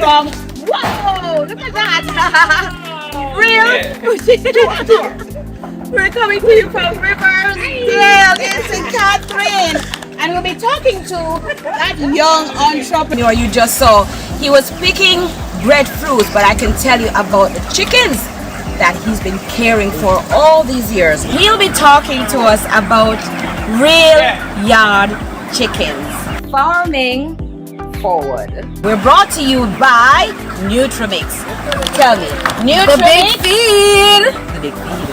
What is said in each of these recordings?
from, whoa, look at that. Real. We're coming to you from Riverdale in St. Catherine. And we'll be talking to that young entrepreneur you just saw. He was picking breadfruits, but I can tell you about the chickens that he's been caring for all these years. He'll be talking to us about real yard chickens. Farming forward. We're brought to you by Nutrimix. Tell me, Nutrimix? The big feed. The big feed.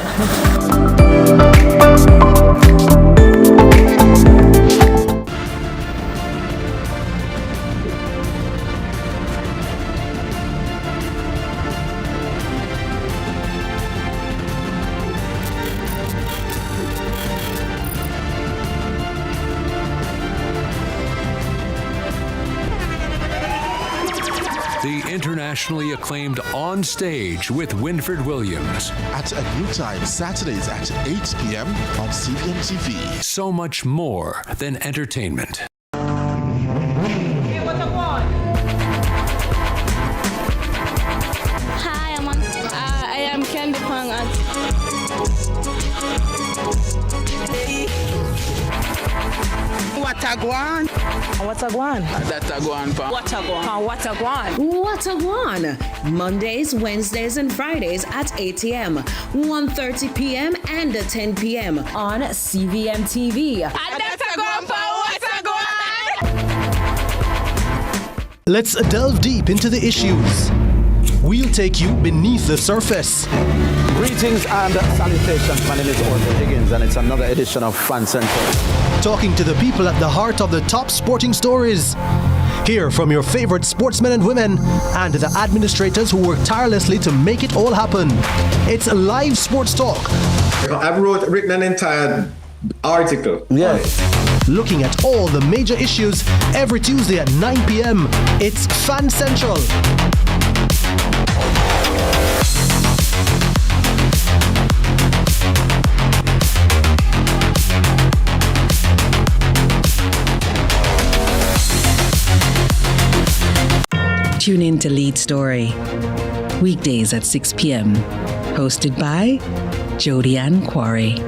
The internationally acclaimed On Stage with Winfred Williams. At a new time, Saturdays at 8 p.m. on CVM TV. So much more than entertainment. Hi, I am Candy Pang. Watagwan. Watagwan. Datagwan pa. Watagwan. Watagwan. Mondays, Wednesdays, and Fridays at 8 a.m., 1:30 p.m., and 10 p.m. on CVM TV. Let's delve deep into the issues. We'll take you beneath the surface. Greetings and salutations. My name is Orville Higgins, and it's another edition of Fan Central. Talking to the people at the heart of the top sporting stories. Hear from your favorite sportsmen and women and the administrators who work tirelessly to make it all happen. It's a live sports talk. I've written an entire article. Yes. Looking at all the major issues every Tuesday at 9 p.m. It's Fan Central. Tune in to Lead Story, weekdays at 6 p.m. Hosted by Jodianne Quarry.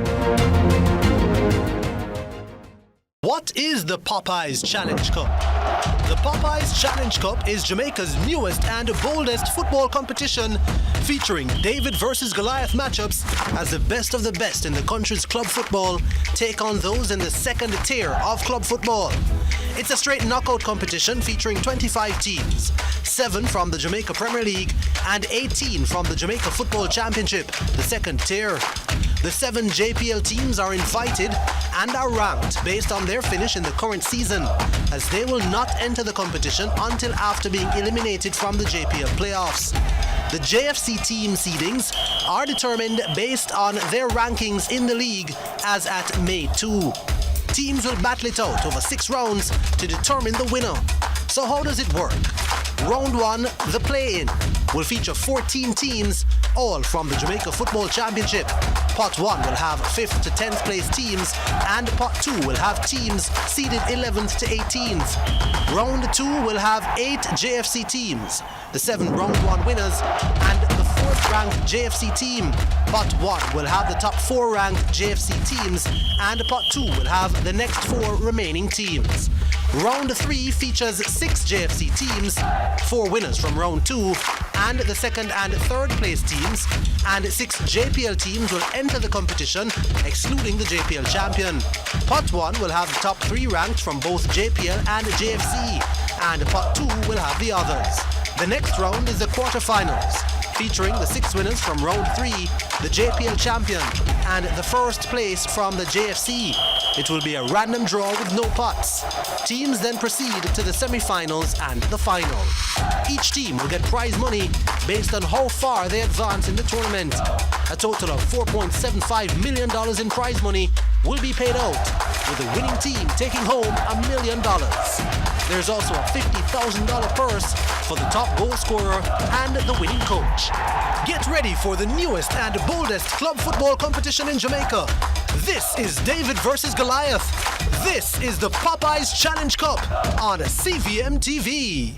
What is the Popeyes Challenge Cup? The Popeyes Challenge Cup is Jamaica's newest and boldest football competition, featuring David versus Goliath matchups as the best of the best in the country's club football take on those in the second tier of club football. It's a straight knockout competition featuring 25 teams, 7 from the Jamaica Premier League and 18 from the Jamaica Football Championship, the second tier. The 7 JPL teams are invited and are ranked based on their finish in the current season, as they will not enter the competition until after being eliminated from the JPL playoffs. The JFC team seedings are determined based on their rankings in the league as at May 2. Teams will battle it out over 6 rounds to determine the winner. So how does it work? Round 1, the play-in, will feature 14 teams, all from the Jamaica Football Championship. Pot 1 will have 5th to 10th place teams, and Pot 2 will have teams seeded 11th to 18th. Round 2 will have 8 JFC teams, the 7 Round 1 winners, and the 4th ranked JFC team. Pot 1 will have the top 4 ranked JFC teams, and Pot 2 will have the next 4 remaining teams. Round 3 features 6 JFC teams, 4 winners from Round 2, and the 2nd and 3rd place teams, and 6 JPL teams will enter the competition, excluding the JPL champion. Pot 1 will have the top 3 ranked from both JPL and JFC, and Pot 2 will have the others. The next round is the quarterfinals, featuring the 6 winners from Round 3, the JPL champion, and the 1st place from the JFC. It will be a random draw with no pots. Teams then proceed to the semi-finals and the final. Each team will get prize money based on how far they advance in the tournament. A total of $4.75 million in prize money will be paid out, with the winning team taking home $1 million. There's also a $50,000 purse for the top goal scorer and the winning coach. Get ready for the newest and boldest club football competition in Jamaica. This is David versus Goliath. This is the Popeyes Challenge Cup on CVM TV.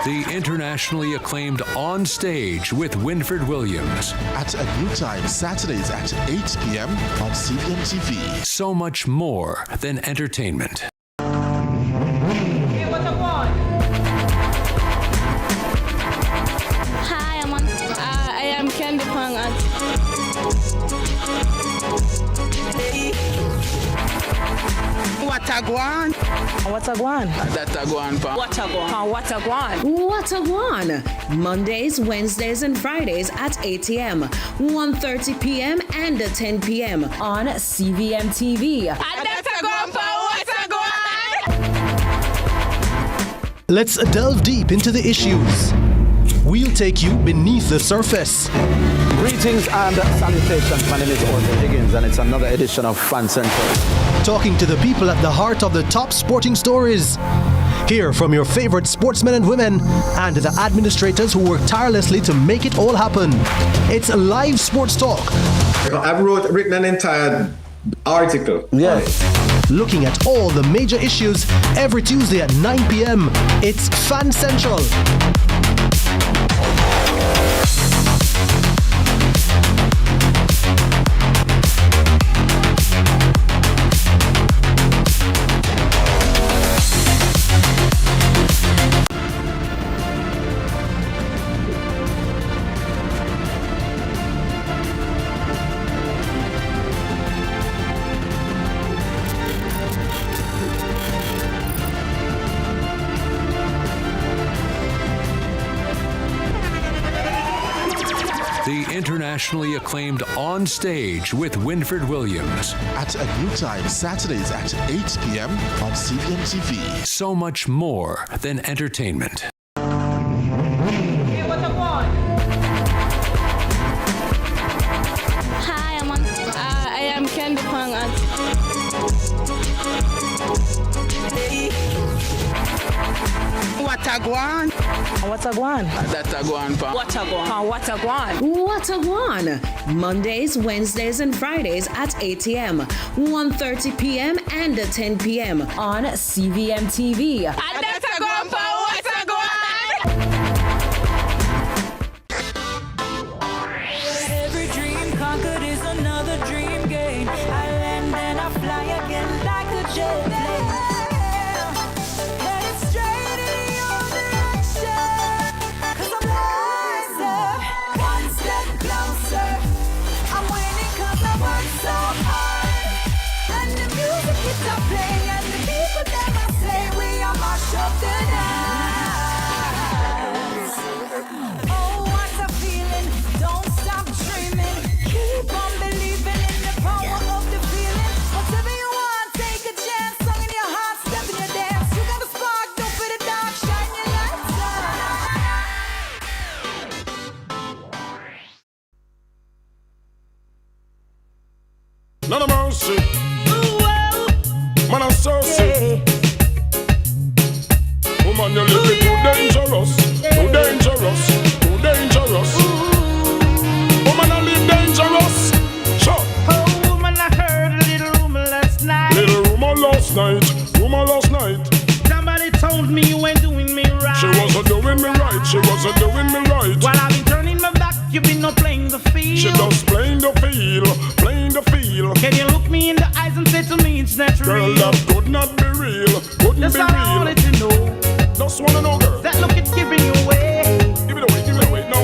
The internationally acclaimed On Stage with Winfred Williams. At a new time, Saturdays at 8 p.m. on CVM TV. So much more than entertainment. Hi, I am Candy Pang at Watagwan. Watagwan. Watagwan. Mondays, Wednesdays, and Fridays at 8 a.m., 1:30 p.m., and 10 p.m. on CVM TV. Let's delve deep into the issues. We'll take you beneath the surface. Greetings and salutations. My name is Orville Higgins, and it's another edition of Fan Central. Talking to the people at the heart of the top sporting stories. Hear from your favorite sportsmen and women and the administrators who work tirelessly to make it all happen. It's live sports talk. I've written an entire article. Yes. Looking at all the major issues every Tuesday at 9 p.m. It's Fan Central. The internationally acclaimed On Stage with Winfred Williams. At a new time, Saturdays at 8 p.m. on CVM TV. So much more than entertainment. Hi, I am Candy Pang at Watagwan. Watagwan. Mondays, Wednesdays, and Fridays at 8 a.m., 1:30 p.m., and 10 p.m. on CVM TV. Every dream conquered is another dream game. I land and I fly again like a jet plane. Headed straight in your direction. 'Cause I'm wiser, one step closer. I'm winning 'cause I work so hard. And the music keeps on playing, and the people never say we are march up the dance. Oh, what a feeling! Don't stop dreaming. Keep on believing in the power of the feeling. Whatever you want, take a chance. Song in your heart, step in your dance. You got a spark, don't fit it down. Shine your lights on. None of mercy. Man, I'm so sick. Woman, you're living too dangerous. Too dangerous. Too dangerous. Woman, I live dangerous. Sure. Oh, woman, I heard a little rumor last night. Little rumor last night. Rumor last night. Somebody told me you ain't doing me right. She wasn't doing me right. She wasn't doing me right. While I've been turning my back, you've been not playing the field. She does playing the field. Playing the field. Can you look me in the eyes and say to me it's not Girl, real? that could not be real. Couldn't That's be all I real. wanted to know. Just wanna know, girl. That look it's giving you away. Give it away, give it away. No.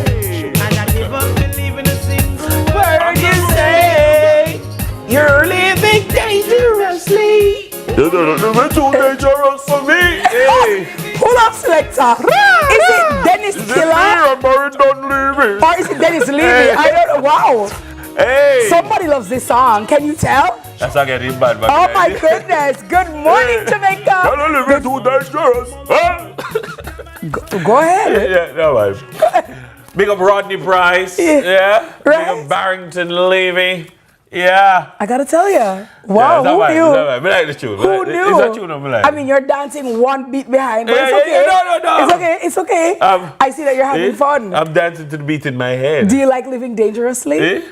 And I never believe in a single Word you say, you're living dangerously. You're too dangerous for me. Hey. Pull up, selector. Is it Dennis Killer? Or is it Dennis Levy? I don't know. Wow. Hey. Somebody loves this song. Can you tell? That's not getting bad, man. Oh my goodness. Good morning, Jamaica. You're living too dangerous. Huh? Go ahead. Yeah, no, man. Big up Rodney Price. Yeah. Right. Big up Barrington Levy. Yeah. I gotta tell you. Wow, yeah, who right, knew? Right. Me like the tune. Who knew? It's a tune I'm like. I mean, you're dancing one beat behind, but Yeah, it's okay. yeah, no. It's okay. It's okay. I see that you're having fun. I'm dancing to the beat in my head. Do you like living dangerously?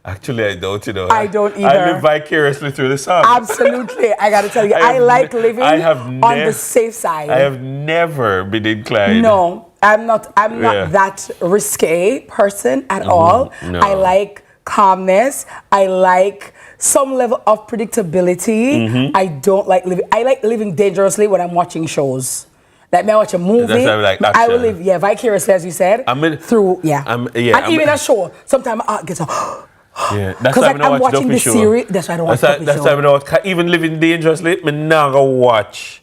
Actually, I don't, you know. I don't either. I live vicariously through the song. Absolutely. I gotta tell you, I like living on the safe side. I have never been inclined. No. I'm not that risque person at all. No. I like calmness. I like some level of predictability. I don't like living. I like living dangerously when I'm watching shows. Like, may I watch a movie? That's why I like I will action. live, vicariously, as you said, through, and even a show. Sometimes I get so. That's Because why like, I'm watching the series. That's why I don't watch Duppy That's show. why I don't watch. Even living dangerously, me not gonna watch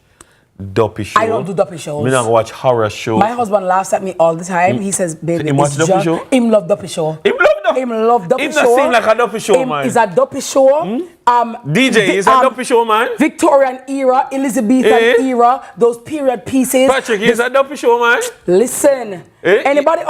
Duppy show. I don't do Duppy shows. Me not gonna watch horror show. My husband laughs at me all the time. He says, "Baby, him watch it's Duppy show? Him love Duppy show. Him love Duppy Him show. not seem like a Duppy show, man. It's a Duppy show. DJ is a Duppy show, man. Victorian era, Elizabethan era, those period pieces. Patrick is a Duppy show, man. Listen, anybody?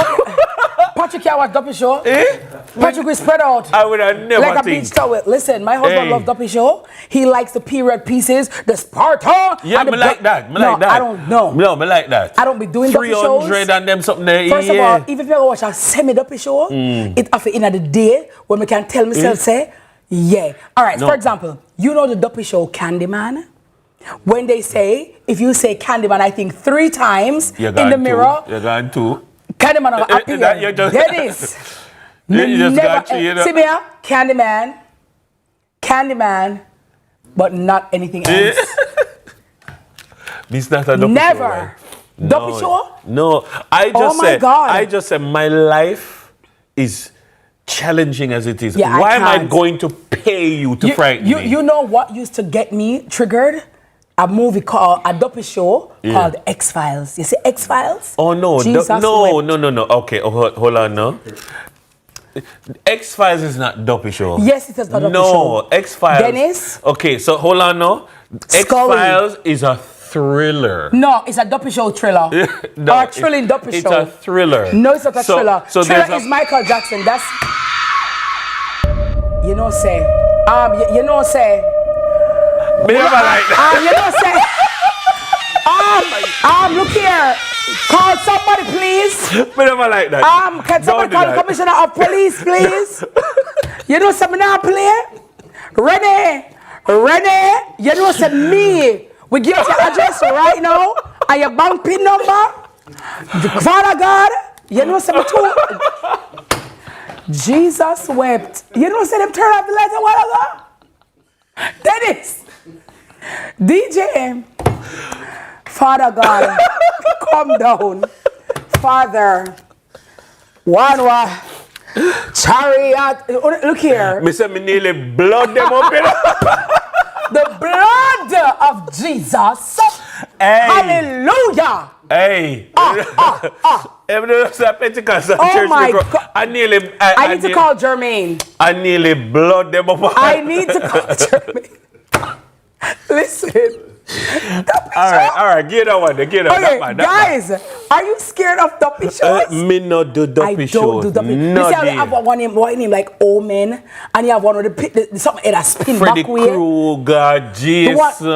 Patrick can't watch Duppy show. Patrick will spread out. I would have never like a think. beach towel. Listen, my husband loves Duppy show. He likes the period pieces, the Sparta. Yeah, and the me like that. Me like that. I don't know. No, me like that. I don't be doing Duppy shows. 300 and them something there. First of all, even if you watch a semi-Duppy show, it after in the day when we can tell myself say, yeah. All right. No. For example, you know the Duppy show Candyman. When they say, if you say Candyman, I think 3 times You're in gone the mirror. You're gone too. Candyman will appear. You're just- Dennis. You just never, got you know. see me here? Candyman, but not anything else. This not a Duppy show. Never. Right? Duppy show? No. I just Oh my said. God. I just said my life is challenging as it is. Yeah, Why I am I can't. going to pay you to frighten me? You know what used to get me triggered? A movie called, a Duppy show called X-Files. You see X-Files? Oh no, Jesus no. wept. Okay, hold on now. X-Files is not Duppy show. Yes, it is not Duppy show. No, X-Files. Dennis? Okay, so hold on now. Scully. X-Files is a thriller. No, it's a Duppy show thriller. No, or a thrilling Duppy it's show. a thriller. No, it's not a thriller. So Thriller is Michael Jackson. That's you know say. You know say. Me never like that. You know say. Look here. Call somebody, please. Me never like that. Can somebody call the commissioner of police, please? You know something now play? Renee, you know say me. We give you your address right now and your bank pin number. Father God, you know something too. Jesus wept. You know say them turn off the lights a while ago? Dennis. DJ. Father God, calm down. Father, one chariot. Look here. Me say me nearly blood them up. The blood of Jesus. Hey. Hallelujah. Hey. Everyone say Pentecostal Oh church. my God. I need to call Jermaine. I nearly blood them up. I need to call Jermaine. Listen. All right, get that one. Get that Okay, one. guys, are you scared of Duppy shows? Me not do Duppy shows. I don't do Duppy. You see, I have one name like Omen, and you have one with the something that spin Freddy back way. Krueger, Jason.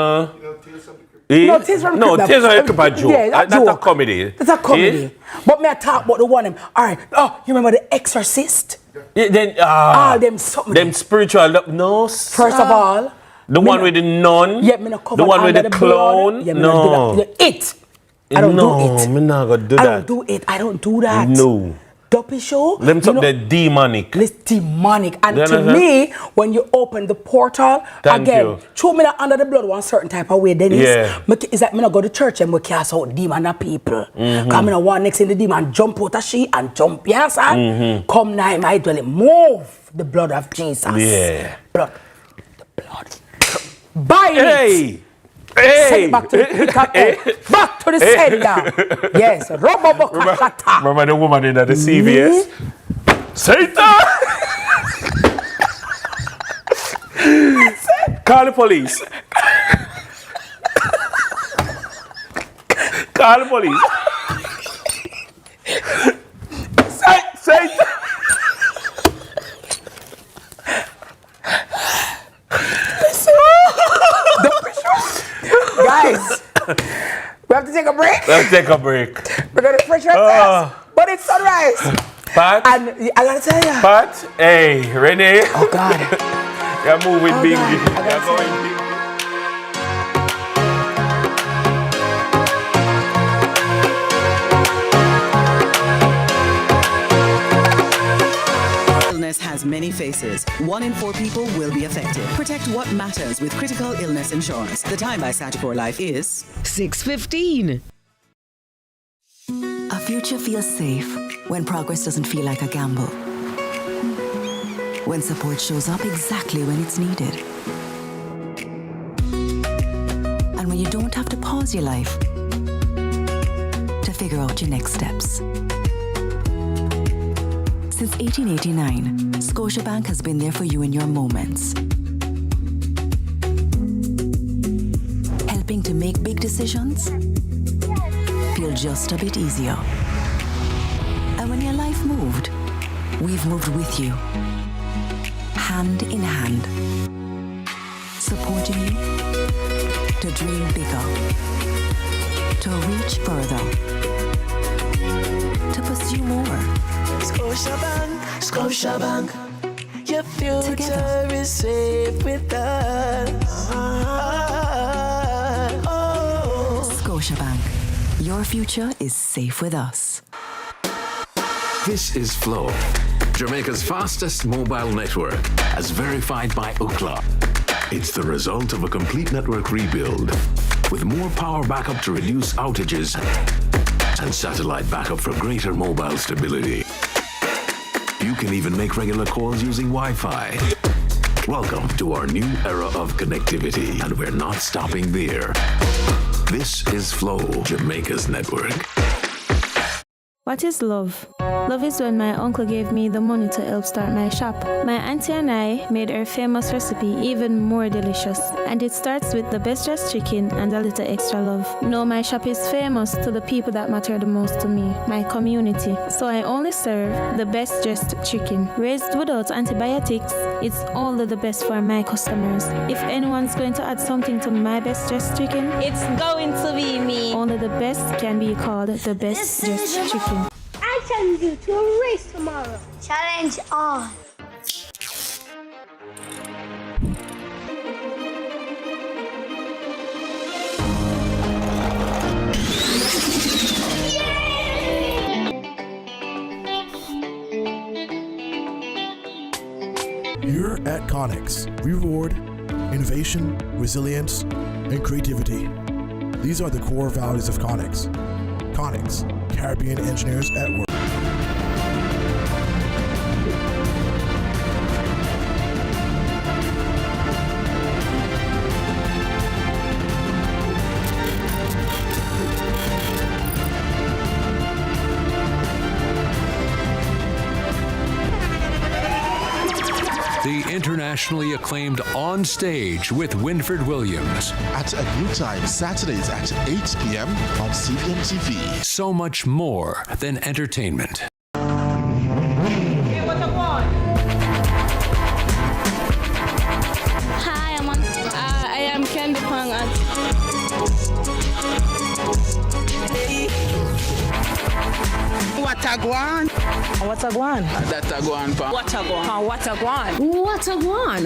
No, Tales from the Crypt. Tales from the Crypt, joke. Yeah, That's a comedy. That's a comedy. But me I talk about the one. All right. Oh, you remember The Exorcist? Yeah, then them something. Them spiritual. No. First of all. The one with the nun? Yeah, me not cover the one with the clown? Yeah, me no. not do that. It. I don't do it. No, me not gonna do that. I don't do it. I don't do that. No. Duppy show. Them something they're demonic. It's demonic. And You to understand? me, when you open the portal, Thank again, you. throw me that under the blood one certain type of way, Dennis. Yeah. It's like me not go to church and we cast out demon and people. Mm-hmm. Come in and one next in the demon, jump out of she and jump, yes, and come nigh my dwelling. Move the blood of Jesus. Yeah. Blood. The blood. Bind it. Send it back to the pit of hell. Back to the sender. Yes. Remember the woman in the CVS? Satan! Call the police. Call the police. Satan! Guys, we have to take a break. Let's take a break. We're going to refresh ourselves. But it's sunrise. Pat? And I got to tell you. Pat? Hey, Renee? Oh, God. You're moving Oh, big. God. You're going big. many faces. 1 in 4 people will be affected. Protect what matters with critical illness insurance. The time by Sagicor Life is 6:15. A future feels safe when progress doesn't feel like a gamble. When support shows up exactly when it's needed. And when you don't have to pause your life to figure out your next steps. Since 1889, Scotiabank has been there for you in your moments. Helping to make big decisions feel just a bit easier. And when your life moved, we've moved with you. Hand in hand. Supporting you to dream bigger. To reach further. To pursue more. Scotiabank, Scotiabank, your future is safe with us. Scotiabank, your future is safe with us. This is Flow, Jamaica's fastest mobile network, as verified by Ookla. It's the result of a complete network rebuild, with more power backup to reduce outages and satellite backup for greater mobile stability. You can even make regular calls using Wi-Fi. Welcome to our new era of connectivity, and we're not stopping there. This is Flow, Jamaica's network. What is love? Love is when my uncle gave me the money to help start my shop. My auntie and I made her famous recipe even more delicious. And it starts with the best dressed chicken and a little extra love. No, my shop is famous to the people that matter the most to me, my community. So I only serve the best dressed chicken. Raised without antibiotics, it's only the best for my customers. If anyone's going to add something to my best dressed chicken, it's going to be me. Only the best can be called the best dressed chicken. I challenge you to a race tomorrow. Challenge on. Here at Connex, we reward innovation, resilience, and creativity. These are the core values of Connex. Connex, Caribbean engineers at work. The internationally acclaimed On Stage with Winfred Williams. At a new time, Saturdays at 8 p.m. on CVM TV. So much more than entertainment. Hi, I am Candy Pang at Watagwan. Watagwan. Datagwan pa. Watagwan. Watagwan. Watagwan.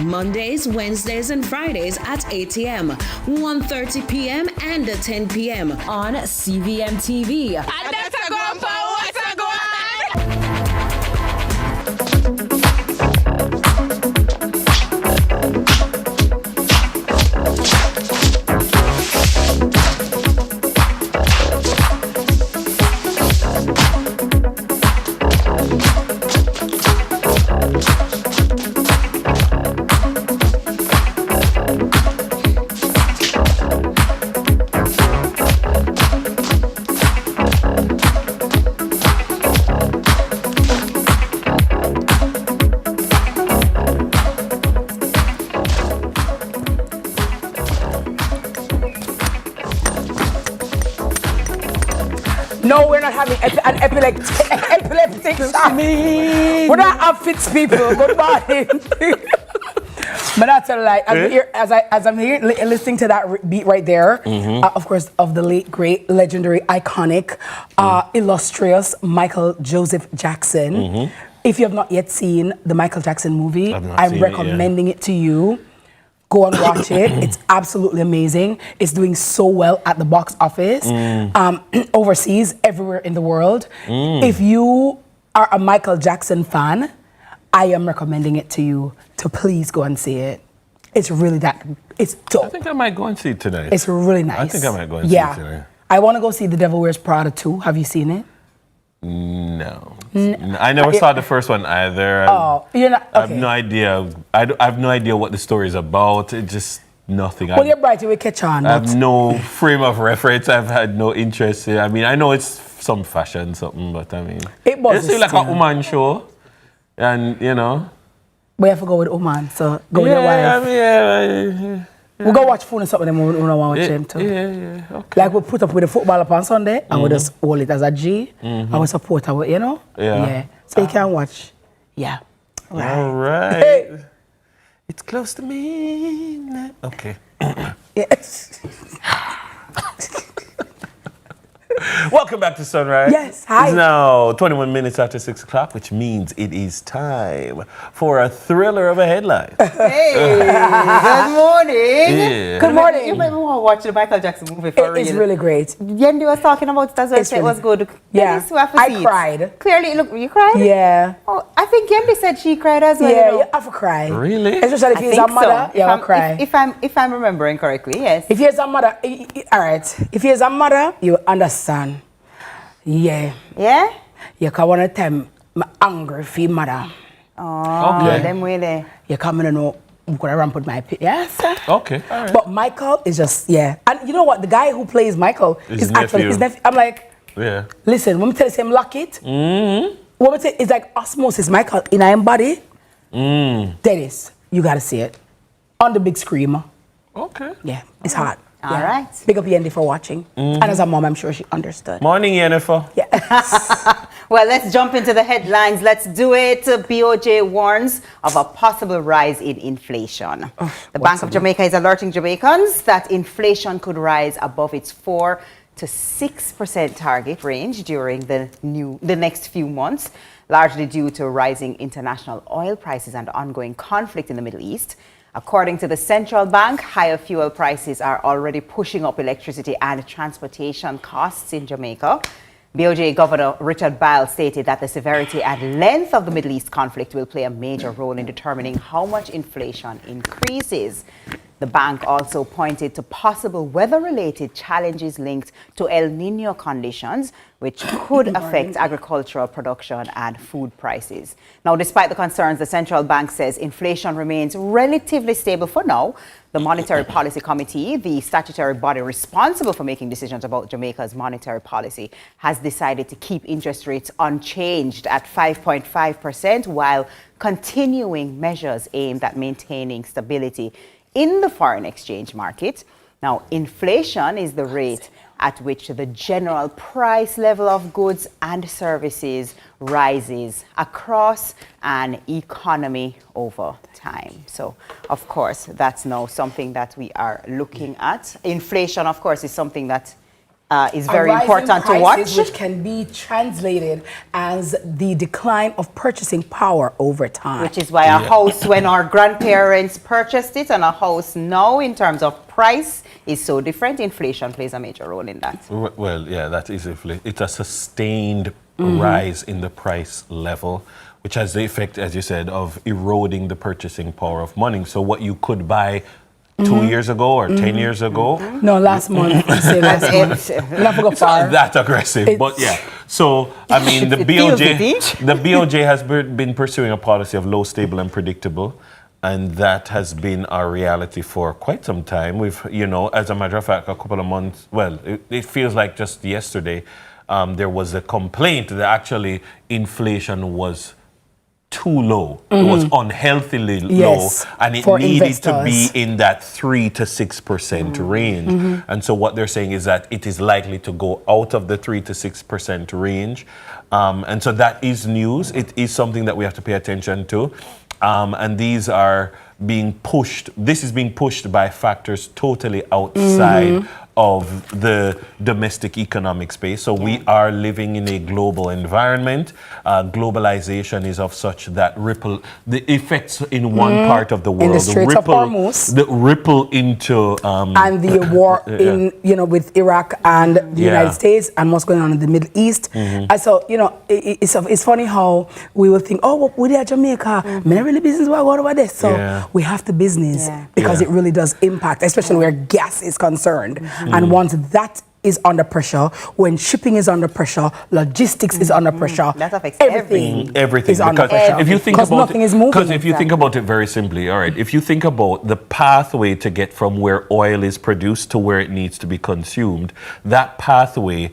Mondays, Wednesdays, and Fridays at 8 a.m., 1:30 p.m., and 10 p.m. on CVM TV. Watagwan pa. Watagwan. No, we're not having an epileptic shock. We're not outfits people. Good morning. But that's a lie. As I'm here listening to that beat right there, of course, of the late, great, legendary, iconic, illustrious Michael Joseph Jackson. If you have not yet seen the Michael Jackson movie, I'm recommending it to you. Go and watch it. It's absolutely amazing. It's doing so well at the box office, overseas, everywhere in the world. If you are a Michael Jackson fan, I am recommending it to you to please go and see it. It's really it's dope. I think I might go and see it tonight. It's really nice. I think I might go and see it tonight. I want to go see The Devil Wears Prada 2. Have you seen it? No. I never saw the first one either. You're not. Okay. I have no idea. I have no idea what the story is about. It's just nothing. Well, you're bright, you will catch on. I have no frame of reference. I've had no interest in. I mean, I know it's some fashion, something, but I mean, it's like a woman show, and you know. We have to go with Oman, so go with your wife. We'll go watch phone and something when we don't want to watch them too. Yeah, okay. Like we put up with the football up on Sunday and we just hold it as a G and we support our, you know? Yeah. So you can watch. Yeah. All right. It's close to midnight. Okay. Yes. Welcome back to Sunrise. Yes, hi. It's now 21 minutes after 6 o'clock, which means it is time for a thriller of a headline. Hey, good morning. Yeah. Good morning. You might want to watch the Michael Jackson movie for real. It's really great. Yendi was talking about it as well, it was good. Yeah, I cried. Clearly, look, you cried? Yeah. Oh, I think Yendi said she cried as well. Yeah, you have to cry. Really? Especially if you're a mother, you have to cry. If I'm remembering correctly, yes. If you're a mother, all right. If you're a mother, you understand. Yeah. Yeah? You can one time, I'm angry for your mother. Oh, okay. Them way there. You come in and know, I'm going to ramp with my yes. Okay, all right. But Michael is just, And you know what? The guy who plays Michael is actually his nephew. I'm like, listen, when we tell you him lock it, when we tell it's like osmosis, Michael in our body. Dennis, you got to see it. On the big screen. Okay. Yeah, it's hot. All right. Big up Yendi for watching. And as a mom, I'm sure she understood. Morning, Jennifer. Yeah. Well, let's jump into the headlines. Let's do it. BOJ warns of a possible rise in inflation. The Bank of Jamaica is alerting Jamaicans that inflation could rise above its 4 to 6% target range during the next few months, largely due to rising international oil prices and ongoing conflict in the Middle East. According to the central bank, higher fuel prices are already pushing up electricity and transportation costs in Jamaica. BOJ Governor Richard Bile stated that the severity and length of the Middle East conflict will play a major role in determining how much inflation increases. The bank also pointed to possible weather-related challenges linked to El Niño conditions, which could affect agricultural production and food prices. Now, despite the concerns, the central bank says inflation remains relatively stable for now. The Monetary Policy Committee, the statutory body responsible for making decisions about Jamaica's monetary policy, has decided to keep interest rates unchanged at 5.5% while continuing measures aimed at maintaining stability in the foreign exchange market. Now, inflation is the rate at which the general price level of goods and services rises across an economy over time. So, of course, that's now something that we are looking at. Inflation, of course, is something that is very important to watch. Which can be translated as the decline of purchasing power over time. Which is why a house, when our grandparents purchased it, and a house now, in terms of price, is so different. Inflation plays a major role in that. Well, yeah, that is inflation. It's a sustained rise in the price level, which has the effect, as you said, of eroding the purchasing power of money. So what you could buy 2 years ago or 10 years ago. No, last month. Say last month. It's not that aggressive, but yeah. So, I mean, the BOJ has been pursuing a policy of low, stable, and predictable. And that has been our reality for quite some time. We've, as a matter of fact, a couple of months, it feels like just yesterday, there was a complaint that actually inflation was too low. It was unhealthily low, and it needed to be in that 3 to 6% range. And so what they're saying is that it is likely to go out of the 3 to 6% range. And so that is news. It is something that we have to pay attention to. And these are being pushed. This is being pushed by factors totally outside of the domestic economic space. So we are living in a global environment. Globalization is of such that the effects in one part of the world, in the Straits of Hormuz, the ripple into and the war in with Iraq and the United States and what's going on in the Middle East. And so it's funny how we will think, oh, we are Jamaica, many really business we're going over this. So we have to business because it really does impact, especially where gas is concerned. And once that is under pressure, when shipping is under pressure, logistics is under pressure, that affects everything is under pressure. If you think because about nothing is moving. Because if you think about it very simply, all right, if you think about the pathway to get from where oil is produced to where it needs to be consumed, that pathway,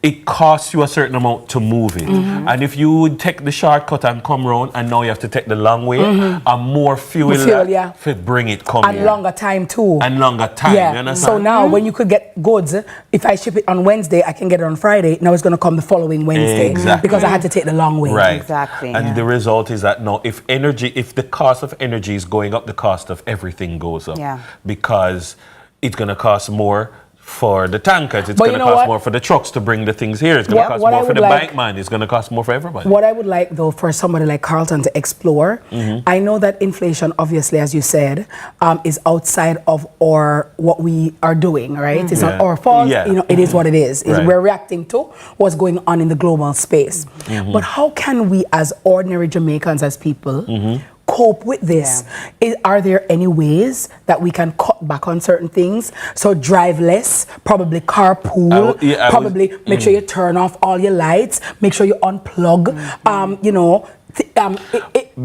it costs you a certain amount to move it. And if you would take the shortcut and come round, and now you have to take the long way, and more fuel to bring it coming. And longer time too. And longer time, you understand? So now when you could get goods, if I ship it on Wednesday, I can get it on Friday. Now it's going to come the following Wednesday. Exactly. Because I had to take the long way. Right. Exactly. And the result is that now if the cost of energy is going up, the cost of everything goes up. Because it's going to cost more for the tankers, it's going to cost more for the trucks to bring the things here. It's going to cost more for the bike man. It's going to cost more for everybody. What I would like, though, for somebody like Carlton to explore, I know that inflation, obviously, as you said, is outside of what we are doing, right? It's not our fault. It is what it is. We're reacting to what's going on in the global space. But how can we, as ordinary Jamaicans, as people, cope with this? Are there any ways that we can cut back on certain things? So drive less, probably carpool, probably make sure you turn off all your lights, make sure you unplug,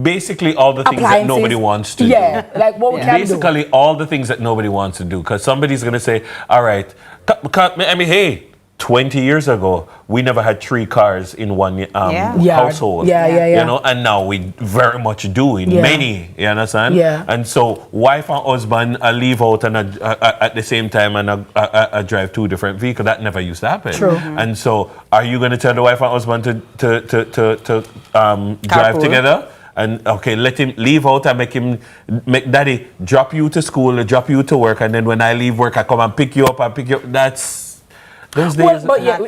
basically all the things that nobody wants to do. Like what we can do. Basically all the things that nobody wants to do, because somebody's going to say, all right, hey, 20 years ago, we never had 3 cars in one household. And now we very much do in many, you understand? And so wife and husband leave out and at the same time and drive 2 different vehicles. That never used to happen. And so are you going to tell the wife and husband to drive together? And let him leave out and make daddy drop you to school, drop you to work, and then when I leave work, I come and pick you up and pick you up. That's those days.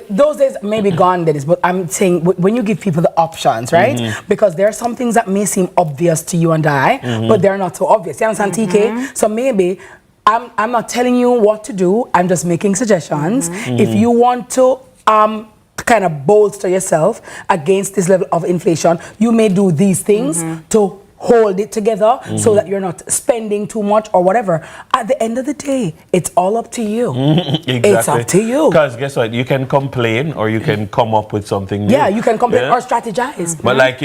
Those days may be gone, Dennis, but I'm saying when you give people the options, right? Because there are some things that may seem obvious to you and I, but they're not so obvious. You understand, TK? So maybe I'm not telling you what to do. I'm just making suggestions. If you want to kind of bolster yourself against this level of inflation, you may do these things to hold it together so that you're not spending too much or whatever. At the end of the day, it's all up to you. Exactly. It's up to you. Because guess what? You can complain or you can come up with something new. Yeah, you can complain or strategize. But like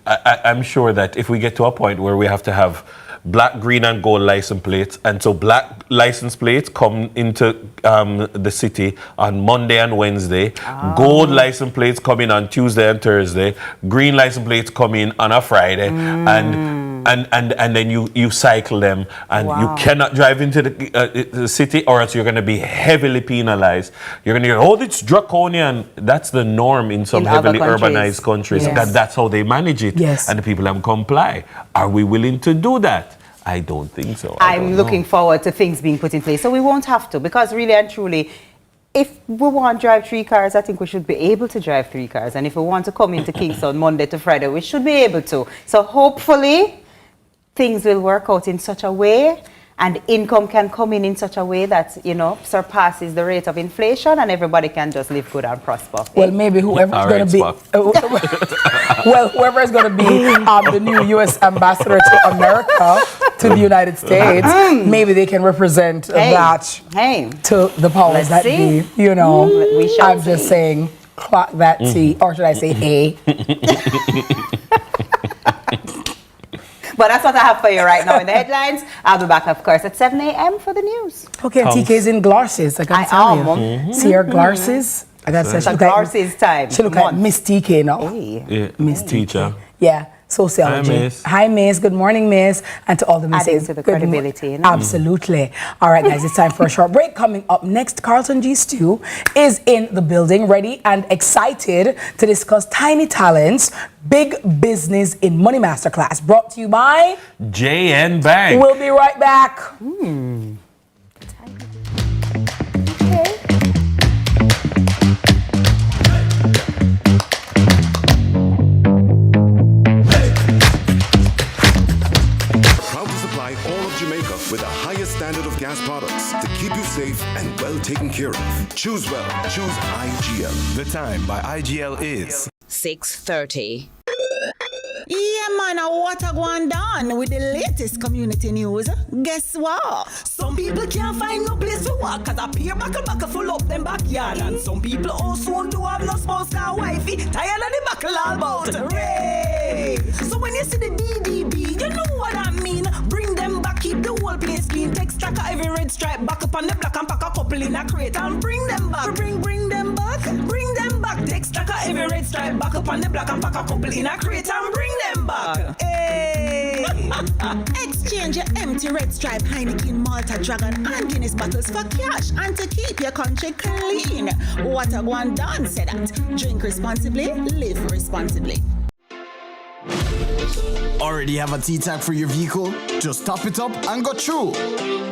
I'm sure that if we get to a point where we have to have black, green and gold license plates, and so black license plates come into the city on Monday and Wednesday, gold license plates come in on Tuesday and Thursday, green license plates come in on a Friday, and then you cycle them, and you cannot drive into the city, or else you're going to be heavily penalized. You're going to hear, oh, it's draconian. That's the norm in some heavily urbanized countries. That's how they manage it, and the people have comply. Are we willing to do that? I don't think so. I'm looking forward to things being put in place. So we won't have to, because really and truly, if we want to drive 3 cars, I think we should be able to drive 3 cars. And if we want to come into Kingston Monday to Friday, we should be able to. So hopefully things will work out in such a way, and income can come in such a way that, surpasses the rate of inflation, and everybody can just live good and prosper. Well, maybe whoever's going to be, whoever is going to be the new U.S. ambassador to America, to the United States, maybe they can represent that to the powers that be. I'm just saying, clock that T, or should I say A? But that's what I have for you right now in the headlines. I'll be back, of course, at 7 a.m. for the news. Okay, TK's in glasses. I gotta tell you. See her glasses? I gotta say, she look glasses time. She look like Miss TK now. Miss Teacher. Yeah. Sociology. Hi, Miss. Hi, Miss. Good morning, Miss. And to all the misses. Adding to the credibility. Absolutely. All right, guys, it's time for a short break. Coming up next, Carlton G. Stew is in the building, ready and excited to discuss tiny talents, big business in Money Masterclass, brought to you by JN Bank. We'll be right back. safe, and well taken care of. Choose well. Choose IGL. The time by IGL is 6:30. Yeah, man, what a going down with the latest community news. Guess what? Some people can't find no place to walk cause a peer buckle full up them backyard. And some people also do have no spouse or wifey. Tired of the buckle all about. Hooray! So when you see the DDB, you know what I mean. Bring them back, keep the whole place clean. Take stock of every red stripe back up on the block and pack a couple in a crate and bring them back. Bring them back. Bring them back. Take stock of every red stripe back up on the block and pack a couple in a crate and bring them back. Hey! Exchange your empty red stripe Heineken, Malta, Dragon and Guinness bottles for cash and to keep your country clean. What a one done said that. Drink responsibly, live responsibly. Already have a T-Tag for your vehicle? Just top it up and go through.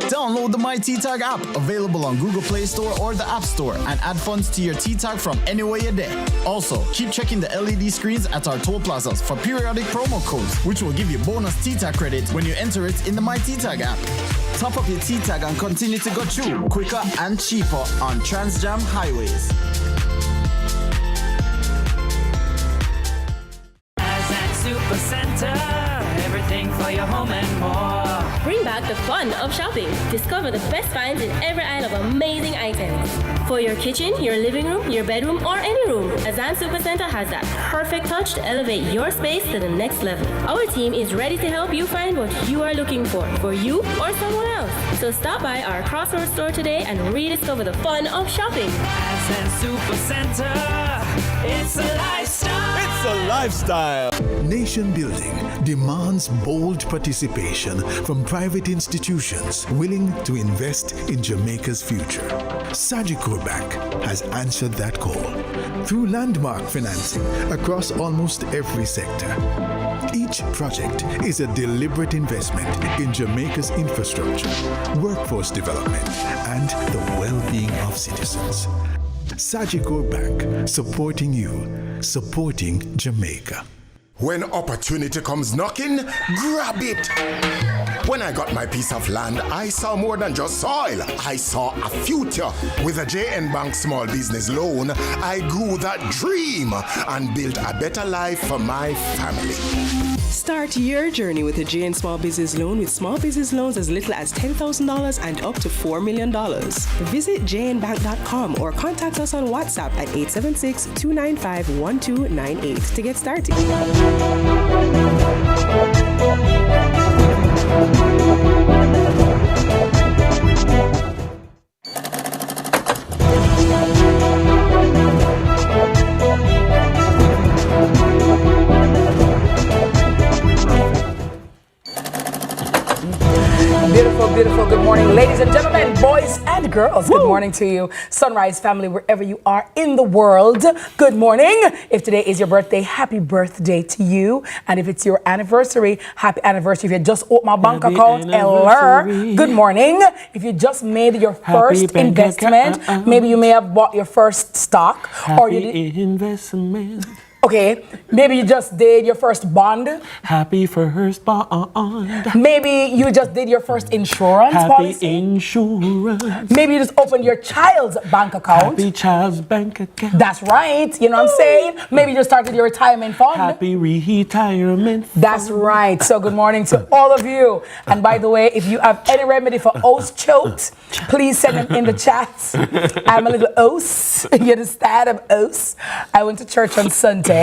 Download the My T-Tag app, available on Google Play Store or the App Store, and add funds to your T-Tag from anywhere you're there. Also, keep checking the LED screens at our toll plazas for periodic promo codes, which will give you bonus T-Tag credit when you enter it in the My T-Tag app. Top up your T-Tag and continue to go through quicker and cheaper on Transjam highways. Super Center, everything for your home and more. Bring back the fun of shopping. Discover the best finds in every aisle of amazing items. For your kitchen, your living room, your bedroom, or any room, Azan Supercenter has that perfect touch to elevate your space to the next level. Our team is ready to help you find what you are looking for you or someone else. So stop by our Crossroads store today and rediscover the fun of shopping. Azan Supercenter, it's a lifestyle. It's a lifestyle. Nation building demands bold participation from private institutions willing to invest in Jamaica's future. Sagicor Bank has answered that call through landmark financing across almost every sector. Each project is a deliberate investment in Jamaica's infrastructure, workforce development, and the well-being of citizens. Sagicor Bank, supporting you, supporting Jamaica. When opportunity comes knocking, grab it. When I got my piece of land, I saw more than just soil. I saw a future. With a JN Bank small business loan, I grew that dream and built a better life for my family. Start your journey with a JN Small Business Loan with small business loans as little as $10,000 and up to $4 million. Visit jnbank.com or contact us on WhatsApp at 876-295-1298 to get started. Beautiful, beautiful. Good morning, ladies and gentlemen, boys and girls. Good morning to you. Sunrise family, wherever you are in the world. Good morning. If today is your birthday, happy birthday to you. And if it's your anniversary, happy anniversary. If you just opened my bank account, LR, good morning. If you just made your first investment, maybe you may have bought your first stock. Or you did investment. Okay, maybe you just did your first bond. Happy first bond. Maybe you just did your first insurance policy. Happy insurance. Maybe you just opened your child's bank account. Happy child's bank account. That's right. You know what I'm saying? Maybe you just started your retirement fund. Happy retirement fund. That's right. So good morning to all of you. And by the way, if you have any remedy for os choked, please send them in the chat. I'm a little os. You understand? I'm os. I went to church on Sunday.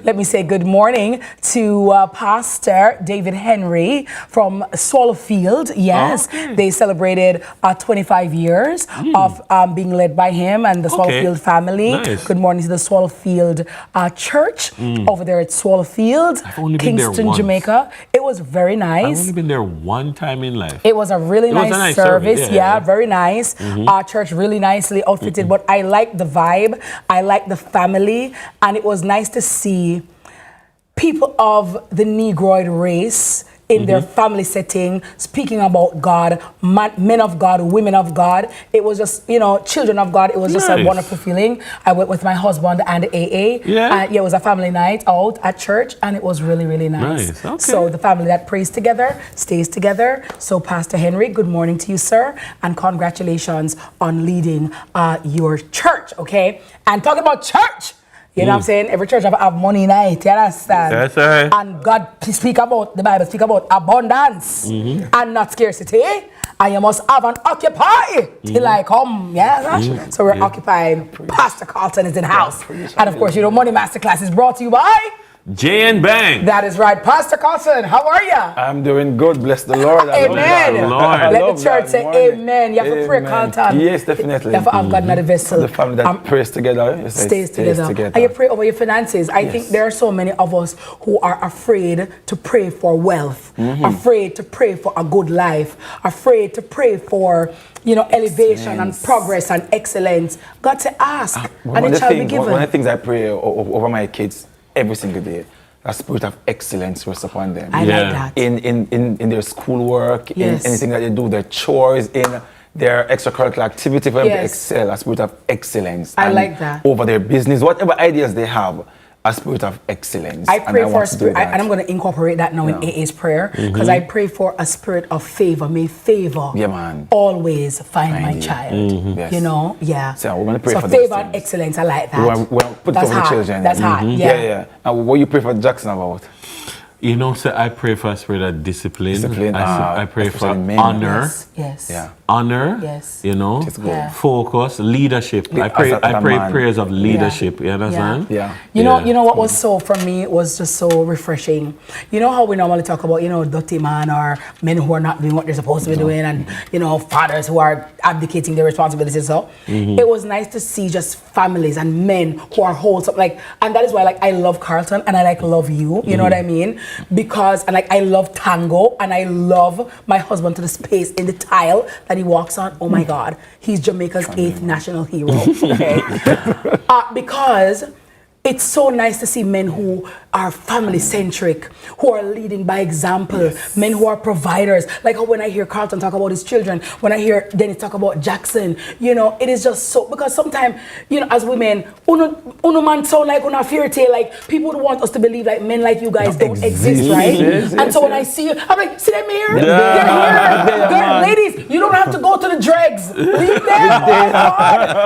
Let me say good morning to Pastor David Henry from Swallowfield. Yes, they celebrated 25 years of being led by him and the Swallowfield family. Nice. Good morning to the Swallowfield Church over there at Swallowfield, Kingston, Jamaica. It was very nice. I've only been there one time in life. It was a really nice service. Yeah, very nice. Our church really nicely outfitted, but I liked the vibe. I liked the family, and it was nice to see people of the Negroid race in their family setting, speaking about God, men of God, women of God. It was just, children of God. It was just a wonderful feeling. I went with my husband and AA. It was a family night out at church, and it was really, really nice. Okay. So the family that prays together stays together. So Pastor Henry, good morning to you, sir, and congratulations on leading your church, okay? And talking about church, you know what I'm saying? Every church have money night, you understand? That's right. And God the Bible speak about abundance and not scarcity. And you must have an occupy till I come. Yeah, so we're occupying. Pastor Carlton is in house. And of course, Money Masterclass is brought to you by J and Bang. That is right. Pastor Carlton, how are you? I'm doing good. Bless the Lord. Amen. Let the church say amen. You have to pray, Carlton. Yes, definitely. You have to have God in the vessel. The family that prays together stays together. And you pray over your finances. I think there are so many of us who are afraid to pray for wealth, afraid to pray for a good life, afraid to pray for elevation and progress and excellence. God said, ask, and it shall be given. One of the things I pray over my kids every single day, a spirit of excellence rests upon them. I like that. In their schoolwork, in anything that they do, their chores, in their extracurricular activity, for them to excel, a spirit of excellence. I like that. Over their business, whatever ideas they have, a spirit of excellence. I pray for a spirit, and I'm going to incorporate that now in AA's prayer, because I pray for a spirit of favor. May favor always find my child. So we're going to pray for favor and excellence. I like that. We'll put it for the children. That's hard. Yeah. And what you pray for Jackson about? I pray for a spirit of discipline. I pray for honor. Honor. Focus, leadership. I pray prayers of leadership. You understand? You know what was so, for me, it was just so refreshing. You know how we normally talk about, dirty man or men who are not doing what they're supposed to be doing, and, fathers who are abdicating their responsibilities. So it was nice to see just families and men who are wholesome. And that is why, I love Carlton and I love you. You know what I mean? Because I love tango, and I love my husband to the space in the tile that he walks on. Oh my God, he's Jamaica's 8th national hero. Okay, because it's so nice to see men who are family-centric, who are leading by example, men who are providers. Like how when I hear Carlton talk about his children, when I hear Dennis talk about Jackson, it is just so, because sometimes, as women, uno man sound like una fairy tale, people would want us to believe men like you guys don't exist, right? And so when I see you, I'm like, see them here? They're here. Ladies, you don't have to go to the dregs. Leave them.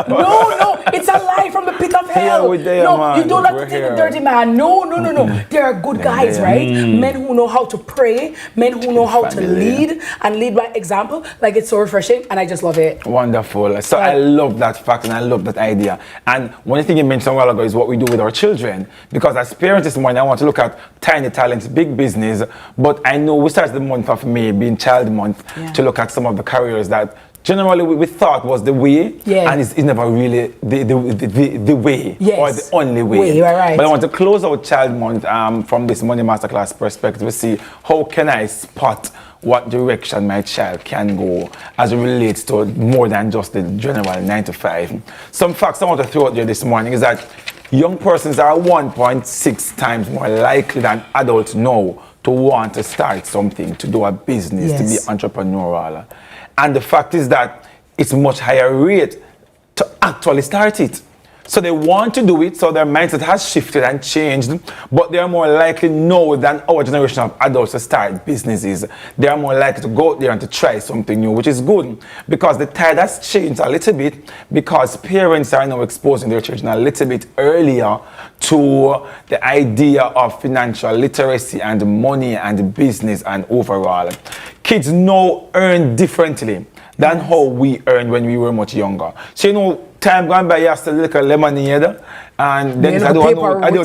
No, it's a lie from the pit of hell. You don't have to take the dirty man. No. They are good guys, right? Men who know how to pray, men who know how to lead and lead by example. It's so refreshing, and I just love it. Wonderful. So I love that fact, and I love that idea. And one thing you mentioned a while ago is what we do with our children. Because as parents this morning, I want to look at tiny talents, big business. But I know we started the month of May, being Child Month, to look at some of the careers that generally we thought was the way, and it's never really the way or the only way. Right. But I want to close out Child Month from this Money Masterclass perspective to see how can I spot what direction my child can go as it relates to more than just the general 9 to 5. Some facts I want to throw out there this morning is that young persons are 1.6 times more likely than adults now to want to start something, to do a business, to be entrepreneurial. And the fact is that it's much higher rate to actually start it. So they want to do it, so their mindset has shifted and changed, but they are more likely now than our generation of adults to start businesses. They are more likely to go out there and to try something new, which is good, because the tide has changed a little bit, because parents are now exposing their children a little bit earlier to the idea of financial literacy and money and business and overall. Kids now earn differently than how we earned when we were much younger. So time gone by, you have to look at lemonade, and Dennis,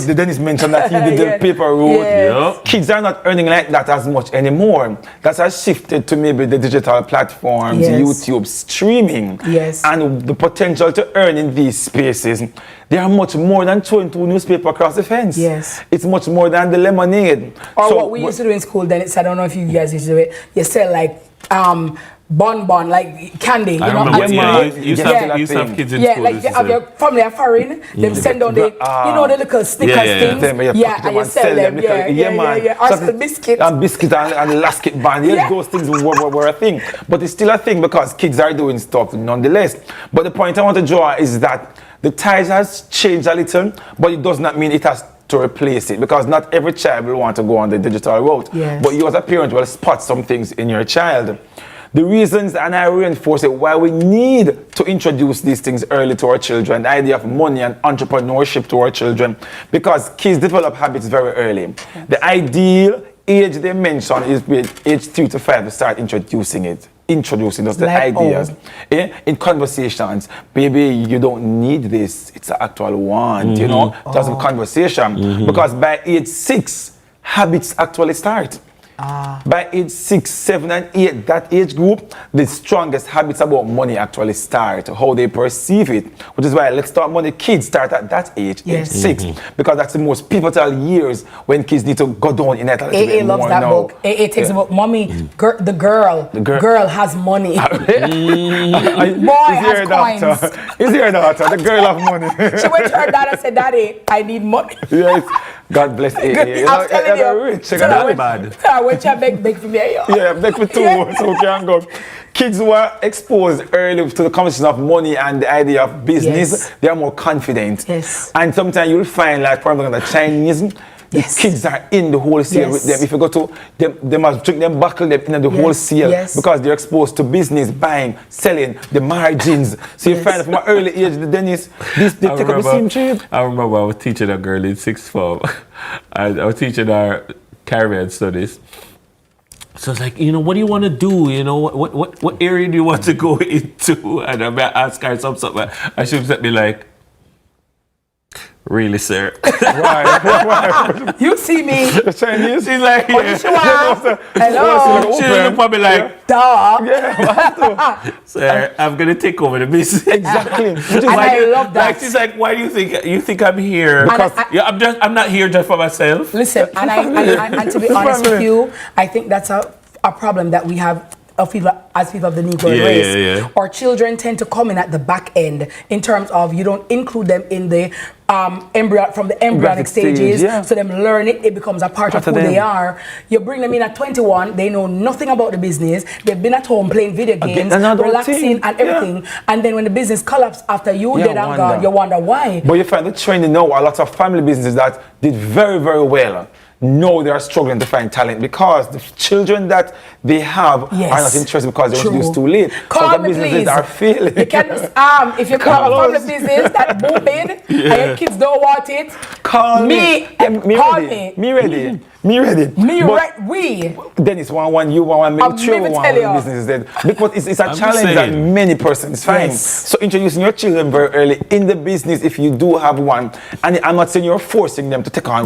Dennis mentioned that he did the paper route. Kids are not earning like that as much anymore. That has shifted to maybe the digital platforms, YouTube, streaming, and the potential to earn in these spaces. They are much more than throwing two newspaper across the fence. It's much more than the lemonade. Or what we used to do in school, Dennis, I don't know if you guys used to do it. You sell bonbon, like candy. You I know, remember, at yeah, school. you used to have kids in yeah, school. like they have your family are foreign, them send on the, you know, the little Snickers things. And you sell them. Yeah. Or sell biscuits. And biscuits and elastic band. Yes, those things were a thing. But it's still a thing because kids are doing stuff nonetheless. But the point I want to draw is that the tide has changed a little, but it does not mean it has to replace it, because not every child will want to go on the digital route. Yes. But you as a parent will spot some things in your child. The reasons, and I reinforce it, why we need to introduce these things early to our children, the idea of money and entrepreneurship to our children, because kids develop habits very early. Yes. The ideal age they mention is age 3 to 5 to start introducing those the ideas in conversations. Baby, you don't need this, it's an actual want, you know, just a conversation. Because by age 6, habits actually start. By age 6, 7, and 8, that age group, the strongest habits about money actually start, how they perceive it. Which is why Let's Start Money kids start at that age, age 6, because that's the most pivotal years when kids need to go down in it a little bit loves more that now. book. AA takes about mommy, the girl has money. Boy has coins. Is your daughter, the girl of money? She went to her dad and said, Daddy, I need money. Yes. God bless AA. I'm telling you. Rich. So Bad. When you beg for me, yeah, beg for two, so we can go. Kids who are exposed early to the conversation of money and the idea of business, they are more confident. Yes. And sometimes you'll find, like, for example, the Chinese, the kids are in the wholesale with them. If you go to them, they must drink them, buckle them in the wholesale because they're exposed to business, buying, selling, the margins. So you find from an early age, the Dennis, they take up the same trade. I remember I was teaching a girl in 6th form. I was teaching her Caribbean studies. So it's like, you know, what do you want to do? You know, what area do you want to go into? And I ask her something, and she would be like, really, sir? Why? You see me. The Chinese? She's like, hello. She look at me like, dog. Yeah, sir, I'm going to take over the business. Exactly. And I love that. Like, she's like, why do you think I'm here? Because I'm not here just for myself. Listen, and to be honest with you, I think that's a problem that we have as people of the Negro race. Our children tend to come in at the back end in terms of you don't include them in the embryonic stages, so them learn it becomes a part of who they are. You bring them in at 21, they know nothing about the business, they've been at home playing video games, relaxing and everything, and then when the business collapses after you dead and gone, you wonder why. But you find the trend now, a lot of family businesses that did very, very well, now they are struggling to find talent because the children that they have are not interested because they were introduced too late. Call so the me, businesses please. are failing. You can, if you have a family business that booming and your kids don't want it, call me. Me ready. We. Dennis, one, you want maybe three businesses then. Because it's a challenge that many persons find. So introducing your children very early in the business if you do have one. And I'm not saying you're forcing them to take on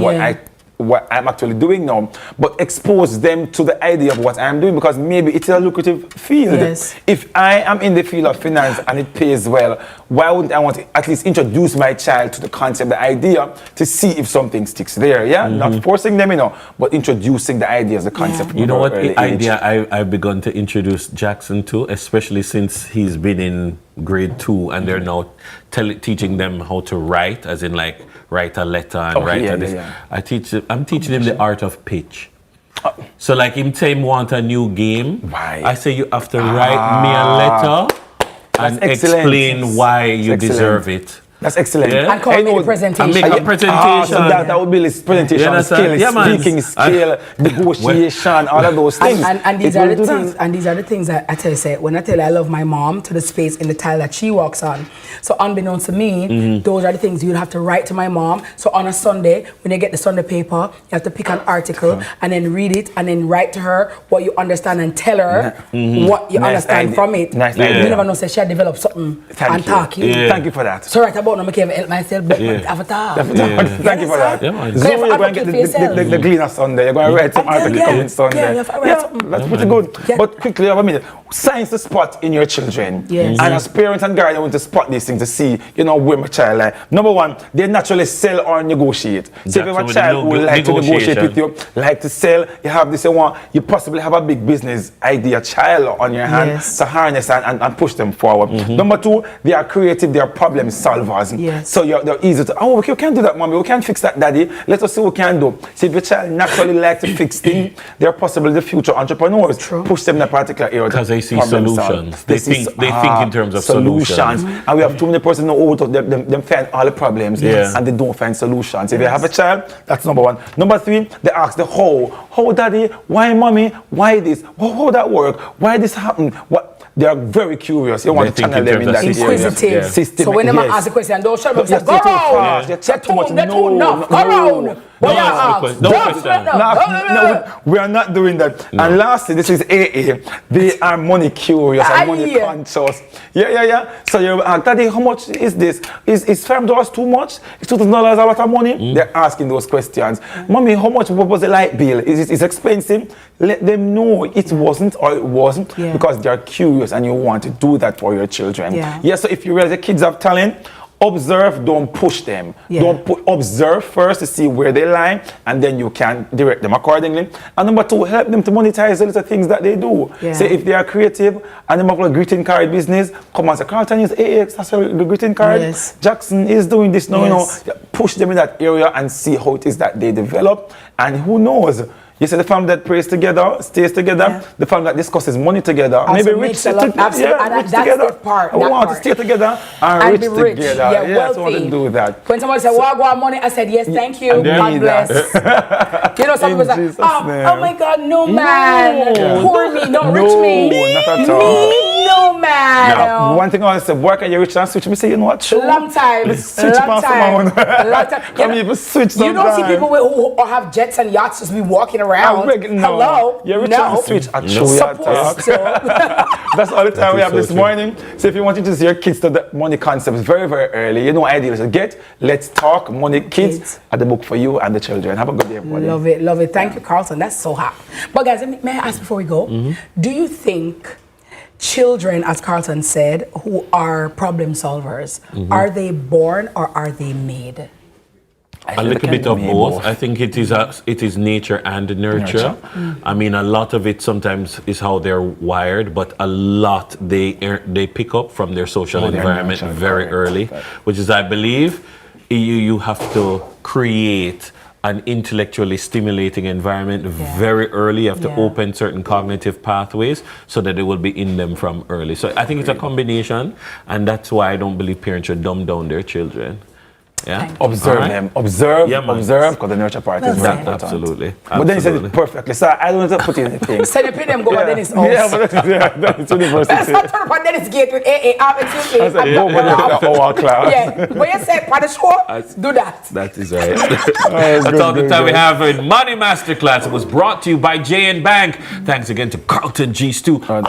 what I'm actually doing now, but expose them to the idea of what I'm doing because maybe it's a lucrative field. If I am in the field of finance and it pays well, why wouldn't I want to at least introduce my child to the concept, the idea, to see if something sticks there? Not forcing them, but introducing the ideas, the concept. You know what idea I've begun to introduce Jackson to, especially since he's been in grade 2 and they're now teaching them how to write, as in like write a letter and write this. I'm teaching him the art of pitch. So like him say him want a new game. I say you have to write me a letter and explain why you deserve it. That's excellent. And come and make a presentation. And make a presentation. So that would be his presentation skill, speaking skill, negotiation, all of those things. And these are the things. And these are the things that I tell you. When I tell you I love my mom to the space in the tile that she walks on. So unbeknownst to me, those are the things you'd have to write to my mom. So on a Sunday, when you get the Sunday paper, you have to pick an article and then read it and then write to her what you understand and tell her what you understand from it. Nice idea. You never know, say she had developed something and talk. Thank you for that. So right about don't know, I can't help myself, but avatar. Thank you for that. Yeah, so you're going to get the Gleaner Sunday. You're going to write some article coming Sunday. That's pretty good. But quickly, have a minute. Science to spot in your children. Yes. And as parents and guardians, want to spot these things to see, where my child like. Number one, they naturally sell or negotiate. So if you have a child who like to negotiate with you, like to sell, you have this, you possibly have a big business idea child on your hand to harness and push them forward. Number two, they are creative, they are problem solvers. Yes. So they're easy to, we can't do that, mommy, we can't fix that, daddy. Let us see what we can do. See, if your child naturally likes to fix things, they're possibly the future entrepreneurs. True. Push them in a particular area. Because they see solutions. They think in terms of solutions. And we have too many persons who them find all the problems and they don't find solutions. If you have a child, that's number one. Number three, they ask the how. How, daddy? Why, mommy? Why this? How that work? Why this happen? What? They are very curious. You want to channel them in that inquisitive system. So when they ask the question, don't shut up. Say, go round. They're too enough. Go round. No, we are not doing that. And lastly, this is AA. They are money curious and money conscious. So you ask, daddy, how much is this? Is $5 too much? Is $2,000 a lot of money? They're asking those questions. Mommy, how much was the light bill? Is it expensive? Let them know it wasn't or it wasn't because they're curious and you want to do that for your children. So if you realize the kids have talent, observe, don't push them. Observe first to see where they lie, and then you can direct them accordingly. And number two, help them to monetize the little things that they do. Say if they are creative and they have a greeting card business, come and say, Carlton is AX, that's a greeting card. Jackson is doing this now, push them in that area and see how it is that they develop. And who knows? You say the family that prays together, stays together, the family that discusses money together, also maybe rich together. Rich together. I want to stay together and be rich together. Yes, I want to do that. When somebody said, well, I want money, I said, yes, thank you, God bless. Some people say, oh my God, no man. Poor me, no rich me. Not at all. Me, no man. One thing I say, boy, can you rich and switch? Me say, you know what? Long time. Switch past someone. Come even switch sometimes. You don't see people who have jets and yachts just be walking around. Hello? You're rich and switch. That's all the time we have this morning. So if you want to teach your kids the money concepts very, very early, ideas to get. Let's talk money kids at the book for you and the children. Have a good day, everybody. Love it. Thank you, Carlton. That's so hot. But guys, may I ask before we go, do you think children, as Carlton said, who are problem solvers, are they born or are they made? A little bit of both. I think it is nature and nurture. I mean, a lot of it sometimes is how they're wired, but a lot they pick up from their social environment very early, which is, I believe, you have to create an intellectually stimulating environment very early. You have to open certain cognitive pathways so that it will be in them from early. So I think it's a combination, and that's why I don't believe parents should dumb down their children. Observe them. Observe, because the nurture part is very important. Absolutely. But then you said it perfectly. So I don't want to put in anything. Send your them go to Dennis house. That's university. Let's not turn up Dennis gate with AA. I said, go to our class. When you say for the show, do that. That is right. That's all the time we have in Money Masterclass. It was brought to you by J&B Bank. Thanks again to Carlton G. Stu. And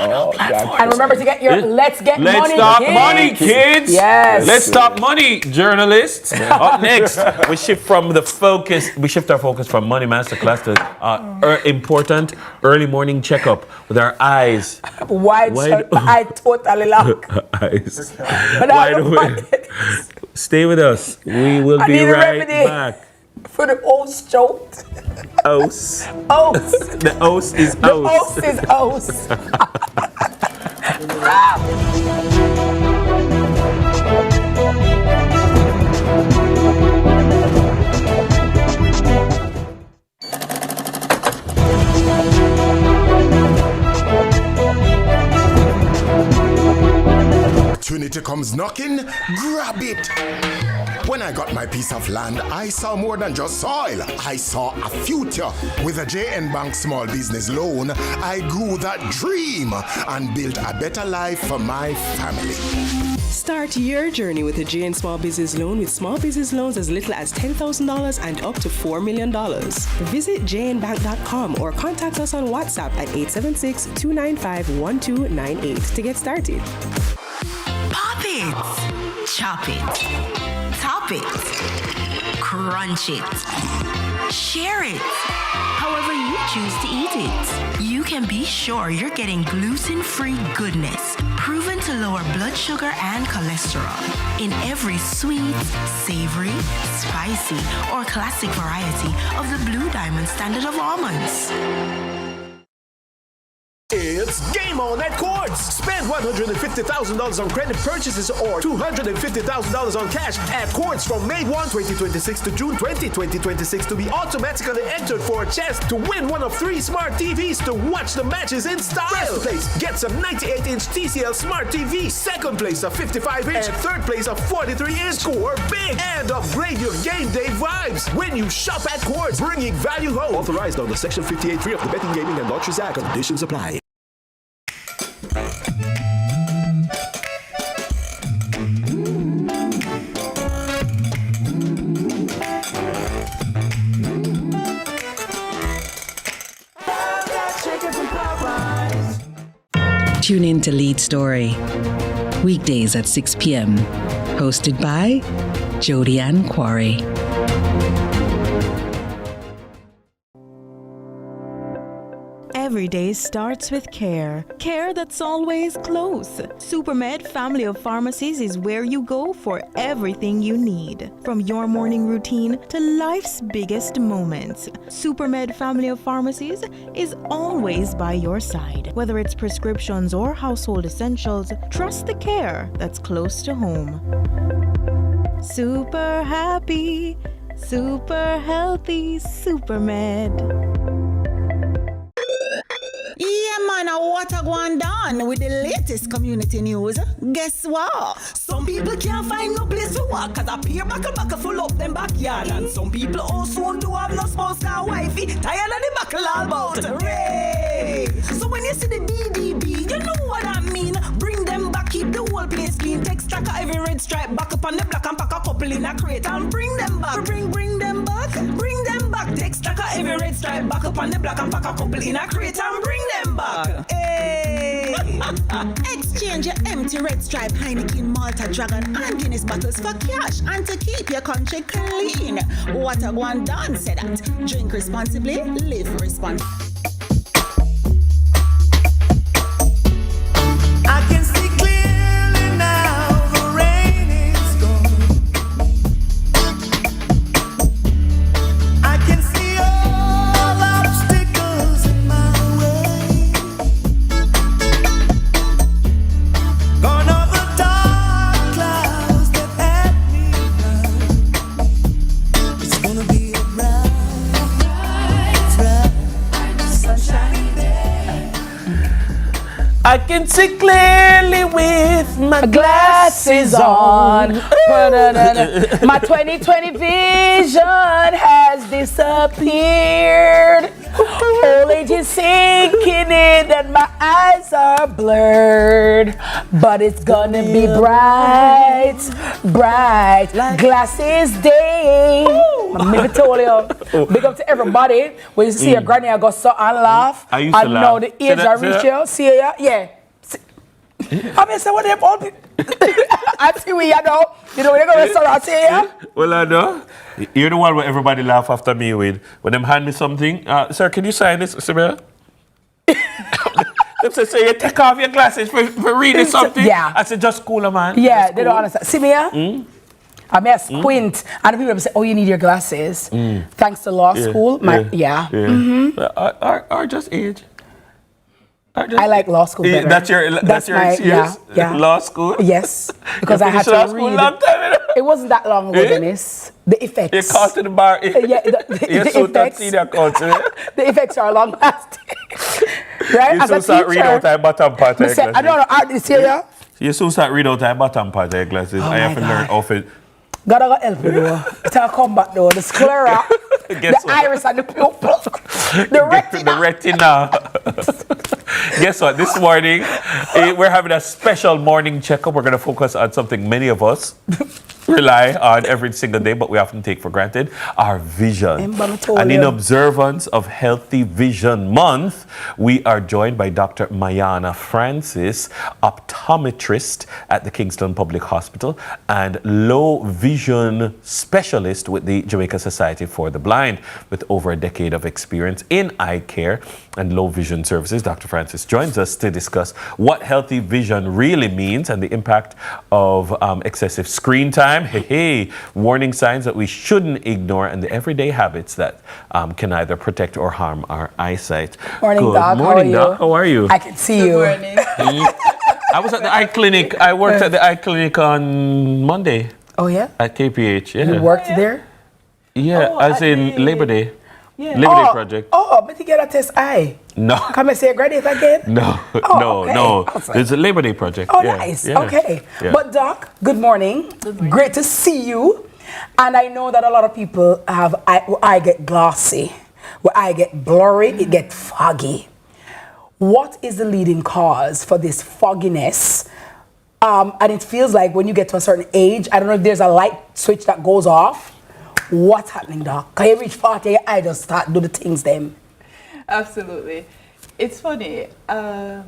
remember to get your Let's Stop Money, kids. Yes. Let's Stop Money, journalists. Up next, we shift our focus from Money Masterclass to important early morning checkup with our eyes wide shut. I totally lock. Eyes wide awake. Stay with us. We will be right back. For the os choke. Os. The os is os. The os is os. Opportunity comes knocking, grab it. When I got my piece of land, I saw more than just soil. I saw a future. With a J&B Bank small business loan, I grew that dream and built a better life for my family. Start your journey with a J&B Small Business Loan with small business loans as little as $10,000 and up to $4 million. Visit jnbank.com or contact us on WhatsApp at 876-295-1298 to get started. Pop it, chop it. top it, crunch it, share it. However you choose to eat it, you can be sure you're getting gluten-free goodness, proven to lower blood sugar and cholesterol in every sweet, savory, spicy, or classic variety of the Blue Diamond standard of almonds. It's game on at Quartz. Spend $150,000 on credit purchases or $250,000 on cash at Quartz from May 1, 2026 to June 20, 2026 to be automatically entered for a chance to win one of 3 smart TVs to watch the matches in style. First place gets a 98-inch TCL Smart TV. Second place a 55-inch. And third place a 43-inch. Score big and upgrade your game day vibes when you shop at Quartz, bringing value home. Authorized under Section 58.3 of the Betting, Gaming and Lotteries Act. Conditions apply. Tune in to Lead Story, weekdays at 6 p.m. Hosted by Jody Ann Quarry. Every day starts with care. Care that's always close. Supermed Family of Pharmacies is where you go for everything you need. From your morning routine to life's biggest moments. Supermed Family of Pharmacies is always by your side. Whether it's prescriptions or household essentials, trust the care that's close to home. Super happy, super healthy, Supermed. Yeah, man, what a going on with the latest community news? Guess what? Some people can't find no place to walk cause a peer buckle full up them backyard. And some people also do have no spouse or wifey. Tired of the buckle all about Ray. So when you see the DDB, you know what I mean. Bring them back, keep the whole place clean. Take stack of every red stripe back up on the block and pack a couple in a crate and bring them back. Bring them back. Bring them back. Take stack of every red stripe back up on the block and pack a couple in a crate and bring them back. Hey. Exchange your empty red stripe Heineken, Malta, Dragon and Guinness bottles for cash and to keep your country clean. What a one done say that. Drink responsibly, live responsibly. I can see clearly now, the rain is gone. I can see all obstacles in my way. Gone are the dark clouds that had me blind. It's gonna be a bright sunshiny day. I can see clearly with my glasses on. My 2020 vision has disappeared. Old age is sinking in and my eyes are blurred. But it's gonna be bright, bright glasses day. I'm never told you. Big up to everybody. When you see your granny, I go so and laugh. I used to laugh. know the age I reach you. See ya? Yeah. I mean, say what they all I see we, you know. You know, they're going to start to say, yeah? Well, I know. You're the one where everybody laugh after me with. When them hand me something, sir, can you sign this, Samira? They say, so you take off your glasses for reading something? Yeah. I said, just cool, man. Yeah, just they cool. don't understand. See me here? I may squint, and the people say, oh, you need your glasses. Thanks to law school. Or just age. I like law school better. That's your excuse? Yeah. Law school? Yes. Because I had to law school read. Long time, it wasn't that long ago, Dennis. The effects. You caught to the bar. The effects. The effects are long lasting. Right? You soon start reading out the bottom part of your glasses. I don't know art this year. You soon start reading out the bottom part of your glasses. I have to learn off it. Gotta go help you though. It'll come back though. The sclera, the iris and the pupil, the retina. The retina. Guess what? This morning, we're having a special morning checkup. We're going to focus on something many of us rely on every single day, but we often take for granted, our vision. And in observance of Healthy Vision Month, we are joined by Dr. Mayana Francis, optometrist at the Kingston Public Hospital and low vision specialist with the Jamaica Society for the Blind. With over a decade of experience in eye care and low vision services, Dr. Francis joins us to discuss what healthy vision really means and the impact of excessive screen time, warning signs that we shouldn't ignore, and the everyday habits that can either protect or harm our eyesight. Morning, Good Doc. morning, How are Doc. How are you? I can see you. I was at the eye clinic. I worked at the eye clinic on Monday. Oh, yeah? At KPH, yeah. You worked there? Yeah, as in Labor Day. Yeah. Labor Day project. But you get a test eye. No. Come and say graduate again? No, no. It's a Labor Day project. Oh, nice. Yeah. Okay. Yeah. But Doc, good morning. Great to see you. And I know that a lot of people have eye get glossy, where eye get blurry, it get foggy. What is the leading cause for this fogginess? And it feels like when you get to a certain age, I don't know if there's a light switch that goes off. What's happening, Doc? Can you reach 40, your eye just start do the things then? Absolutely. It's funny.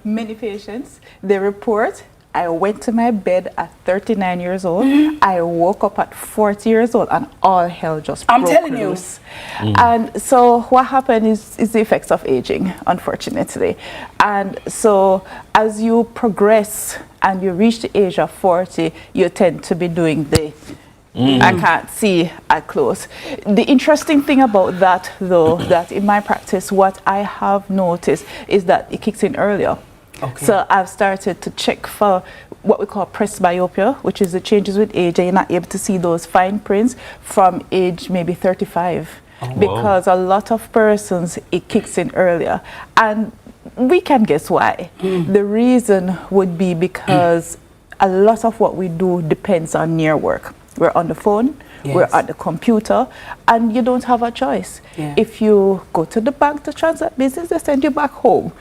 Many patients, they report, I went to my bed at 39 years old. I woke up at 40 years old and all hell just broke telling loose. And so what happened is the effects of aging, unfortunately. And so as you progress and you reach the age of 40, you tend to be doing the I can't see at close. The interesting thing about that, though, that in my practice, what I have noticed is that it kicks in earlier. Okay. So I've started to check for what we call presbyopia, which is the changes with age, and you're not able to see those fine prints from age maybe 35. Because a lot of persons, it kicks in earlier. And we can guess why. The reason would be because a lot of what we do depends on near work. We're on the phone, we're at the computer, and you don't have a choice. If you go to the bank to transact business, they send you back home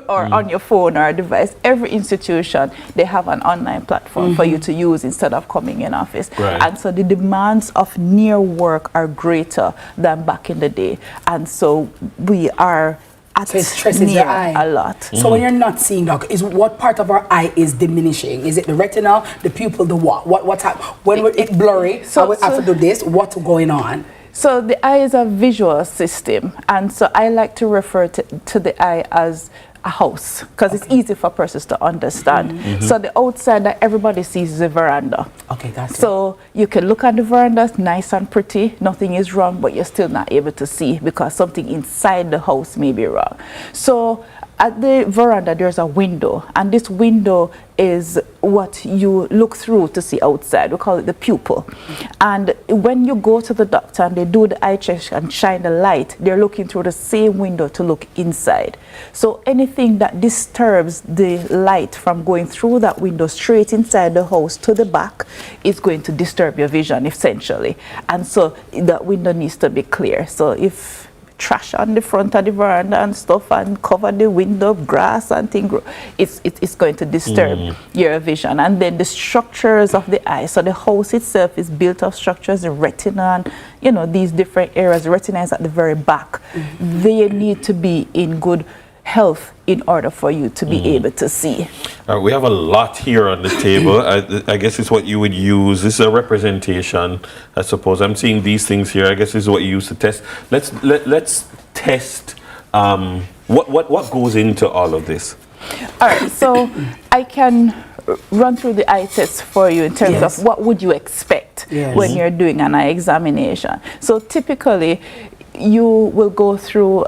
or on your phone or a device. Every institution, they have an online platform for you to use instead of coming in office. And so the demands of near work are greater than back in the day. And so we are so it stresses your eye a lot. So when you're not seeing, Doc, is what part of our eye is diminishing? Is it the retina, the pupil, the what? What's happening? When it's blurry, so I have to do this. What's going on? So the eye is a visual system, and so I like to refer to the eye as a house because it's easy for persons to understand. So the outside that everybody sees is a veranda. Okay, that's so you can look at the veranda, nice and pretty, nothing is wrong, but you're still not able to see because something inside the house may be wrong. So at the veranda, there's a window, and this window is what you look through to see outside. We call it the pupil. And when you go to the doctor and they do the eye check and shine the light, they're looking through the same window to look inside. So anything that disturbs the light from going through that window straight inside the house to the back is going to disturb your vision, essentially. And so that window needs to be clear. So if trash on the front of the veranda and stuff and cover the window, grass and things, it's going to disturb your vision. And then the structures of the eye, so the house itself is built of structures, the retina, and these different areas. The retina is at the very back. They need to be in good health in order for you to be able to see. We have a lot here on the table. I guess it's what you would use. This is a representation, I suppose. I'm seeing these things here. I guess this is what you use to test. Let's test what goes into all of this. All right, so I can run through the eye test for you in terms of what would you expect when you're doing an eye examination. So typically, you will go through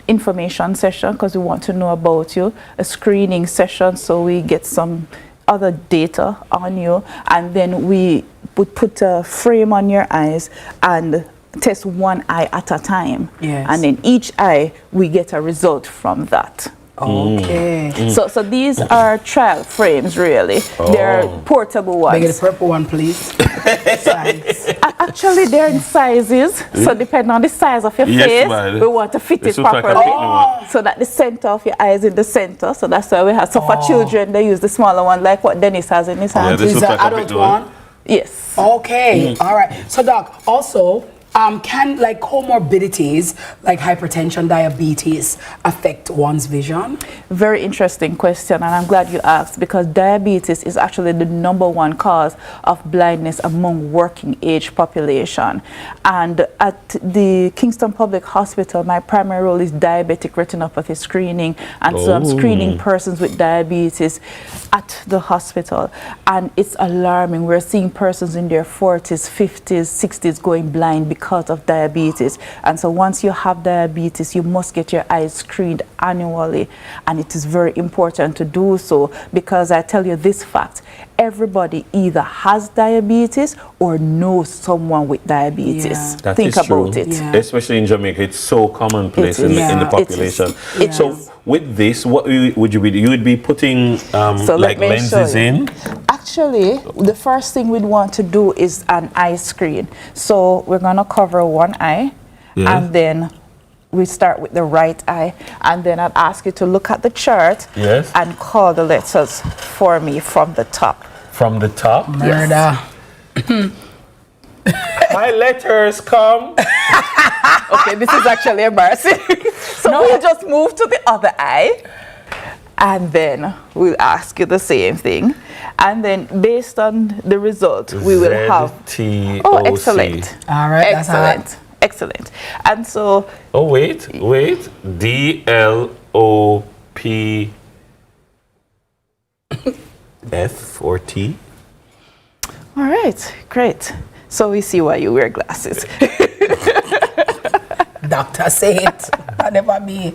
information session because we want to know about you, a screening session so we get some other data on you, and then we would put a frame on your eyes and test one eye at a time. And then each eye we get a result from that. Okay. So these are trial frames, really. They're portable ones. Make it a purple one, please. Actually, they're in sizes. So depending on the size of your face, we want to fit it properly. So that the center of your eye is in the center. So that's why we have. So for children, they use the smaller one, like what Dennis has in his hand. Is that adult one? Yes. Okay. All right. So, Doc, also, can like comorbidities like hypertension, diabetes affect one's vision? Very interesting question, and I'm glad you asked, because diabetes is actually the #1 cause of blindness among working age population. And at the Kingston Public Hospital, my primary role is diabetic retinopathy screening, and so I'm screening persons with diabetes at the hospital, and it's alarming. We're seeing persons in their 40s, 50s, 60s going blind because of diabetes. And so once you have diabetes, you must get your eyes screened annually, and it is very important to do so, because I tell you this fact: everybody either has diabetes or knows someone with diabetes. That Think is about true. it. Especially in Jamaica, it's so commonplace in the population. So with this, what would you be? You would be putting like lenses in? Actually, the first thing we'd want to do is an eye screen. So we're going to cover one eye, and then we start with the right eye, and then I'd ask you to look at the chart and call the letters for me from the top. From the top? Murder. My letters come. Okay, this is actually embarrassing. So we'll just move to the other eye, and then we'll ask you the same thing. And then based on the result, we will have... Oh, excellent. All right, excellent. Excellent. And so... Oh, wait. D-L-O-P... F or T? All right, great. So we see why you wear glasses. Doctor say it. I never be.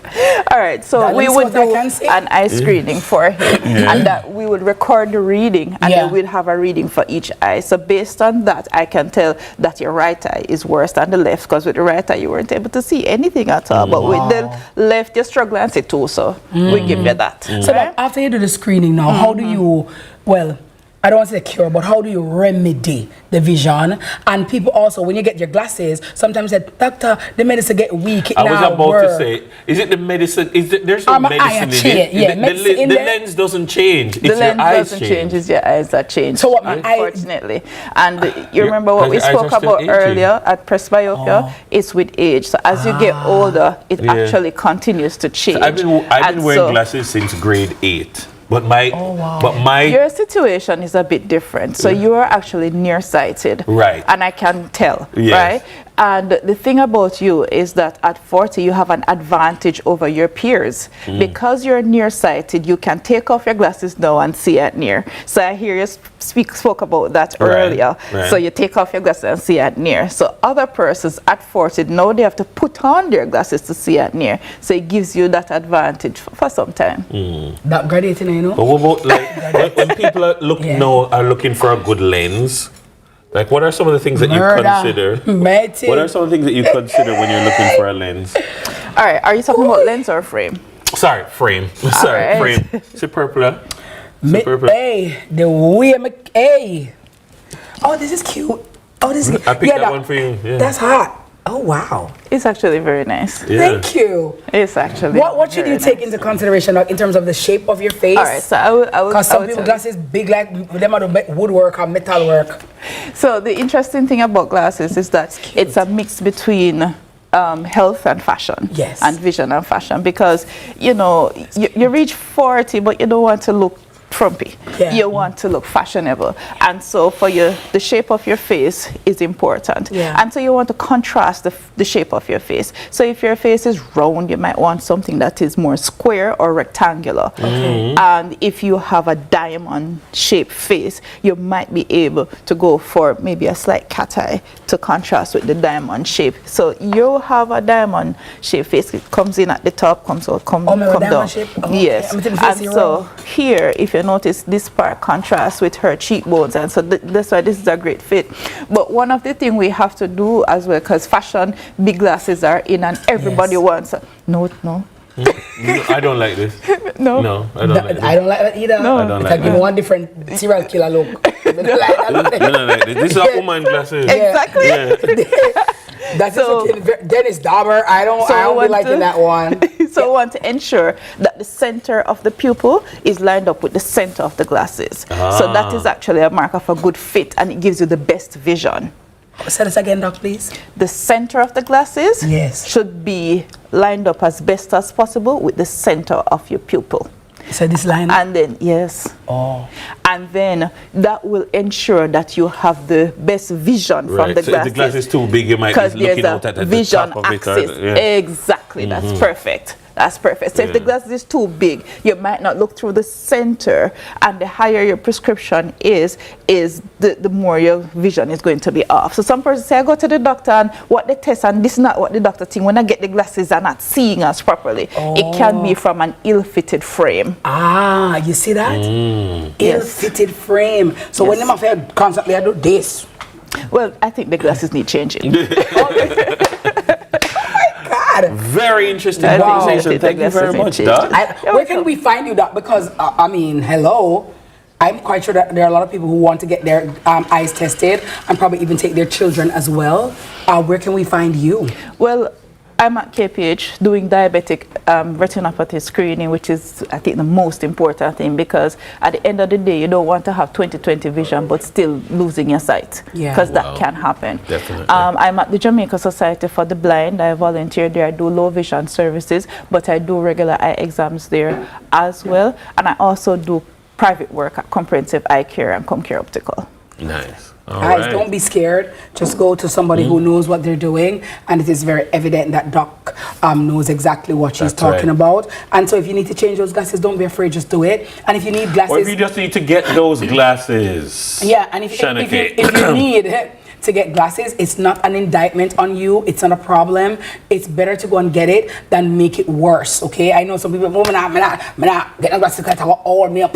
All right, so we would do an eye screening for him, and that we would record the reading, and then we'd have a reading for each eye. So based on that, I can tell that your right eye is worse than the left, because with the right eye you weren't able to see anything at all, but with the left you're struggling to see too, so we give you that. So after you do the screening now, how do you, well, I don't want to say cure, but how do you remedy the vision? And people also, when you get your glasses, sometimes say, doctor, the medicine get weak. I was about to say, is it the medicine? There's no medicine in it? Yeah, the lens doesn't change. It's the lens your eyes doesn't change. It's your eyes that change. So what unfortunately. And you remember what we spoke about earlier at presbyopia? It's with age. So as you get older, it actually continues to change. So I've been wearing glasses since grade 8. But your situation is a bit different. So you are actually nearsighted, right? And I can tell, right? And the thing about you is that at 40 you have an advantage over your peers because you're nearsighted. You can take off your glasses now and see at near. So I hear you spoke about that earlier. So you take off your glasses and see at near. So other persons at 40 now they have to put on their glasses to see at near. So it gives you that advantage for some time. That graduating, you know. But what about like when people are looking for a good lens? Like, what are some of the things that you consider? What are some of the things that you consider when you're looking for a lens? All right, are you talking about lens or frame? Sorry, frame. Frame. Is it purple? Hey, the way hey. Oh, this is cute. Oh, this is I picked that one for you. Yeah. That's hot. Oh, wow. It's actually very nice. Yeah. Thank you. It's actually What should you take into consideration in terms of the shape of your face? All right, so I would because some people glasses big like them are the woodwork or metal work. So the interesting thing about glasses is that it's a mix between health and fashion, and vision and fashion, because you know you reach 40 but you don't want to look frumpy. You want to look fashionable, and so for you the shape of your face is important, and so you want to contrast the shape of your face. So if your face is round, you might want something that is more square or rectangular, and if you have a diamond shaped face, you might be able to go for maybe a slight cat eye to contrast with the diamond shape. So you have a diamond shaped face. It comes in at the top, come down. Yes, and so here, if you notice, this part contrasts with her cheekbones, and so that's why this is a great fit. But one of the things we have to do as well, because fashion, big glasses are in, and everybody wants no. I don't like this. No, I don't like this. I don't like that either. No, I don't like give me one different serial killer look. I don't like this. This is a woman glasses. Exactly. Yeah. That's so, Dennis Dauber. I don't be liking that one. So we want to ensure that the center of the pupil is lined up with the center of the glasses. So that is actually a mark of a good fit, and it gives you the best vision. Say this again, Doc, please. The center of the glasses should be lined up as best as possible with the center of your pupil. So this line? And then, and then that will ensure that you have the best vision from the so glasses. if the glass is too big, you might be looking out at the vision top of it. axis. Exactly, that's perfect. That's perfect. So if the glass is too big, you might not look through the center, and the higher your prescription is the more your vision is going to be off. So some persons say, I go to the doctor and what they test, and this is not what the doctor thinks. When I get the glasses, they're not seeing us properly. It can be from an ill-fitted frame. Ah, you see that? Ill-fitted frame. So when them affair constantly I do this. Well, I think the glasses need changing. Very interesting conversation. Thank you very much, Doc. Where can we find you, Doc? Because, I mean, hello. I'm quite sure that there are a lot of people who want to get their eyes tested and probably even take their children as well. Where can we find you? Well, I'm at KPH doing diabetic retinopathy screening, which is, I think, the most important thing, because at the end of the day, you don't want to have 20/20 vision but still losing your sight, because that can happen. Definitely. I'm at the Jamaica Society for the Blind. I volunteer there. I do low vision services, but I do regular eye exams there as well. And I also do private work at Comprehensive Eye Care and Comcare Optical. Nice. Guys, don't be scared. Just go to somebody who knows what they're doing, and it is very evident that Doc knows exactly what she's talking about. And so if you need to change those glasses, don't be afraid, just do it. And if you need glasses... Or if you just need to get those glasses. Yeah, and if you need to get glasses, it's not an indictment on you. It's not a problem. It's better to go and get it than make it worse, okay? I know some people, get glasses because I all me up.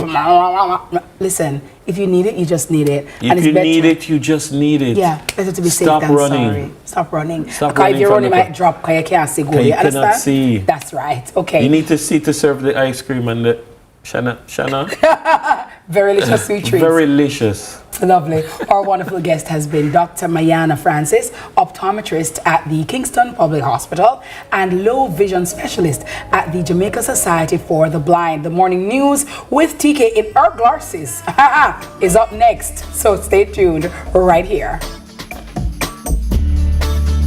Listen, if you need it, you just need it. If you need it, you just need it. Yeah, better to be safe than sorry. Stop running. Because if you're running, you might drop because you can't see good. You cannot see. That's right. Okay. You need to see to serve the ice cream and the Shana. Very delicious sweet treats. Very delicious. Lovely. Our wonderful guest has been Dr. Mayana Francis, optometrist at the Kingston Public Hospital and low vision specialist at the Jamaica Society for the Blind. The morning news with TK in her glasses is up next. So stay tuned right here.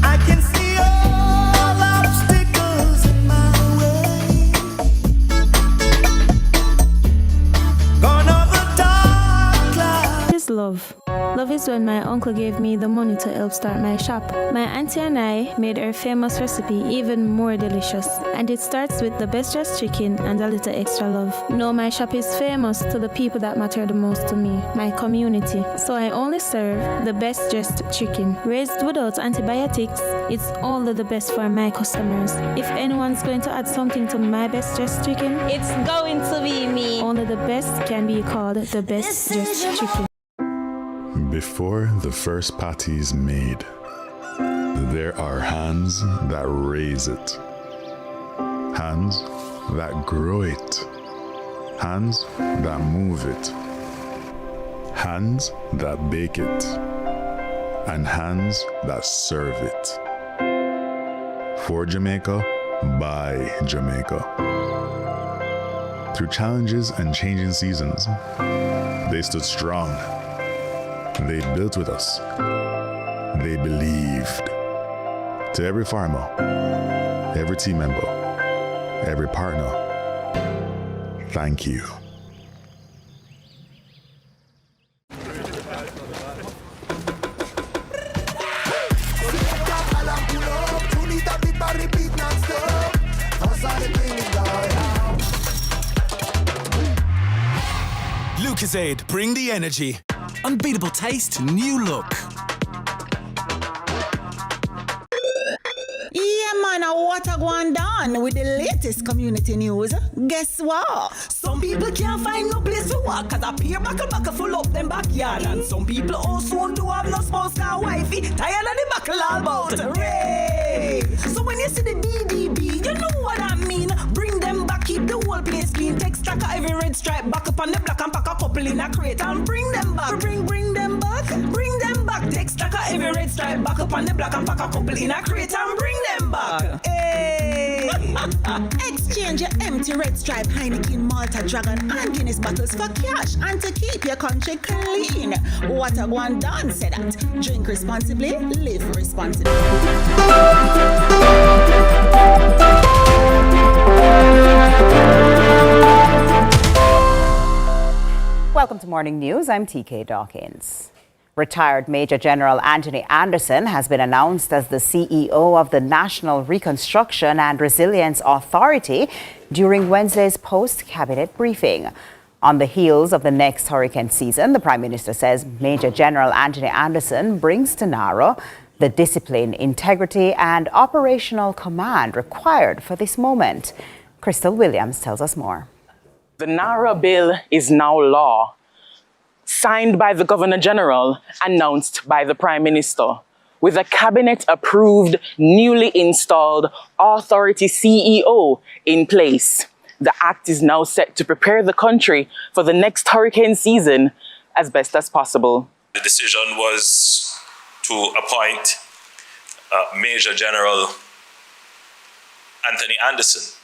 I can see all obstacles in my way. Gone over dark clouds. What is love? Love is when my uncle gave me the money to help start my shop. My auntie and I made her famous recipe even more delicious. And it starts with the best dressed chicken and a little extra love. No, my shop is famous to the people that matter the most to me, my community. So I only serve the best dressed chicken. Raised without antibiotics, it's only the best for my customers. If anyone's going to add something to my best dressed chicken, it's going to be me. Only the best can be called the best dressed chicken. Before the first patty is made, there are hands that raise it, hands that grow it, hands that move it, hands that bake it, and hands that serve it. For Jamaica, by Jamaica. Through challenges and changing seasons, they stood strong. They built with us. They believed. To every farmer, every team member, every partner, thank you. Lucozade, bring the energy. Unbeatable taste, new look. Yeah, man, what a going down with the latest community news. Guess what? Some people can't find no place to walk cause a peer buckle full up them backyard. And some people also do have no spouse car wifey. Tired of the buckle all about. Hooray! So when you see the DDB, you know what I mean. Bring them back, keep the whole place clean. Take stock of every red stripe, back up on the block and pack a couple couple in a crate and bring them back. Bring them back. Bring them back. Take stack of every red stripe back up on the block and pack a couple in a crate and bring them back. Hey. Exchange your empty red stripe Heineken, Malta, Dragon and Guinness bottles for cash and to keep your country clean. What a one done said that. Drink responsibly, live responsibly. Welcome to Morning News. I'm TK Dawkins. Retired Major General Anthony Anderson has been announced as the CEO of the National Reconstruction and Resilience Authority during Wednesday's post-cabinet briefing. On the heels of the next hurricane season, the Prime Minister says Major General Anthony Anderson brings to NARA the discipline, integrity and operational command required for this moment. Crystal Williams tells us more. The NARA bill is now law, signed by the Governor General, announced by the Prime Minister. With a cabinet-approved, newly installed authority CEO in place, the act is now set to prepare the country for the next hurricane season as best as possible. The decision was to appoint Major General Anthony Anderson,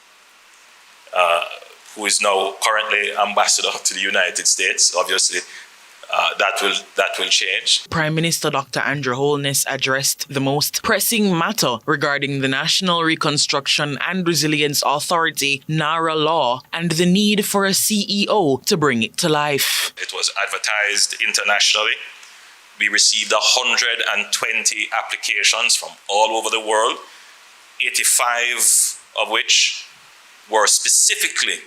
who is now currently ambassador to the United States. Obviously, that will change. Prime Minister Dr. Andrew Holness addressed the most pressing matter regarding the National Reconstruction and Resilience Authority, NARA law, and the need for a CEO to bring it to life. It was advertised internationally. We received 120 applications from all over the world, 85 of which were specifically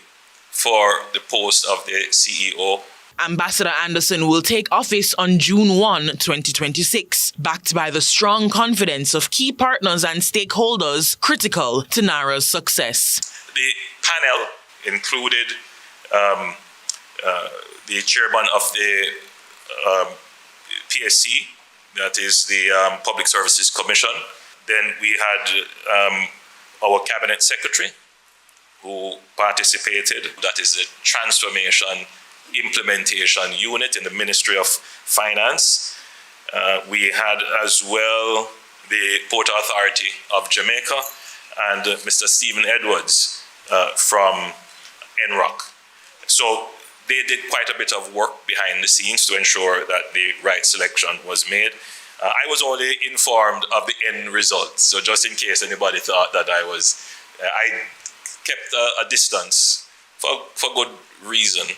for the post of the CEO. Ambassador Anderson will take office on June 1, 2026, backed by the strong confidence of key partners and stakeholders critical to NARA's success. The panel included the chairman of the PSC, that is the Public Services Commission. Then we had our cabinet secretary who participated, that is the Transformation Implementation Unit in the Ministry of Finance. We had as well the Port Authority of Jamaica and Mr. Stephen Edwards from NROC. So they did quite a bit of work behind the scenes to ensure that the right selection was made. I was only informed of the end result, so just in case anybody thought that I kept a distance for good reason.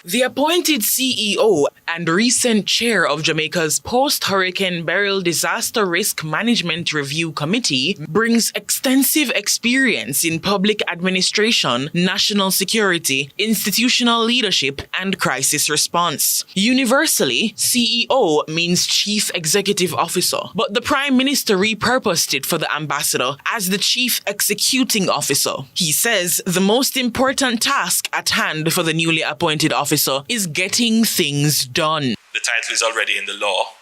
The appointed CEO and recent chair of Jamaica's Post-Hurricane Burial Disaster Risk Management Review Committee brings extensive experience in public administration, national security, institutional leadership, and crisis response. Universally, CEO means Chief Executive Officer, but the Prime Minister repurposed it for the ambassador as the Chief Executing Officer. He says the most important task at hand for the newly appointed officer is getting things done. The title is already in the law.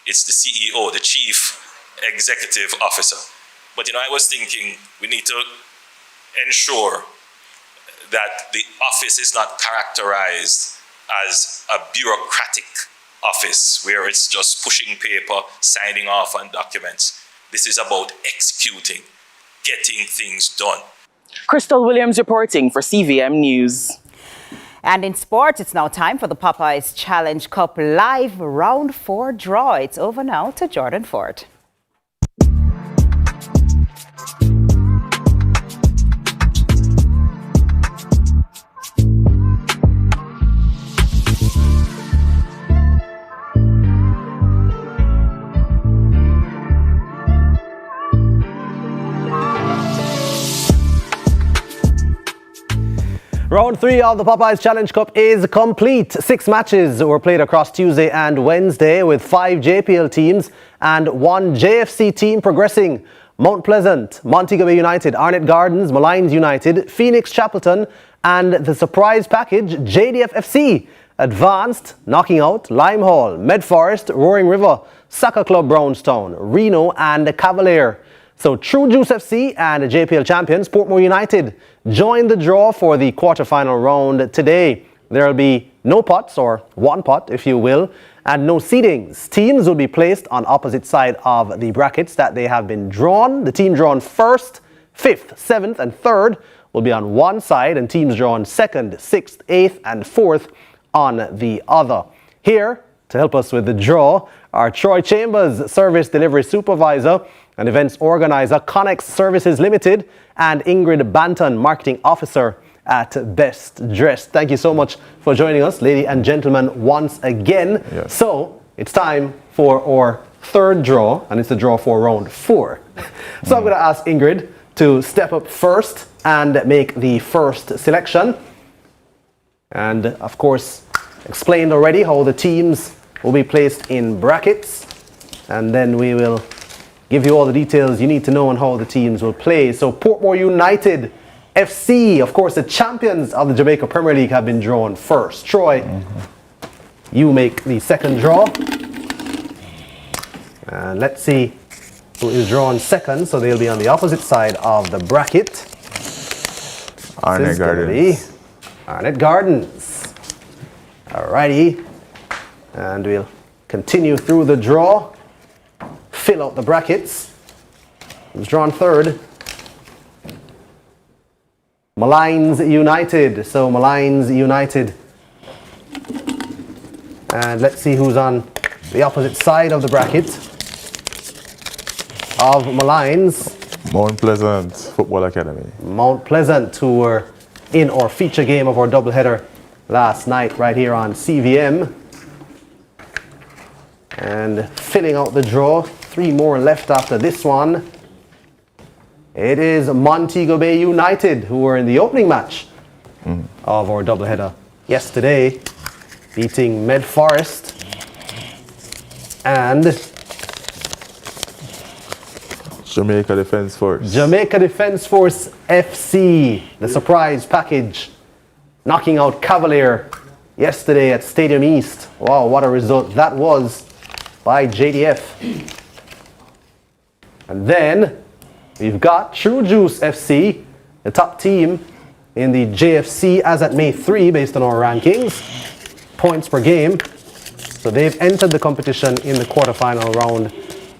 It's the CEO, the Chief Executive Officer. But I was thinking we need to ensure that the office is not characterized as a bureaucratic office where it's just pushing paper, signing off on documents. This is about executing, getting things done. Crystal Williams reporting for CVM News. And in sports, it's now time for the Popeyes Challenge Cup Live Round 4 draw. It's over now to Jordan Ford. Round 3 of the Popeyes Challenge Cup is complete. 6 matches were played across Tuesday and Wednesday with 5 JPL teams and 1 JFC team progressing. Mount Pleasant, Montego Bay United, Arnett Gardens, Malines United, Phoenix Chapelton and the surprise package JDF FC advanced, knocking out Limehall, Medforest, Roaring River, Soccer Club Brownstown, Reno and Cavalier. So True Juice FC and JPL champions Portmore United join the draw for the quarter-final round today. There will be no pots, or one pot if you will, and no seedings. Teams will be placed on opposite side of the brackets that they have been drawn. The team drawn 1st, 5th, 7th and 3rd will be on one side, and teams drawn 2nd, 6th, 8th and 4th on the other. Here to help us with the draw are Troy Chambers, Service Delivery Supervisor and Events Organizer, Connex Services Limited, and Ingrid Banton, Marketing Officer at Best Dressed. Thank you so much for joining us, ladies and gentlemen, once again. Yes. So it's time for our third draw, and it's the draw for round 4. So I'm going to ask Ingrid to step up first and make the first selection. And of course, explained already how the teams will be placed in brackets, and then we will give you all the details you need to know on how the teams will play. So Portmore United FC, of course the champions of the Jamaica Premier League, have been drawn first. Troy, you make the second draw. And let's see who is drawn second. So they'll be on the opposite side of the bracket. Arnett Gardens. Arnett Gardens. Alrighty. And we'll continue through the draw. Fill out the brackets. Who's drawn third? Malines United. So Malines United. And let's see who's on the opposite side of the bracket of Malines. Mount Pleasant Football Academy. Mount Pleasant, who were in our feature game of our doubleheader last night right here on CVM. And filling out the draw, 3 more left after this one. It is Montego Bay United, who were in the opening match of our doubleheader yesterday, beating Med Forest. And Jamaica Defence Force. Jamaica Defence Force FC, the surprise package, knocking out Cavalier yesterday at Stadium East. Wow, what a result that was by JDF. And then we've got True Juice FC, the top team in the JFC as at May 3 based on our rankings, points per game. So they've entered the competition in the quarterfinal round.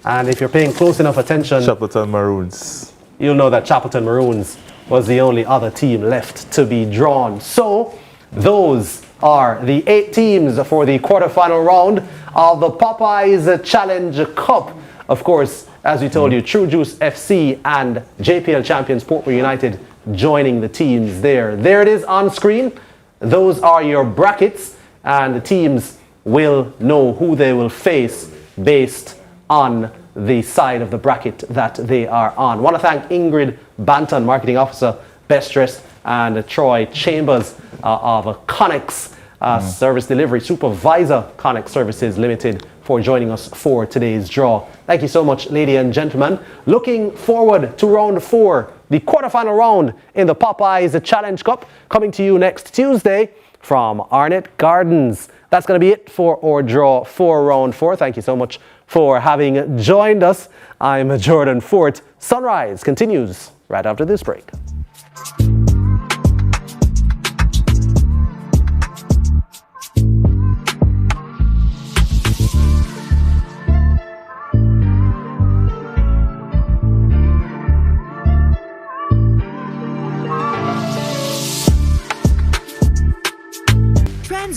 And if you're paying close enough attention, Chapelton Maroons. You'll know that Chapelton Maroons was the only other team left to be drawn. So those are the 8 teams for the quarterfinal round of the Popeyes Challenge Cup. Of course, as we told you, True Juice FC and JPL champions Portmore United joining the teams there. There it is on screen. Those are your brackets, and the teams will know who they will face based on the side of the bracket that they are on. I want to thank Ingrid Banton, Marketing Officer, Best Dressed, and Troy Chambers of Connex Service Delivery Supervisor, Connex Services Limited, for joining us for today's draw. Thank you so much, ladies and gentlemen. Looking forward to round 4, the quarterfinal round in the Popeyes Challenge Cup, coming to you next Tuesday from Arnett Gardens. That's going to be it for our draw for round 4. Thank you so much for having joined us. I'm Jordan Fort. Sunrise continues right after this break.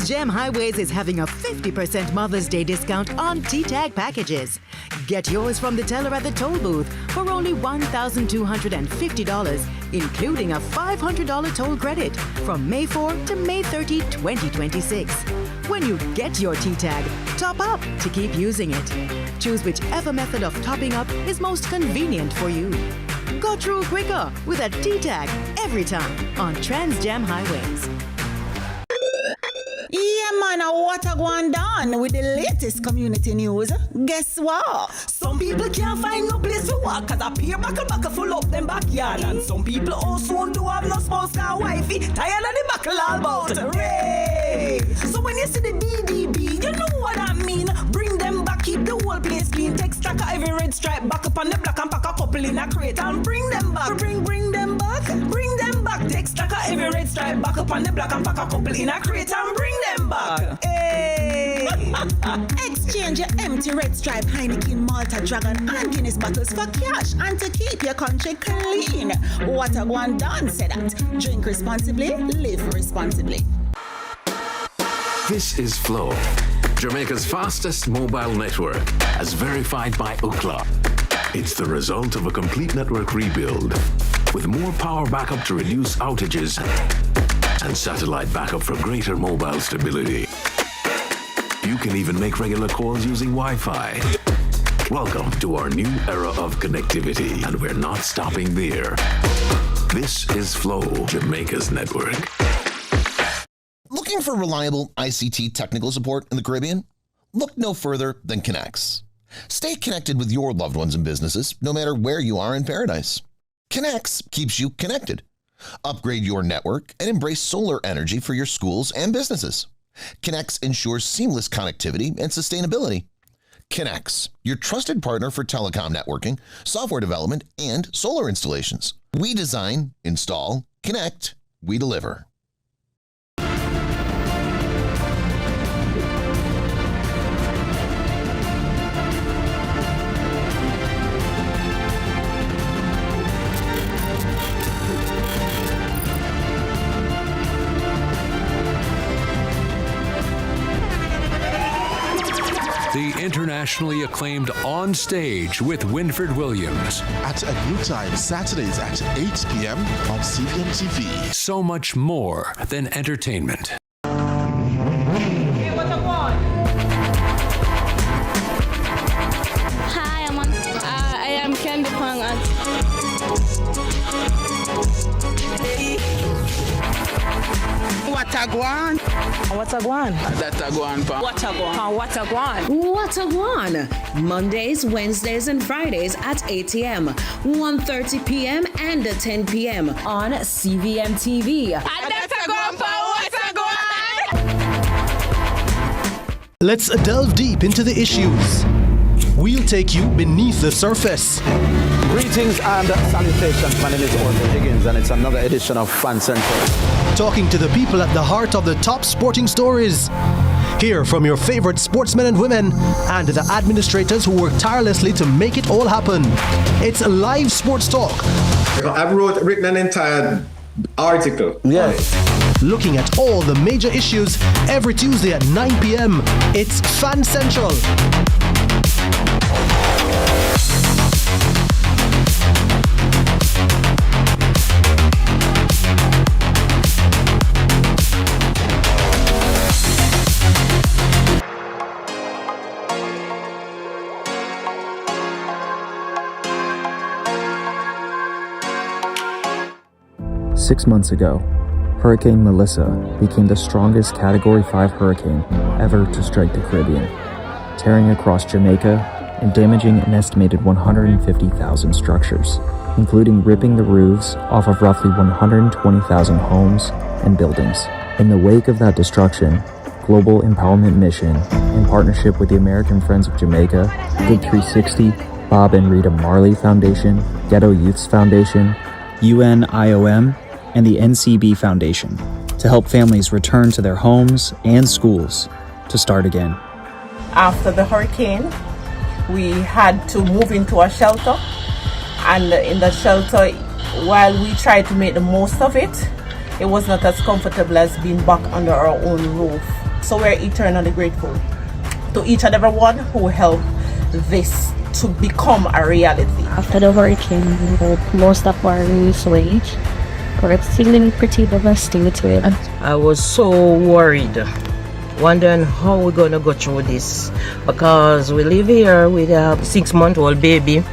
Gem Highways is having a 50% Mother's Day discount on T-Tag packages. Get yours from the teller at the toll booth for only $1,250, including a $500 toll credit from May 4 to May 30, 2026. When you get your T-Tag, top up to keep using it. Choose whichever method of topping up is most convenient for you. Go through quicker with a T-Tag every time on Trans-Gem Highways. Yeah, man, what a going down with the latest community news. Guess what? Some people can't find no place to walk cause a peer buckle full up them backyard. And some people also do have no spouse car wifey. Tired of the buckle all about Ray. So when you see the DDB, you know what I mean. Bring them back, keep the whole place clean. Take stock of every red stripe back up on the block and pack a couple in a crate and bring them back. Bring them back. Bring them back. Take stock of every red stripe back up on the block and pack a couple in a crate and bring them back. Hey! Exchange your empty red stripe Heineken, Malta, Dragon and Guinness bottles for cash and to keep your country clean. What a one done, say that. Drink responsibly, live responsibly. This is Flow, Jamaica's fastest mobile network, as verified by Ookla. It's the result of a complete network rebuild, with more power backup to reduce outages and satellite backup for greater mobile stability. You can even make regular calls using Wi-Fi. Welcome to our new era of connectivity, and we're not stopping there. This is Flow, Jamaica's network. Looking for reliable ICT technical support in the Caribbean? Look no further than Connex. Stay connected with your loved ones and businesses, no matter where you are in paradise. Connex keeps you connected. Upgrade your network and embrace solar energy for your schools and businesses. Connex ensures seamless connectivity and sustainability. Connex, your trusted partner for telecom networking, software development, and solar installations. We design, install, connect, we deliver. The internationally acclaimed On Stage with Winford Williams. At a new time, Saturdays at 8 p.m. on CVM TV. So much more than entertainment. Hey, what I want? Hi, I am Candy Pang. What a guan? What a guan? That a guan pa. What a guan? What a guan? What a guan? Mondays, Wednesdays, and Fridays at 8 a.m., 1:30 p.m., and 10 p.m. on CVM TV. That's a guan pa. What a guan? Let's delve deep into the issues. We'll take you beneath the surface. Greetings and salutations. My name is Orville Higgins, and it's another edition of Fan Central. Talking to the people at the heart of the top sporting stories. Hear from your favorite sportsmen and women and the administrators who work tirelessly to make it all happen. It's live sports talk. I've written an entire article. Yes. Looking at all the major issues every Tuesday at 9 p.m. It's Fan Central. Six months ago, Hurricane Melissa became the strongest Category 5 hurricane ever to strike the Caribbean, tearing across Jamaica and damaging an estimated 150,000 structures, including ripping the roofs off of roughly 120,000 homes and buildings. In the wake of that destruction, Global Empowerment Mission, in partnership with the American Friends of Jamaica, Good 360, Bob and Rita Marley Foundation, Ghetto Youths Foundation, UNIOM, and the NCB Foundation to help families return to their homes and schools to start again. After the hurricane, we had to move into a shelter, and in the shelter, while we tried to make the most of it, it was not as comfortable as being back under our own roof. So we're eternally grateful to each and every one who helped this to become a reality. After the hurricane, we lost most of our roof's wage. We're feeling pretty devastated. I was so worried, wondering how we're gonna go through this, because we live here with a 6-month-old baby.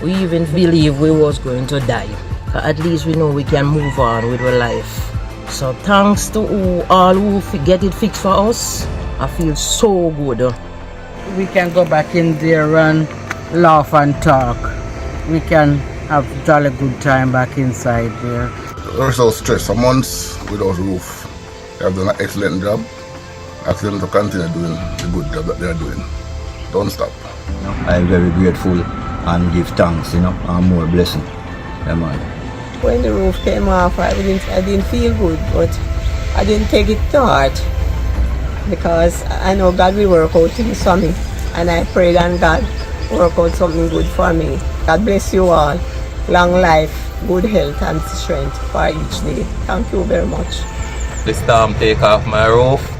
We even believe we was going to die. At least we know we can move on with our life. So thanks to all who get it fixed for us, I feel so good. We can go back in there and laugh and talk. We can have a jolly good time back inside there. We're so stressed for months without roof. They have done an excellent job. Ask them to continue doing the good job that they are doing. Don't stop. I'm very grateful and give thanks, and more blessing. Yeah, man. when the roof came off, I didn't feel good, but I didn't take it to heart because I know God will work out things for me, and I prayed and God work out something good for me. God bless you all. Long life, good health and strength for each day. Thank you very much. The storm take off my roof.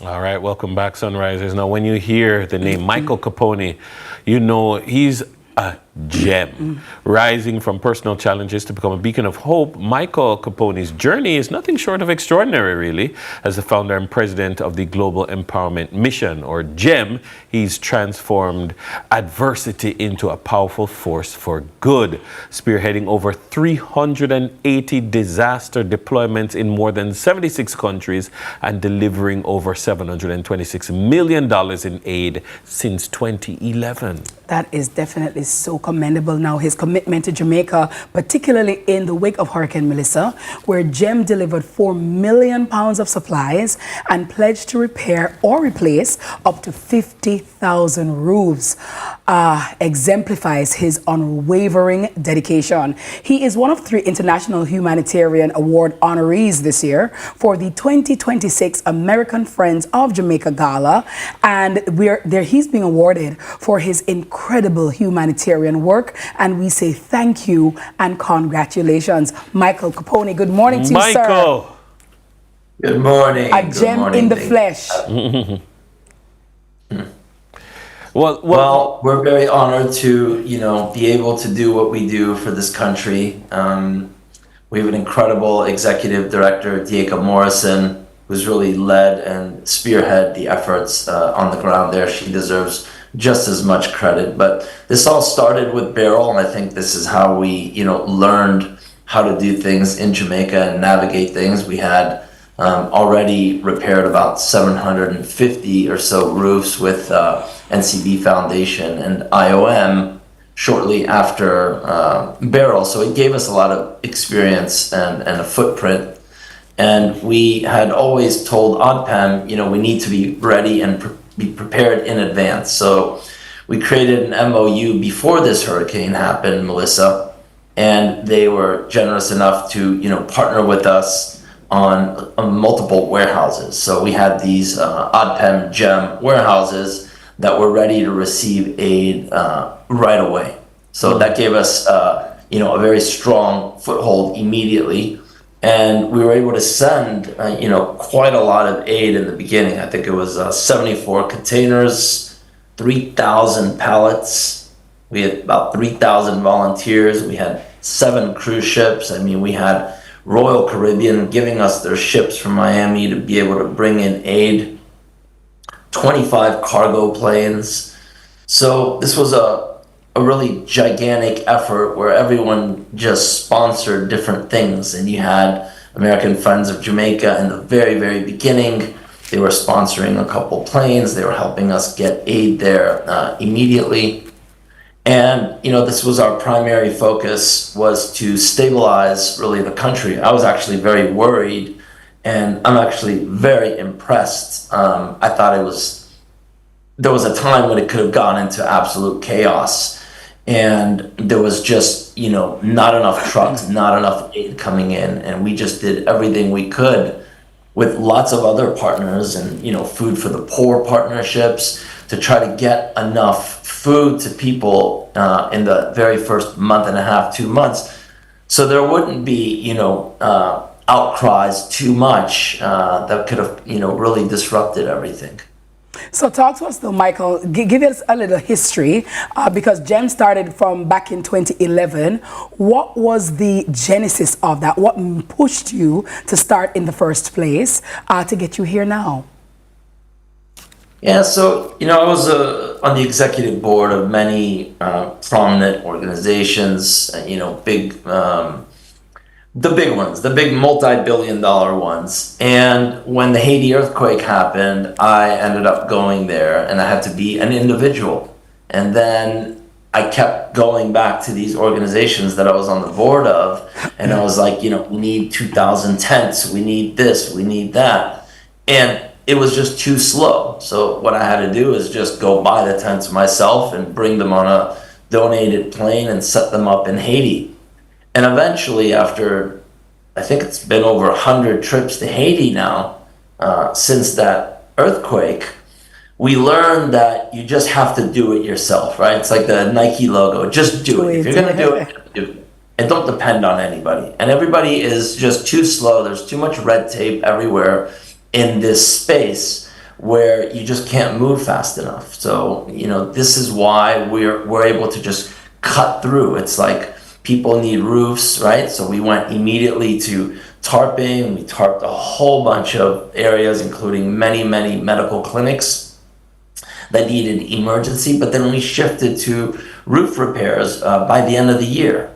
All right, welcome back, Sunrisers. Now, when you hear the name Michael Capone, you know he's a gem. Rising from personal challenges to become a beacon of hope, Michael Capone's journey is nothing short of extraordinary, really. As the founder and president of the Global Empowerment Mission, or GEM, he's transformed adversity into a powerful force for good, spearheading over 380 disaster deployments in more than 76 countries and delivering over $726 million in aid since 2011. That is definitely so commendable. Now, his commitment to Jamaica, particularly in the wake of Hurricane Melissa, where GEM delivered 4 million pounds of supplies and pledged to repair or replace up to 50,000 roofs, exemplifies his unwavering dedication. He is one of 3 International Humanitarian Award honorees this year for the 2026 American Friends of Jamaica Gala, and he's being awarded for his incredible humanitarian work, and we say thank you and congratulations. Michael Capone, good morning to you, sir. Michael! Good morning. A gem in the flesh. Well, we're very honored to, be able to do what we do for this country. We have an incredible executive director, Dieka Morrison, who's really led and spearhead the efforts on the ground there. She deserves just as much credit. But this all started with Beryl, and I think this is how we, learned how to do things in Jamaica and navigate things. We had already repaired about 750 or so roofs with NCB Foundation and IOM shortly after Beryl. So it gave us a lot of experience and a footprint. And we had always told ODPEM, we need to be ready and be prepared in advance. So we created an MOU before this hurricane happened, Melissa, and they were generous enough to, partner with us on multiple warehouses. So we had these ODPEM GEM warehouses that were ready to receive aid right away. So that gave us, a very strong foothold immediately. And we were able to send, quite a lot of aid in the beginning. I think it was 74 containers, 3,000 pallets. We had about 3,000 volunteers. We had 7 cruise ships. We had Royal Caribbean giving us their ships from Miami to be able to bring in aid, 25 cargo planes. So this was a really gigantic effort where everyone just sponsored different things. And you had American Friends of Jamaica in the very, very beginning. They were sponsoring a couple planes. They were helping us get aid there immediately. And, this was our primary focus, was to stabilize really the country. I was actually very worried, and I'm actually very impressed. I thought there was a time when it could have gone into absolute chaos. And there was just, not enough trucks, not enough aid coming in. And we just did everything we could with lots of other partners and, Food for the Poor partnerships to try to get enough food to people in the very first month and a half, 2 months. So there wouldn't be, outcries too much that could have, really disrupted everything. So talk to us though, Michael, give us a little history because GEM started from back in 2011. What was the genesis of that? What pushed you to start in the first place to get you here now? Yeah, so, I was on the executive board of many prominent organizations, the big ones, the big multi-billion-dollar ones. And when the Haiti earthquake happened, I ended up going there, and I had to be an individual. And then I kept going back to these organizations that I was on the board of, and I was like, we need 2,000 tents, we need this, we need that. And it was just too slow. So what I had to do is just go buy the tents myself and bring them on a donated plane and set them up in Haiti. And eventually, after, I think it's been over 100 trips to Haiti now, since that earthquake, we learned that you just have to do it yourself, right? It's like the Nike logo, just do it. If you're gonna do it, do it. And don't depend on anybody. And everybody is just too slow. There's too much red tape everywhere in this space where you just can't move fast enough. So, you know, this is why we're able to just cut through. It's like people need roofs, right? So we went immediately to tarping. We tarped a whole bunch of areas, including many, many medical clinics that needed emergency. But then we shifted to roof repairs by the end of the year.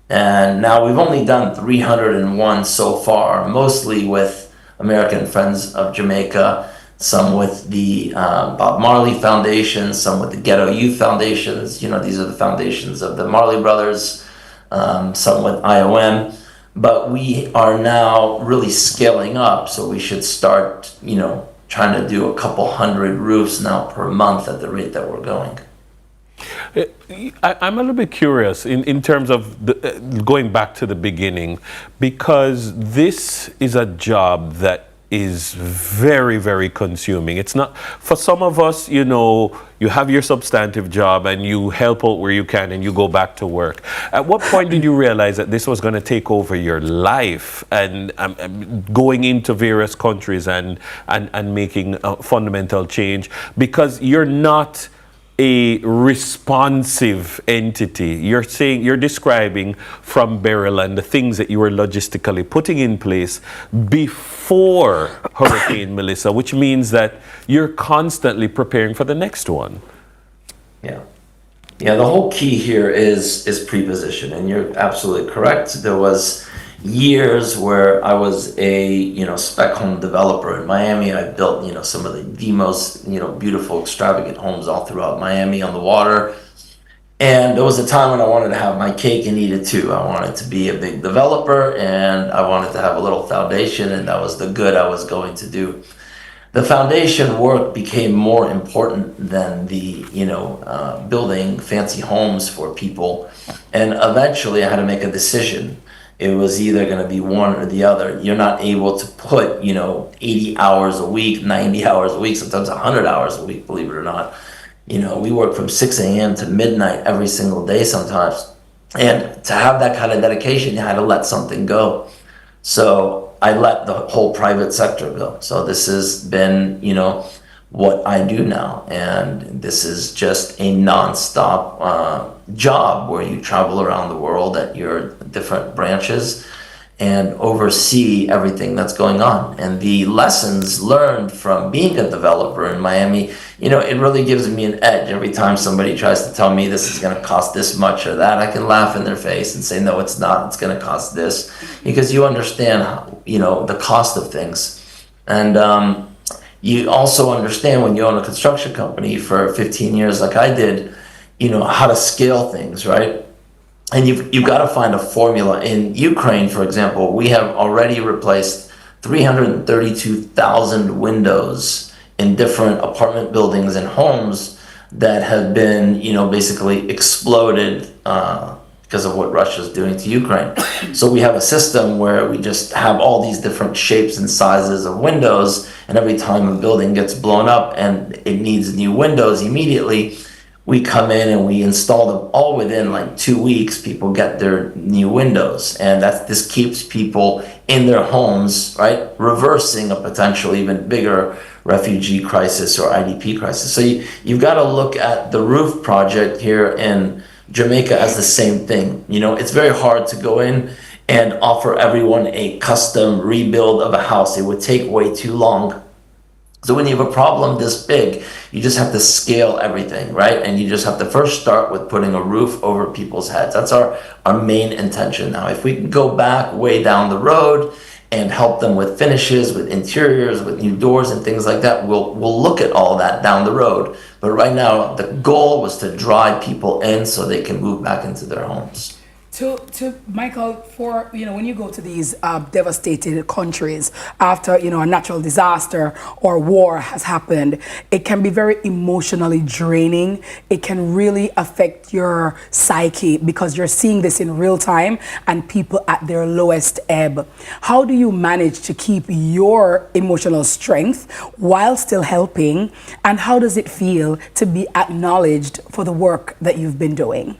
And now we've only done 301 so far, mostly with American Friends of Jamaica, some with the Bob Marley Foundation, some with the Ghetto Youth Foundations. You know, these are the foundations of the Marley Brothers, some with IOM. But we are now really scaling up, so we should start, you know, trying to do a couple hundred roofs now per month at the rate that we're going. I'm a little bit curious in terms of going back to the beginning, because this is a job that is very, very consuming. It's not, for some of us, you know, you have your substantive job and you help out where you can and you go back to work. At what point did you realize that this was going to take over your life and going into various countries and making a fundamental change? Because you're not a responsive entity. You're describing from Beryl and the things that you were logistically putting in place before Hurricane Melissa, which means that you're constantly preparing for the next one. Yeah. Yeah, the whole key here is preposition, and you're absolutely correct. There was years where I was a, you know, spec home developer in Miami. I built, you know, some of the most, you know, beautiful, extravagant homes all throughout Miami on the water. And there was a time when I wanted to have my cake and eat it too. I wanted to be a big developer and I wanted to have a little foundation, and that was the good I was going to do. The foundation work became more important than the, you know, building fancy homes for people. And eventually I had to make a decision. It was either going to be one or the other. You're not able to put, you know, 80 hours a week, 90 hours a week, sometimes 100 hours a week, believe it or not. You know, we work from 6 a.m. to midnight every single day sometimes. And to have that kind of dedication, you had to let something go. So I let the whole private sector go. So this has been, you know, what I do now. And this is just a nonstop job where you travel around the world at your different branches and oversee everything that's going on. And the lessons learned from being a developer in Miami, you know, it really gives me an edge. Every time somebody tries to tell me this is going to cost this much or that, I can laugh in their face and say, no, it's not. It's going to cost this, because you understand, you know, the cost of things. And you also understand, when you own a construction company for 15 years like I did, you know, how to scale things, right? And you've got to find a formula. In Ukraine, for example, we have already replaced 332,000 windows in different apartment buildings and homes that have been, you know, basically exploded because of what Russia's doing to Ukraine. So we have a system where we just have all these different shapes and sizes of windows, and every time a building gets blown up and it needs new windows immediately, we come in and we install them all within like 2 weeks. People get their new windows, and this keeps people in their homes, right? Reversing a potential even bigger refugee crisis or IDP crisis. So you've got to look at the roof project here in Jamaica as the same thing. You know, it's very hard to go in and offer everyone a custom rebuild of a house. It would take way too long. So when you have a problem this big, you just have to scale everything, right? And you just have to first start with putting a roof over people's heads. That's our main intention now. If we can go back way down the road and help them with finishes, with interiors, with new doors and things like that, we'll look at all that down the road. But right now, the goal was to drive people in so they can move back into their homes. To Michael, for when you go to these devastated countries after a natural disaster or war has happened, it can be very emotionally draining. It can really affect your psyche because you're seeing this in real time and people at their lowest ebb. How do you manage to keep your emotional strength while still helping, and how does it feel to be acknowledged for the work that you've been doing?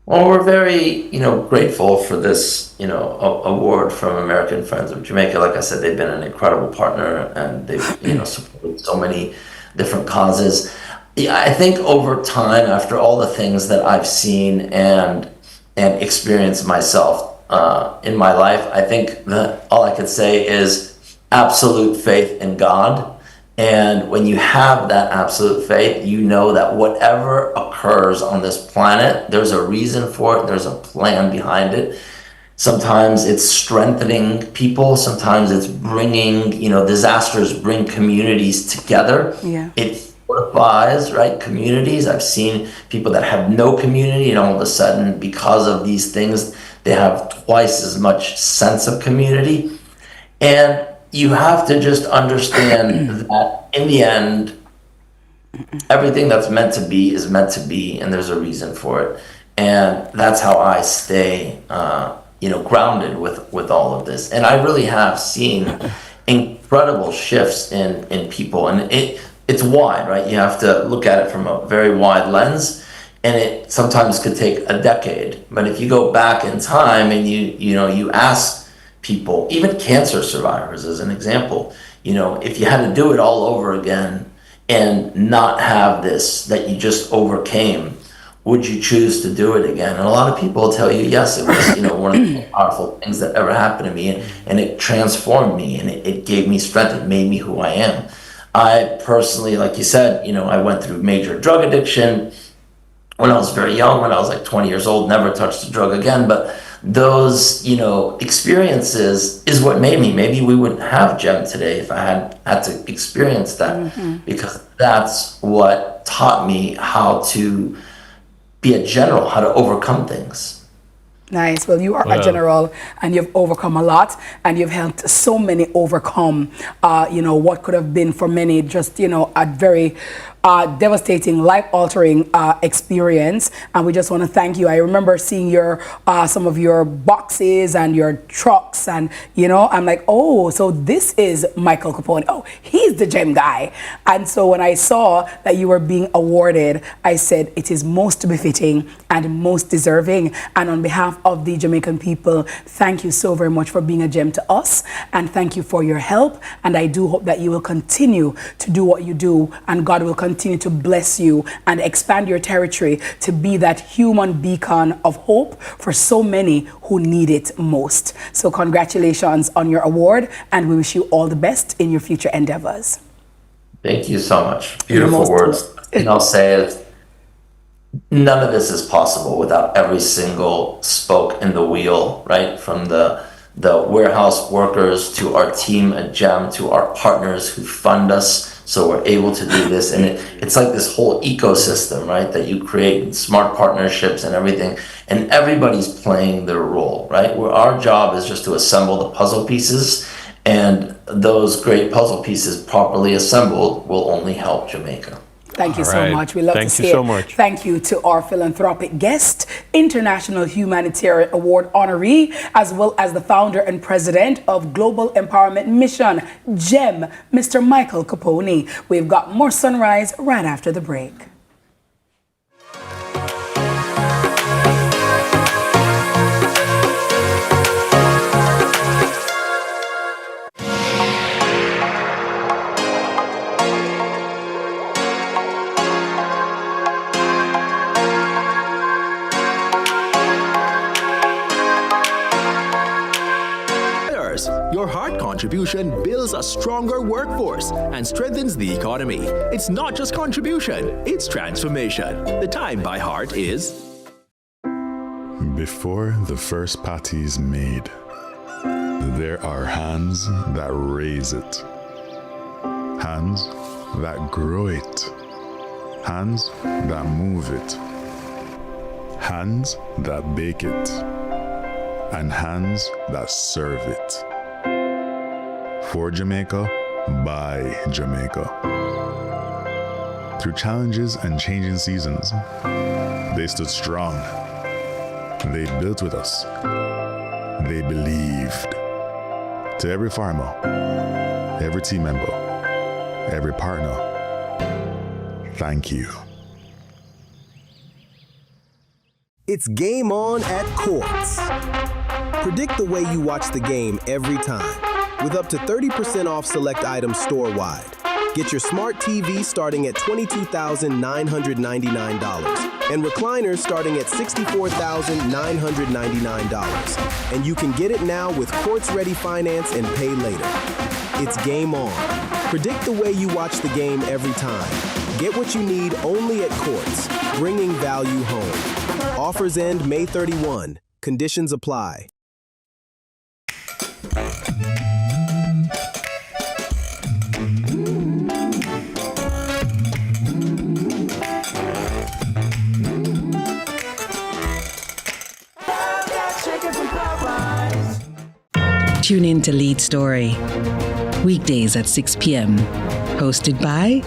Well, we're very, grateful for this, award from American Friends of Jamaica. Like I said, they've been an incredible partner, and they've, supported so many different causes. Yeah, I think over time, after all the things that I've seen and experienced myself in my life, I think that all I could say is absolute faith in God. And when you have that absolute faith, you know that whatever occurs on this planet, there's a reason for it, there's a plan behind it. Sometimes it's strengthening people, sometimes it's bringing, disasters bring communities together. Yeah. It fortifies, right, communities. I've seen people that have no community, and all of a sudden, because of these things, they have twice as much sense of community. And you have to just understand that in the end, everything that's meant to be is meant to be, and there's a reason for it. And that's how I stay, grounded with all of this. And I really have seen incredible shifts in people, and it's wide, right? You have to look at it from a very wide lens, and it sometimes could take a decade. But if you go back in time and you ask people, even cancer survivors as an example, if you had to do it all over again and not have this that you just overcame, would you choose to do it again? And a lot of people will tell you, yes, it was one of the most powerful things that ever happened to me, and it transformed me, and it gave me strength, it made me who I am. I personally, like you said, I went through major drug addiction when I was very young. When I was like 20 years old, never touched a drug again. But those, experiences is what made me. Maybe we wouldn't have GEM today if I had to experience that, because that's what taught me how to be a general, how to overcome things. Nice. Well, you are a general, and you've overcome a lot, and you've helped so many overcome, what could have been for many just, a very devastating, life-altering experience. And we just want to thank you. I remember seeing some of your boxes and your trucks, and I'm like, oh, so this is Michael Capone. Oh, he's the GEM guy. And so when I saw that you were being awarded, I said it is most befitting and most deserving. And on behalf of the Jamaican people, thank you so very much for being a GEM to us, and thank you for your help. And I do hope that you will continue to do what you do, and God will continue to bless you and expand your territory to be that human beacon of hope for so many who need it most. So congratulations on your award, and we wish you all the best in your future endeavors. Thank you so much. Beautiful words. And I'll say it, none of this is possible without every single spoke in the wheel, right? From the warehouse workers to our team at GEM to our partners who fund us so we're able to do this. And it's like this whole ecosystem, right, that you create, smart partnerships and everything, and everybody's playing their role, right? Where our job is just to assemble the puzzle pieces, and those great puzzle pieces properly assembled will only help Jamaica. Thank you so much. We love to see it. Thank you so much. Thank you to our philanthropic guest, International Humanitarian Award honoree, as well as the founder and president of Global Empowerment Mission, GEM, Mr. Michael Capone. We've got more Sunrise right after the break. Your heart contribution builds a stronger workforce and strengthens the economy. It's not just contribution, it's transformation. The time by heart is... Before the first patty is made, there are hands that raise it, hands that grow it, hands that move it, hands that bake it, and hands that serve it. For Jamaica, by Jamaica. Through challenges and changing seasons, they stood strong. They built with us. They believed. To every farmer, every team member, every partner, thank you. It's game on at Quartz. Predict the way you watch the game every time, with up to 30% off select items store-wide. Get your smart TV starting at $22,999 and recliners starting at $64,999. And you can get it now with Quartz-ready finance and pay later. It's game on. Predict the way you watch the game every time. Get what you need only at Quartz, bringing value home. Offers end May 31. Conditions apply. Tune in to Lead Story, weekdays at 6 p.m. Hosted by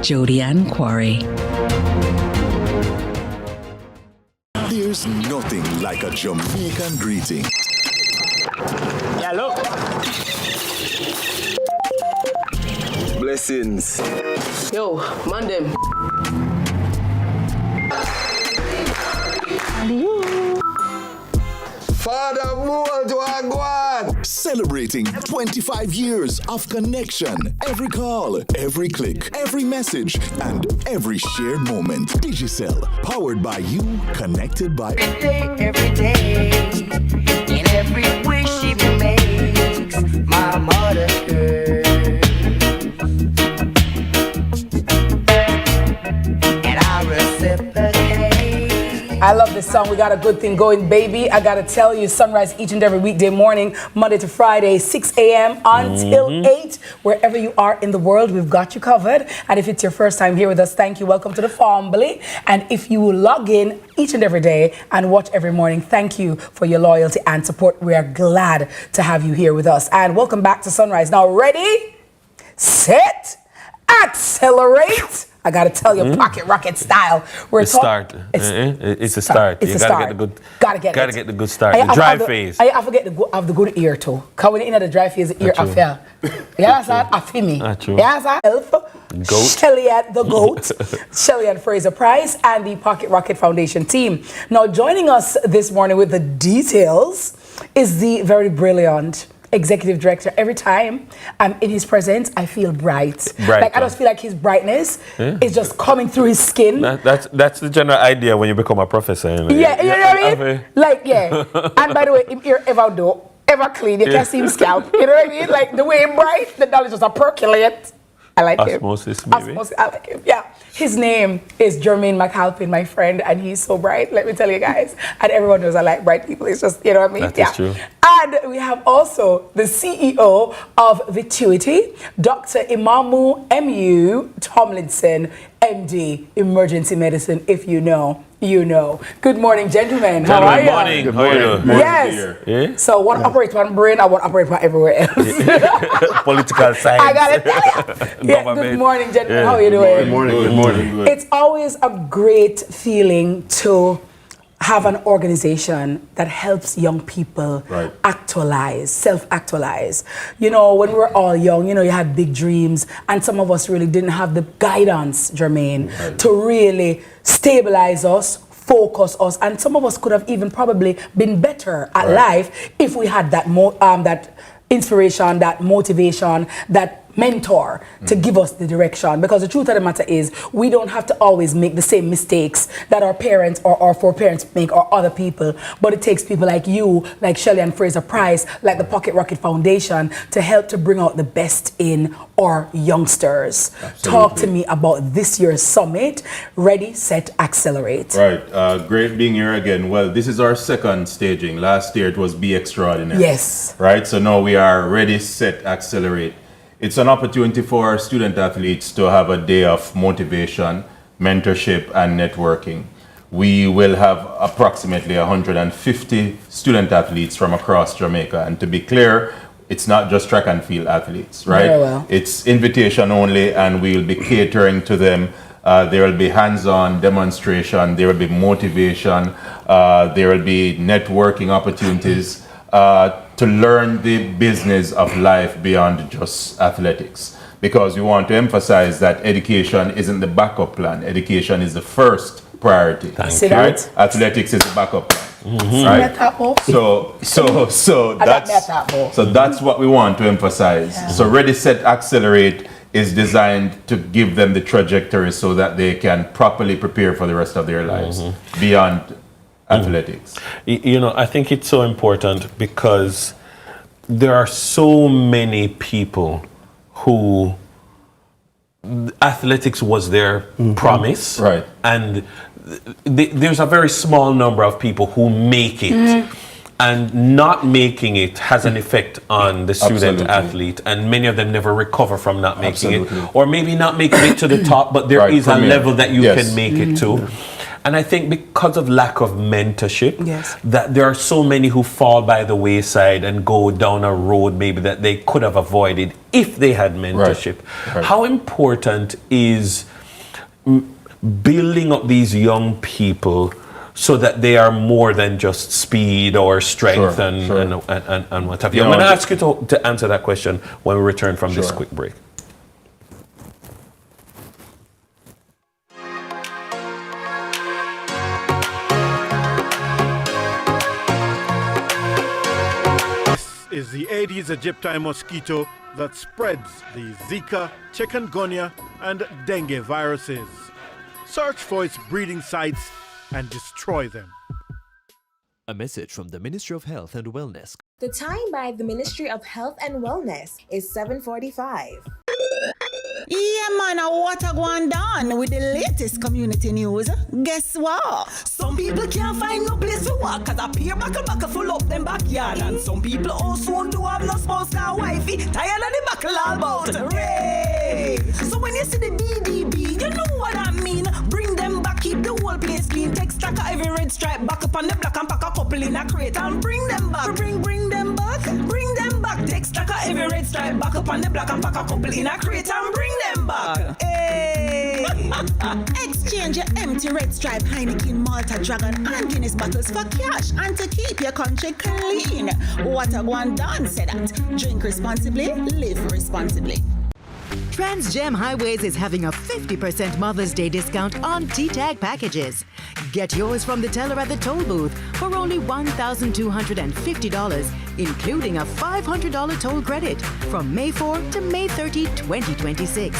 Jody Ann Quarry. There's nothing like a Jamaican greeting. Hello. Blessings. Yo, man them. Father Mold Wagwan! Celebrating 25 years of connection. Every call, every click, every message, and every shared moment. Digicel, powered by you, connected by every day, in every wish she makes, my mother and I reciprocate. I love this song. We got a good thing going, baby. I gotta tell you, sunrise each and every weekday morning, Monday to Friday, 6 a.m. until 8. Wherever you are in the world, we've got you covered. And if it's your first time here with us, thank you. Welcome to the family. And if you will log in each and every day and watch every morning, thank you for your loyalty and support. We are glad to have you here with us. And welcome back to Sunrise. Now, ready, set, accelerate. I gotta tell you, pocket rocket style. It's a start. It's a start. It's you a gotta start. get the good. Gotta get the good start. The dry phase. I forget the good ear too. Cause when in the dry phase, the ear affair. Yes, I feel me. Yes, I help. Goat. Shelly at the goat. Shelly and Fraser Price and the Pocket Rocket Foundation team. Now joining us this morning with the details is the very brilliant executive director. Every time I'm in his presence, I feel bright. Like I just feel like his brightness is just coming through his skin. That's the general idea when you become a professor. You know? Yeah, you know what I mean? Like, yeah. And by the way, if you're ever clean, you can see him scalp. You know what I mean? Like the way he's bright, the knowledge just percolate. I like Osmosis, him. maybe. Osmosis, I like him. Yeah. His name is Jermaine McAlpin, my friend, and he's so bright. Let me tell you guys. And everyone knows I like bright people. It's just, you know what I mean? That is true. And we have also the CEO of Vituity, Dr. Imamu M.U. Tomlinson, MD, Emergency Medicine. If you know, you know. Good morning, gentlemen. How are you? Good morning. How are you? Yes. Yeah? So one operates one brain, I want to operate one everywhere else. Political science. I got to tell you. Yeah, good morning, gentlemen. Yeah. How are you doing? Good morning. Good morning. It's always a great feeling to have an organization that helps young people actualize, self-actualize. You know, when we were all young, you know, you had big dreams, and some of us really didn't have the guidance, Jermaine, to really stabilize us, focus us, and some of us could have even probably been better at life if we had that that inspiration, that motivation, that mentor to give us the direction. Because the truth of the matter is, we don't have to always make the same mistakes that our parents or our foreparents make or other people, but it takes people like you, like Shelly and Fraser Price, like the Pocket Rocket Foundation to help to bring out the best in our youngsters. Absolutely. Talk to me about this year's summit, Ready, Set, Accelerate. Right, great being here again. Well, this is our second staging. Last year it was Be Extraordinary. Yes. Right, so now we are Ready, Set, Accelerate. It's an opportunity for our student athletes to have a day of motivation, mentorship, and networking. we will have approximately 150 student athletes from across Jamaica. And to be clear, it's not just track and field athletes, right? Very well. It's invitation only, and we'll be catering to them. There will be hands-on demonstration, there will be motivation, there will be networking opportunities to learn the business of life beyond just athletics. Because we want to emphasize that education isn't the backup plan. Education is the first priority. Right? Athletics is the backup plan. Right? So that's what we want to emphasize. Yeah. So Ready, Set, Accelerate is designed to give them the trajectory so that they can properly prepare for the rest of their lives beyond athletics. You know, I think it's so important because there are so many people who athletics was their promise, right? And there's a very small number of people who make it. And not making it has an effect on the student athlete, and many of them never recover from not making it, or maybe not making it to the top, but there is a level that you can make it to. And I think because of lack of mentorship, that there are so many who fall by the wayside and go down a road maybe that they could have avoided if they had mentorship. How important is building up these young people so that they are more than just speed or strength and what have you? I'm going to ask you to answer that question when we return from this quick break. This is the Aedes aegypti mosquito that spreads the Zika, chikungunya, and dengue viruses. Search for its breeding sites and destroy them. A message from the Ministry of Health and Wellness. The time by the Ministry of Health and Wellness is 7:45. Yeah, man, what a going down with the latest community news. Guess what? Some people can't find no place to walk cause a peer buckle full up them backyard. And some people also do have no spouse or wifey. Tired of the buckle all about. Hooray! So when you see the DDB, you know what I mean. Bring them back, keep the whole place clean. Take stack of every red stripe back up on the block and pack a couple in a crate and bring them back. Bring them back. Bring them back. Take stack of every red stripe back up on the block and pack a couple in a crate and bring them back. Hey! Exchange your empty red stripe Heineken, Malta, Dragon and Guinness bottles for cash and to keep your country clean. What a one done, say that. Drink responsibly, live responsibly. Transgem Highways is having a 50% Mother's Day discount on T-Tag packages. Get yours from the teller at the toll booth for only $1,250, including a $500 toll credit from May 4 to May 30, 2026.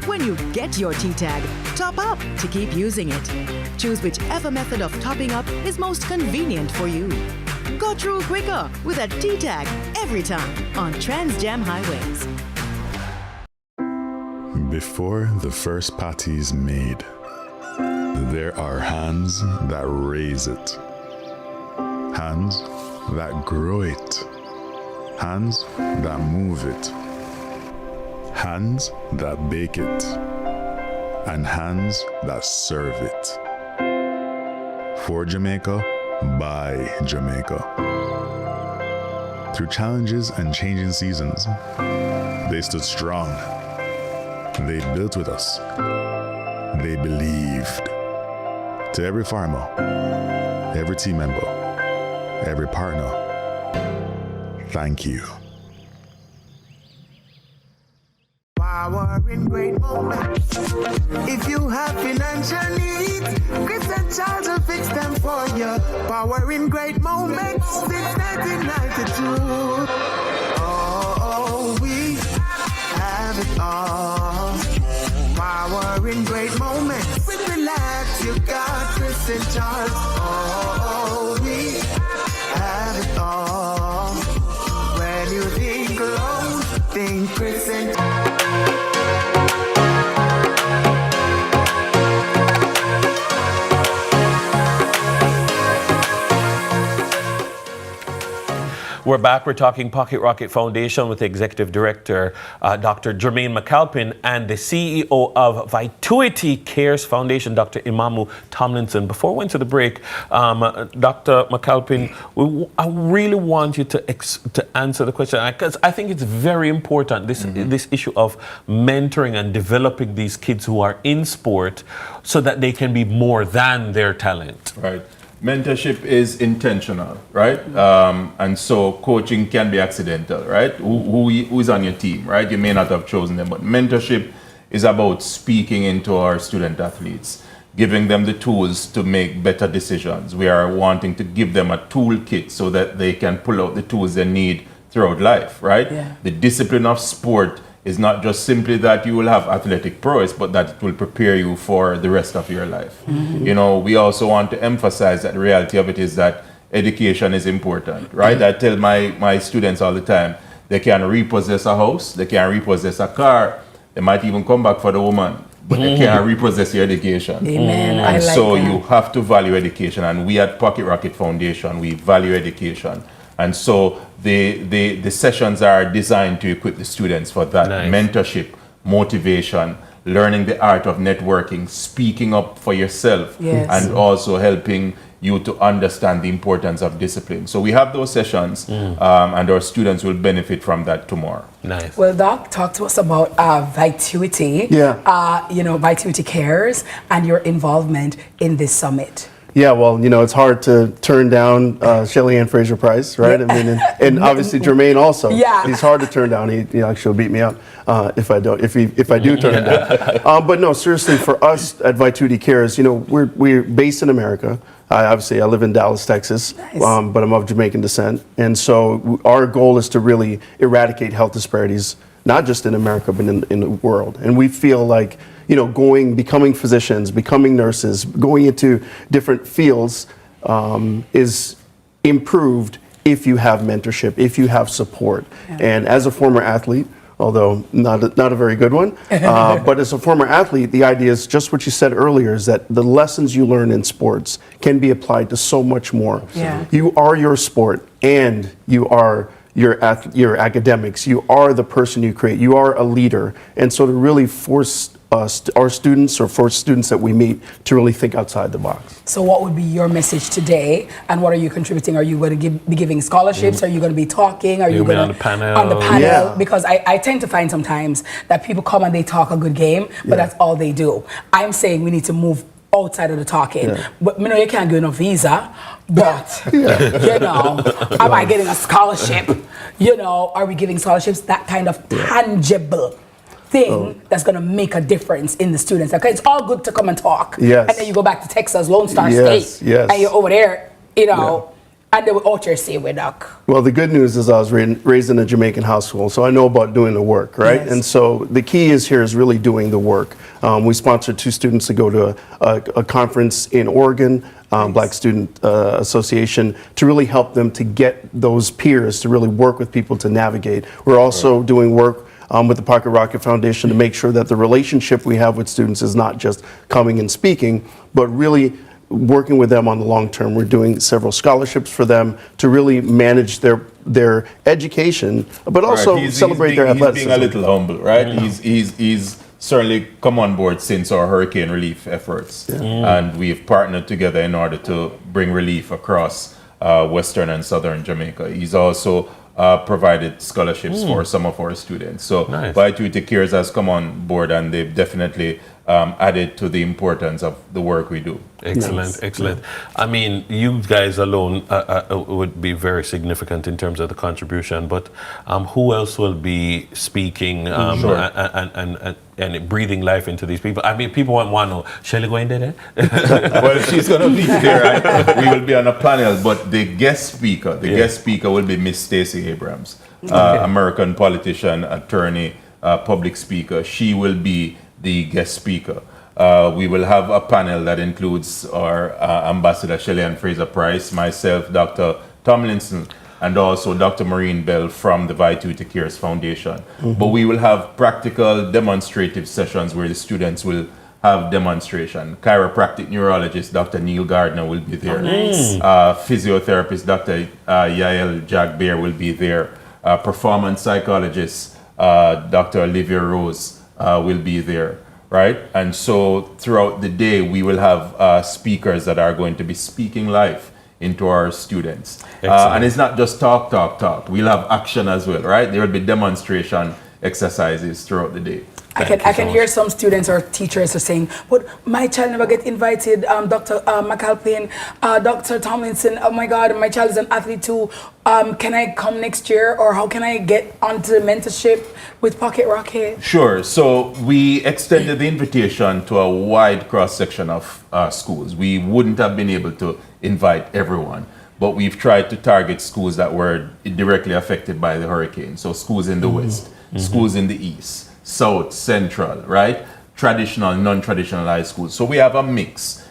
When you get your T-Tag, top up to keep using it. Choose whichever method of topping up is most convenient for you. Go through quicker with a T-Tag every time on Transgem Highways. Before the first patty is made, there are hands that raise it, hands that grow it, hands that move it, hands that bake it, and hands that serve it. For Jamaica, by Jamaica. Through challenges and changing seasons, they stood strong. They built with us. They believed. To every farmer, every team member, every partner, thank you. Power in great moments. If you have financial needs, Chris and Charles will fix them for you. Power in great moments since 1992. Oh, we have it all. Power in great moments. Relax, you got Chris and Charles. Oh, we have it all. When you think alone, think Chris and We're back. We're talking Pocket Rocket Foundation with the Executive Director, Dr. Jermaine McAlpin, and the CEO of Vituity Cares Foundation, Dr. Imamu Tomlinson. Before we went to the break, Dr. McAlpin, I really want you to answer the question, because I think it's very important, this issue of mentoring and developing these kids who are in sport so that they can be more than their talent. Right. Mentorship is intentional, right? And so coaching can be accidental, right? Who is on your team, right? You may not have chosen them, but mentorship is about speaking into our student athletes, giving them the tools to make better decisions. We are wanting to give them a toolkit so that they can pull out the tools they need throughout life, right? Yeah. The discipline of sport is not just simply that you will have athletic prowess, but that it will prepare you for the rest of your life. Mm-hmm. You know, we also want to emphasize that the reality of it is that education is important, right? I tell my students all the time, they can repossess a house, they can repossess a car, they might even come back for the woman, but they can't repossess your education. Amen. And I like so that. you have to value education, and we at Pocket Rocket Foundation, we value education. And so the sessions are designed to equip the students for that. Nice. Mentorship, motivation, learning the art of networking, speaking up for yourself, Yes. and also helping you to understand the importance of discipline. So we have those sessions, and our students will benefit from that tomorrow. Nice. Well, Doc, talk to us about Vituity. Yeah. Vituity Cares and your involvement in this summit. Yeah, well, you know, it's hard to turn down Shelly Ann Fraser Price, right? I mean, and obviously Jermaine also. Yeah. He's hard to turn down. He actually will beat me up if I do turn him down. But no, seriously, for us at Vituity Cares, you know, we're based in America. Obviously, I live in Dallas, Texas, Nice. but I'm of Jamaican descent, and so our goal is to really eradicate health disparities, not just in America, but in the world. And we feel like, you know, becoming physicians, becoming nurses, going into different fields is improved if you have mentorship, if you have support. Yeah. And as a former athlete, although not a very good one, but as a former athlete, the idea is just what you said earlier, is that the lessons you learn in sports can be applied to so much more. Yeah. You are your sport, and you are your academics. You are the person you create. You are a leader. And so to really force our students, or force students that we meet, to really think outside the box. So what would be your message today, and what are you contributing? Are you going to be giving scholarships? Are you going to be talking? Are you going on the panel? On the panel? Yeah. Because I tend to find sometimes that people come and they talk a good game, but that's all they do. I'm saying we need to move outside of the talking. Yeah. But you know, you can't get no visa, but you know, am I getting a scholarship? You know, are we giving scholarships? That kind of tangible thing that's going to make a difference in the students. Okay, it's all good to come and talk, Yes. and then you go back to Texas, Lone Star Yes, State, yes. and you're over there, you know, and they were out here saying we're Doc. Well, the good news is I was raised in a Jamaican household, so I know about doing the work, right? Yes. And so the key is really doing the work. We sponsored 2 students to go to a conference in Oregon, Black Student Association, to really help them to get those peers to really work with people to navigate. We're also doing work with the Pocket Rocket Foundation to make sure that the relationship we have with students is not just coming and speaking, but really working with them on the long term. We're doing several scholarships for them to really manage their education, but also celebrate their athleticism. He's being a little humble, right? He's certainly come on board since our hurricane relief efforts, and we've partnered together in order to bring relief across western and southern Jamaica. He's also provided scholarships for some of our students. So Nice. Vituity Cares has come on board, and they've definitely added to the importance of the work we do. Excellent, excellent. I mean, you guys alone would be very significant in terms of the contribution, but who else will be speaking and breathing life into these people? I mean, people want to know, Shelly going there? Well, she's going to be there. Right? We will be on a panel, but the guest speaker will be Miss Stacey Abrams, American politician, attorney, public speaker. She will be the guest speaker. We will have a panel that includes our Ambassador Shelly Ann Fraser Price, myself, Dr. Tomlinson, and also Dr. Maureen Bell from the Vituity Cares Foundation. But we will have practical demonstrative sessions where the students will have demonstration. Chiropractic neurologist Dr. Neil Gardner will be there. Nice. Physiotherapist Dr. Yael Jagbear will be there. Performance psychologist Dr. Olivia Rose will be there, right? And so throughout the day, we will have speakers that are going to be speaking live into our students. And it's not just talk. We'll have action as well, right? There will be demonstration exercises throughout the day. I can hear some students or teachers are saying, but my child never get invited, Dr. McAlpin, Dr. Tomlinson, oh my God, my child is an athlete too. Can I come next year, or how can I get onto the mentorship with Pocket Rocket? Sure. So we extended the invitation to a wide cross-section of schools. We wouldn't have been able to invite everyone, but we've tried to target schools that were directly affected by the hurricane. So schools in the west, schools in the east, south, central, right? Traditional, non-traditional high schools. So we have a mix.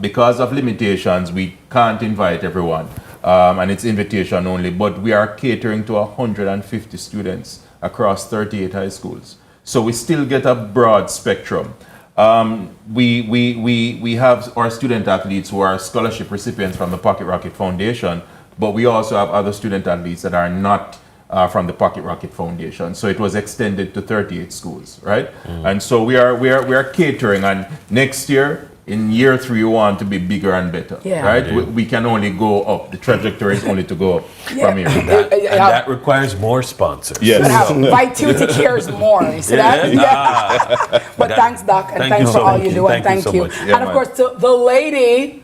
Because of limitations, we can't invite everyone. And it's invitation only, but we are catering to 150 students across 38 high schools. So we still get a broad spectrum. We have our student athletes who are scholarship recipients from the Pocket Rocket Foundation, but we also have other student athletes that are not from the Pocket Rocket Foundation. So it was extended to 38 schools, right? And so we are catering, and next year, in year 3, we want to be bigger and better, right? We can only go up. The trajectory is only to go up from here. And that requires more sponsors. Yes. Vitality cares more. You see that? Yeah. But thanks, Doc, and thanks for all you do, and thank you. And of course, to the lady,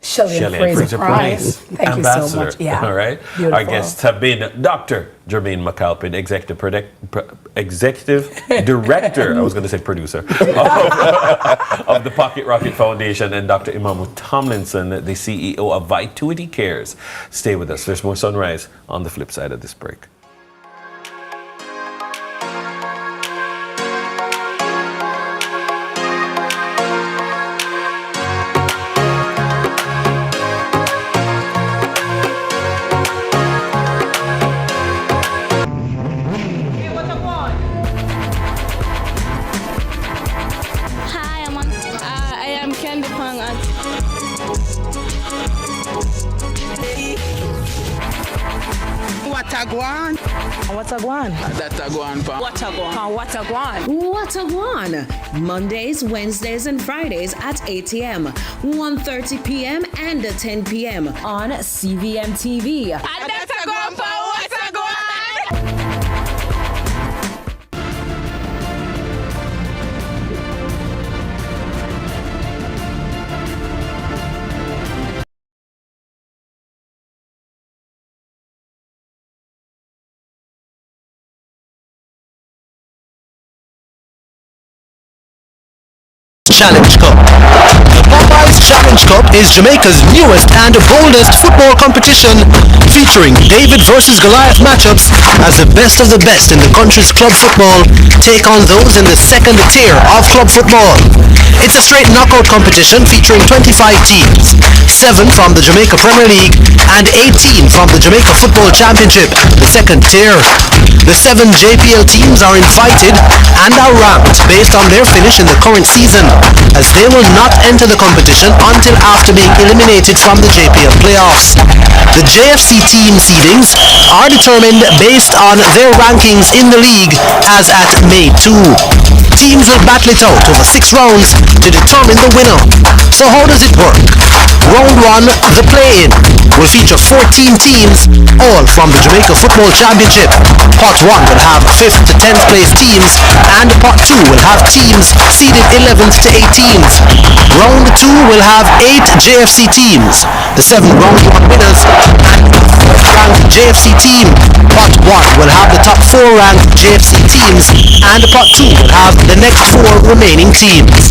Shelley Fraser Price. Thank you so much. Yeah. All right. Beautiful. Our guests have been Dr. Jermaine McAlpin, Executive Director, I was going to say producer, of the Pocket Rocket Foundation, and Dr. Imamu Tomlinson, the CEO of Vitality Cares. Stay with us. There's more Sunrise on the flip side of this break. Watagwan. Mondays, Wednesdays, and Fridays at 8 a.m., 1:30 p.m., and 10 p.m. on CVM TV. Challenge Cup. The Popeyes Challenge Cup is Jamaica's newest and boldest football competition, featuring David versus Goliath matchups as the best of the best in the country's club football take on those in the second tier of club football. It's a straight knockout competition featuring 25 teams, 7 from the Jamaica Premier League and 18 from the Jamaica Football Championship, the second tier. The 7 JPL teams are invited and are ranked based on their finish in the current season, as they will not enter the competition until after being eliminated from the JPL playoffs. The JFC team seedings are determined based on their rankings in the league as at May 2. Teams will battle it out over 6 rounds to determine the winner. So how does it work? Round 1, the play-in, will feature 14 teams, all from the Jamaica Football Championship. Pot 1 will have 5th to 10th place teams, and Pot 2 will have teams seeded 11th to 18th. Round 2 will have 8 JFC teams, the 7 Round 1 winners, and the 4th ranked JFC team. Pot 1 will have the top 4 ranked JFC teams, and Pot 2 will have the next 4 remaining teams.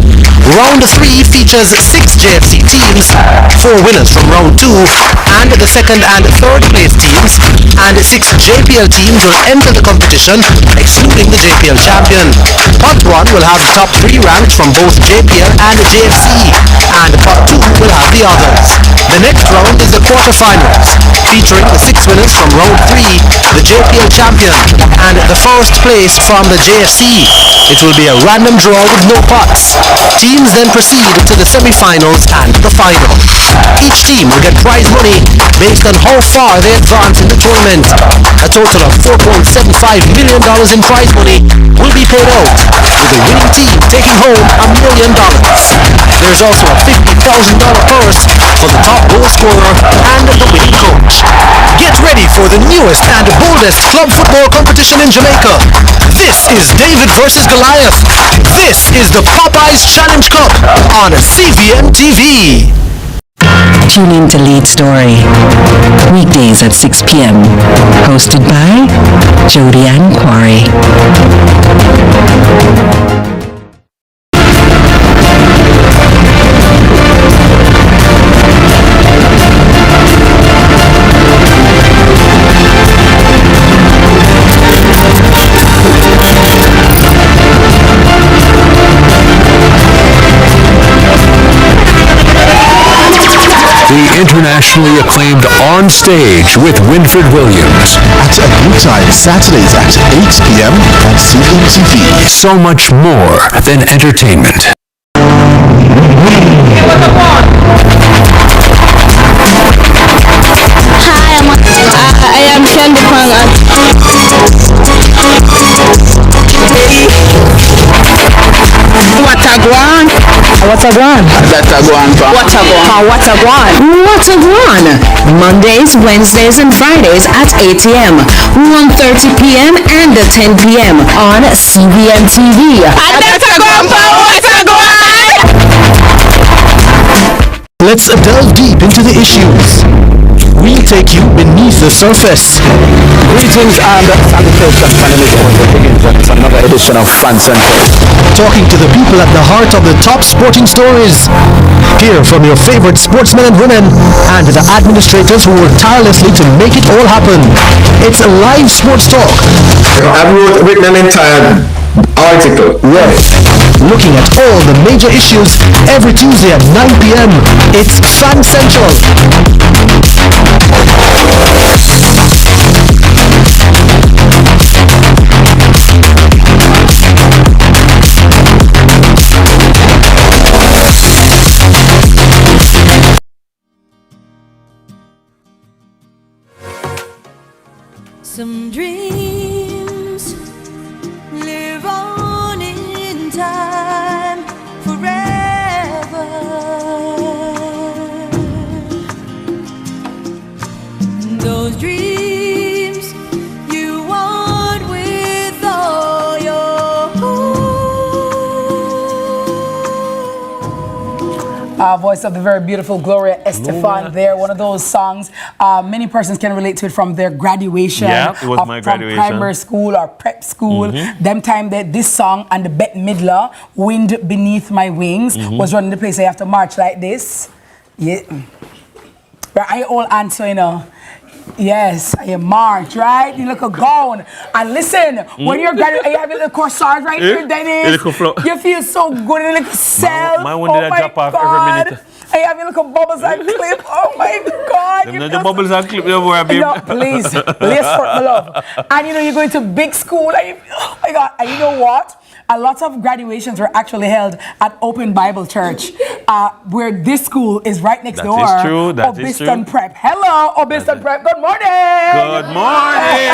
Round 3 features 6 JFC teams, 4 winners from Round 2, and the 2nd and 3rd place teams, and 6 JPL teams will enter the competition, excluding the JPL champion. Pot 1 will have the top 3 ranked from both JPL and JFC, and Pot 2 will have the others. The next round is the quarterfinals. featuring the 6 winners from round 3, the JPL champion, and the first place from the JFC. It will be a random draw with no pots. Teams then proceed to the semi-finals and the final. Each team will get prize money based on how far they advance in the tournament. A total of $4.75 million in prize money will be paid out, with the winning team taking home $1 million. There is also a $50,000 purse for the top goal scorer and the winning coach. Get ready for the newest and boldest club football competition in Jamaica. This is David versus Goliath. This is the Popeyes Challenge Cup on CVM TV. Tune in to Lead Story, weekdays at 6 p.m. Hosted by Jody Ann Quarry. The internationally acclaimed On Stage with Winfred Williams. At a new time, Saturdays at 8 p.m. on CVMTV. So much more than entertainment. Hi, I am Candy Pang. Watagwan. Watagwan. Mondays, Wednesdays, and Fridays at 8 a.m., 1:30 p.m., and 10 p.m. on CVM TV. Let's delve deep into the issues. We'll take you beneath the surface. Greetings and salutations. My name is Owen Higgins, and it's another edition of Fan Central. Talking to the people at the heart of the top sporting stories. Hear from your favorite sportsmen and women and the administrators who work tirelessly to make it all happen. It's a live sports talk. I've written an entire article. Yes. Looking at all the major issues every Tuesday at 9 p.m. It's Fan Central. Some dreams live on in time forever. Those dreams you want with all your Voice of the very beautiful Gloria Estefan there. One of those songs many persons can relate to it from their graduation. Yeah, it was my graduation. From primary school or prep school. Them time that this song and the Bette Midler, Wind Beneath My Wings, was running the place. I have to march like this. Yeah. But I all answer, you know. Yes, I march, right? You look a gown. And listen, when you're graduating, you have a little corsage right here, Dennis. You feel so good in little self. My one did I drop off every minute. I have a little bubbles and clip. Oh my God. The bubbles and clip over, babe. No, please. Lace for my love. And you know, you're going to big school. And oh my God. And you know what? A lot of graduations were actually held at Open Bible Church, where this school is right next door. That is true. That is true. Obiston Prep. Hello, Obiston Prep. Good morning. Good morning.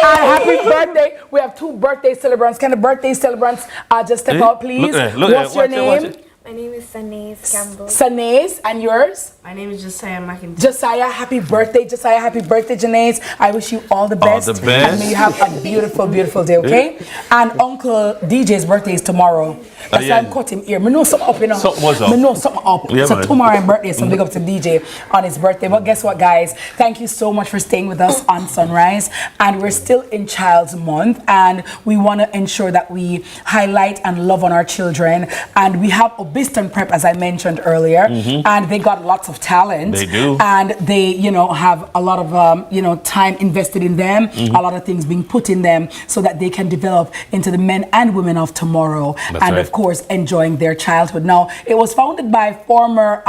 And happy birthday. We have two birthday celebrants. Can the birthday celebrants just step out, please? What's your name? My name is Sanez Campbell. Sanez, and yours? My name is Josiah McIntyre. Josiah, happy birthday. Josiah, happy birthday, Janaise. I wish you all the best. All the best. And may you have a beautiful, beautiful day, okay? And Uncle DJ's birthday is tomorrow. That's why I'm cutting here. I know something up, you know. Something was up. I know something up. Yeah, so man. tomorrow and birthday, so big up to DJ on his birthday. But guess what, guys? Thank you so much for staying with us on Sunrise. And we're still in Child's Month. And we want to ensure that we highlight and love on our children. And we have a Obiston Prep, as I mentioned earlier, and they got lots of talent. They do. And they, you know, have a lot of, you know, time invested in them, a lot of things being put in them so that they can develop into the men and women of tomorrow. That's and right. of course, enjoying their childhood. Now, it was founded by former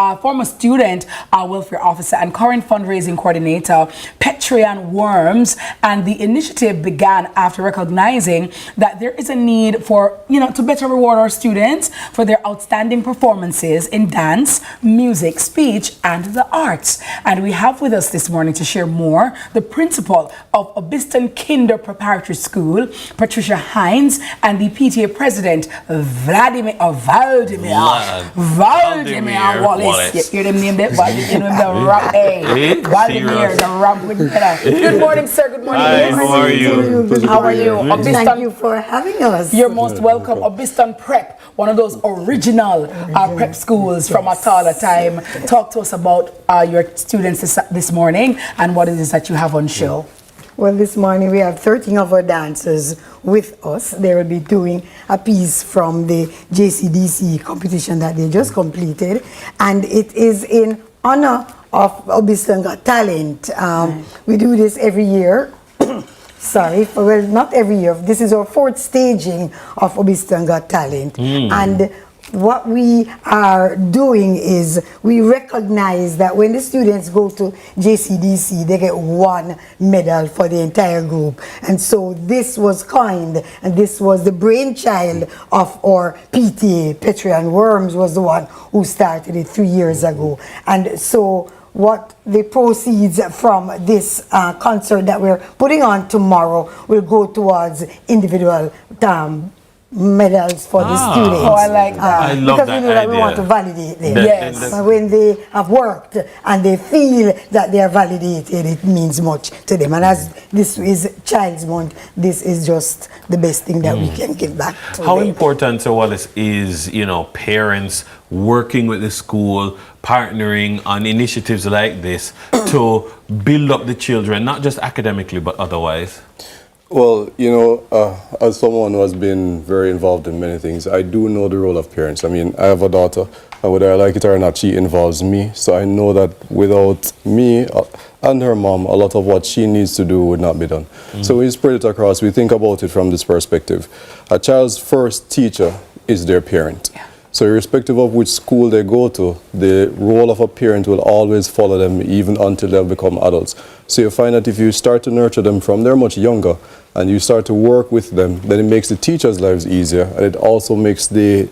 student welfare officer and current fundraising coordinator, Petrian Worms, and the initiative began after recognizing that there is a need for, you know, to better reward our students for their outstanding performances in dance, music, speech, and the arts. And we have with us this morning to share more the principal of Obiston Kinder Preparatory School, Patricia Hines, and the PTA president, Vladimir Wallace. You hear them name that? Vladimir, the rock with Good morning, sir. Good morning. Hi, how are you? How are you? Thank you for having us. You're most welcome. Obiston Prep, one of those original prep schools from Atala time. Talk to us about your students this morning and what it is that you have on show. Well, this morning we have 13 of our dancers with us. They will be doing a piece from the JCDC competition that they just completed, and it is in honor of Obiston Got Talent. We do this every year. Well, not every year. This is our 4th staging of Obiston Got Talent. And what we are doing is we recognize that when the students go to JCDC, they get 1 medal for the entire group. And so this was coined, and this was the brainchild of our PTA. Petrian Worms was the one who started it 3 years ago. And so what the proceeds from this concert that we're putting on tomorrow will go towards individual medals for the students. Oh, I like that. I love because that we know that we idea. want to validate them. Yes. And when they have worked and they feel that they are validated, it means much to them. And as this is Child's Month, this is just the best thing that we can give back to How them. important, Sir Wallace, is, you know, parents working with the school, partnering on initiatives like this to build up the children, not just academically, but otherwise? Well, you know, as someone who has been very involved in many things, I do know the role of parents. I mean, I have a daughter, and whether I like it or not, she involves me. So I know that without me and her mom, a lot of what she needs to do would not be done. So we spread it across. We think about it from this perspective. A child's first teacher is their parent. So irrespective of which school they go to, the role of a parent will always follow them even until they become adults. So you find that if you start to nurture them from they're much younger and you start to work with them, then it makes the teachers' lives easier, and it also makes the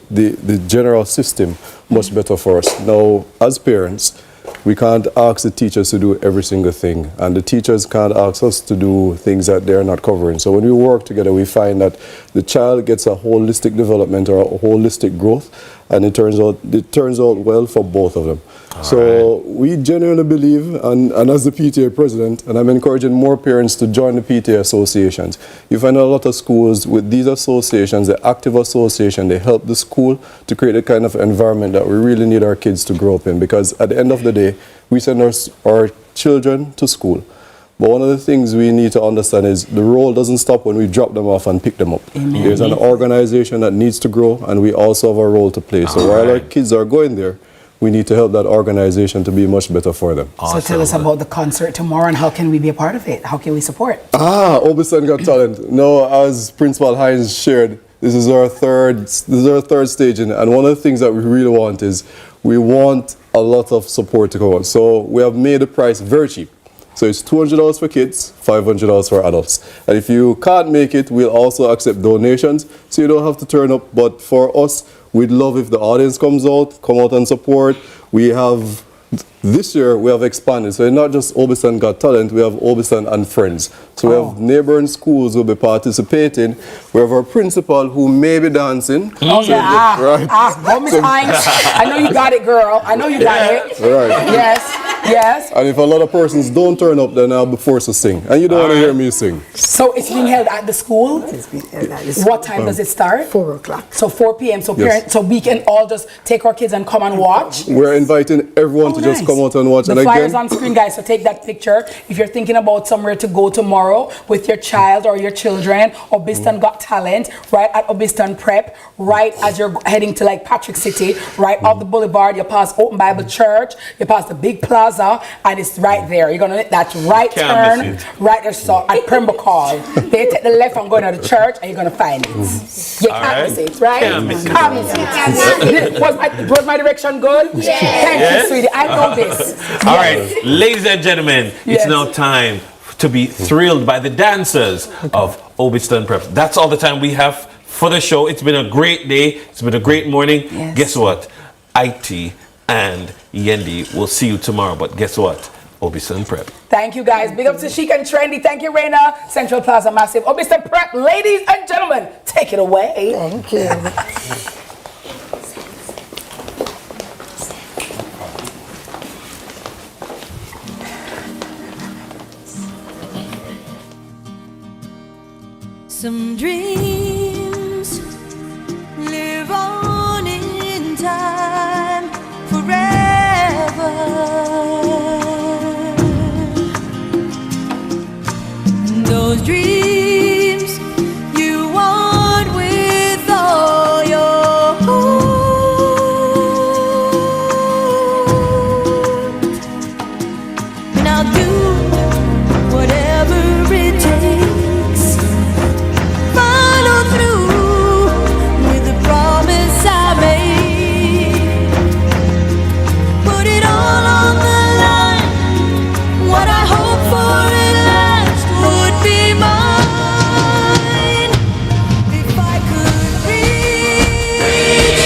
general system much better for us. Now, as parents, we can't ask the teachers to do every single thing, and the teachers can't ask us to do things that they're not covering. So when we work together, we find that the child gets a holistic development or a holistic growth, and it turns out well for both of them. So we genuinely believe, and as the PTA president, and I'm encouraging more parents to join the PTA associations. You find a lot of schools with these associations, the active association, they help the school to create a kind of environment that we really need our kids to grow up in, because at the end of the day, we send our children to school. But one of the things we need to understand is the role doesn't stop when we drop them off and pick them up. Amen. There's an organization that needs to grow, and we also have a role to play. So while our kids are going there, we need to help that organization to be much better for them. So tell us about the concert tomorrow and how can we be a part of it? How can we support? Obiston Got Talent. No, as Principal Hines shared, this is our third staging, and one of the things that we really want is we want a lot of support to come on. So we have made the price very cheap. So it's $200 for kids, $500 for adults. And if you can't make it, we'll also accept donations, so you don't have to turn up. But for us, we'd love if the audience come out and support. This year we have expanded, so not just Obiston Got Talent, we have Obiston and Friends. So we have neighboring schools who will be participating. We have our principal who may be dancing. Oh, yeah. Miss Hines. I know you got it, girl. I know you got it. Right. Yes. Yes. And if a lot of persons don't turn up, then I'll be forced to sing. And you don't want to hear me sing. So it's being held at the school? What time does it start? 4 o'clock. So 4 p.m. So Yes. parents, so we can all just take our kids and come and watch? We're inviting everyone to just come out and watch. The And flyer's again, on screen, guys, so take that picture. If you're thinking about somewhere to go tomorrow with your child or your children, Obiston Got Talent, right at Obiston Prep, right as you're heading to like Patrick City, right off the boulevard, you pass Open Bible Church, you pass the big plaza, and it's right there. You're gonna, that's right Can't turn, miss it. right there, so at Pembroke. They take the left and going to the church, and you're gonna find it. You All can't right. miss it, right? Can't miss it. Can't miss it. was my direction good? Yes. Thank Yes. you, sweetie. I know this. All right, ladies and gentlemen, it's Yes. now time to be thrilled by the dancers of Obiston Prep. That's all the time we have for the show. It's been a great day. It's been a great morning. Yes. Guess what? IT and Yendi will see you tomorrow. But guess what? Obiston Prep. Thank you, guys. Big up to Chic and Trendy. Thank you, Raina. Central Plaza Massive. Obiston Prep. Ladies and gentlemen, take it away. Thank you. Some dreams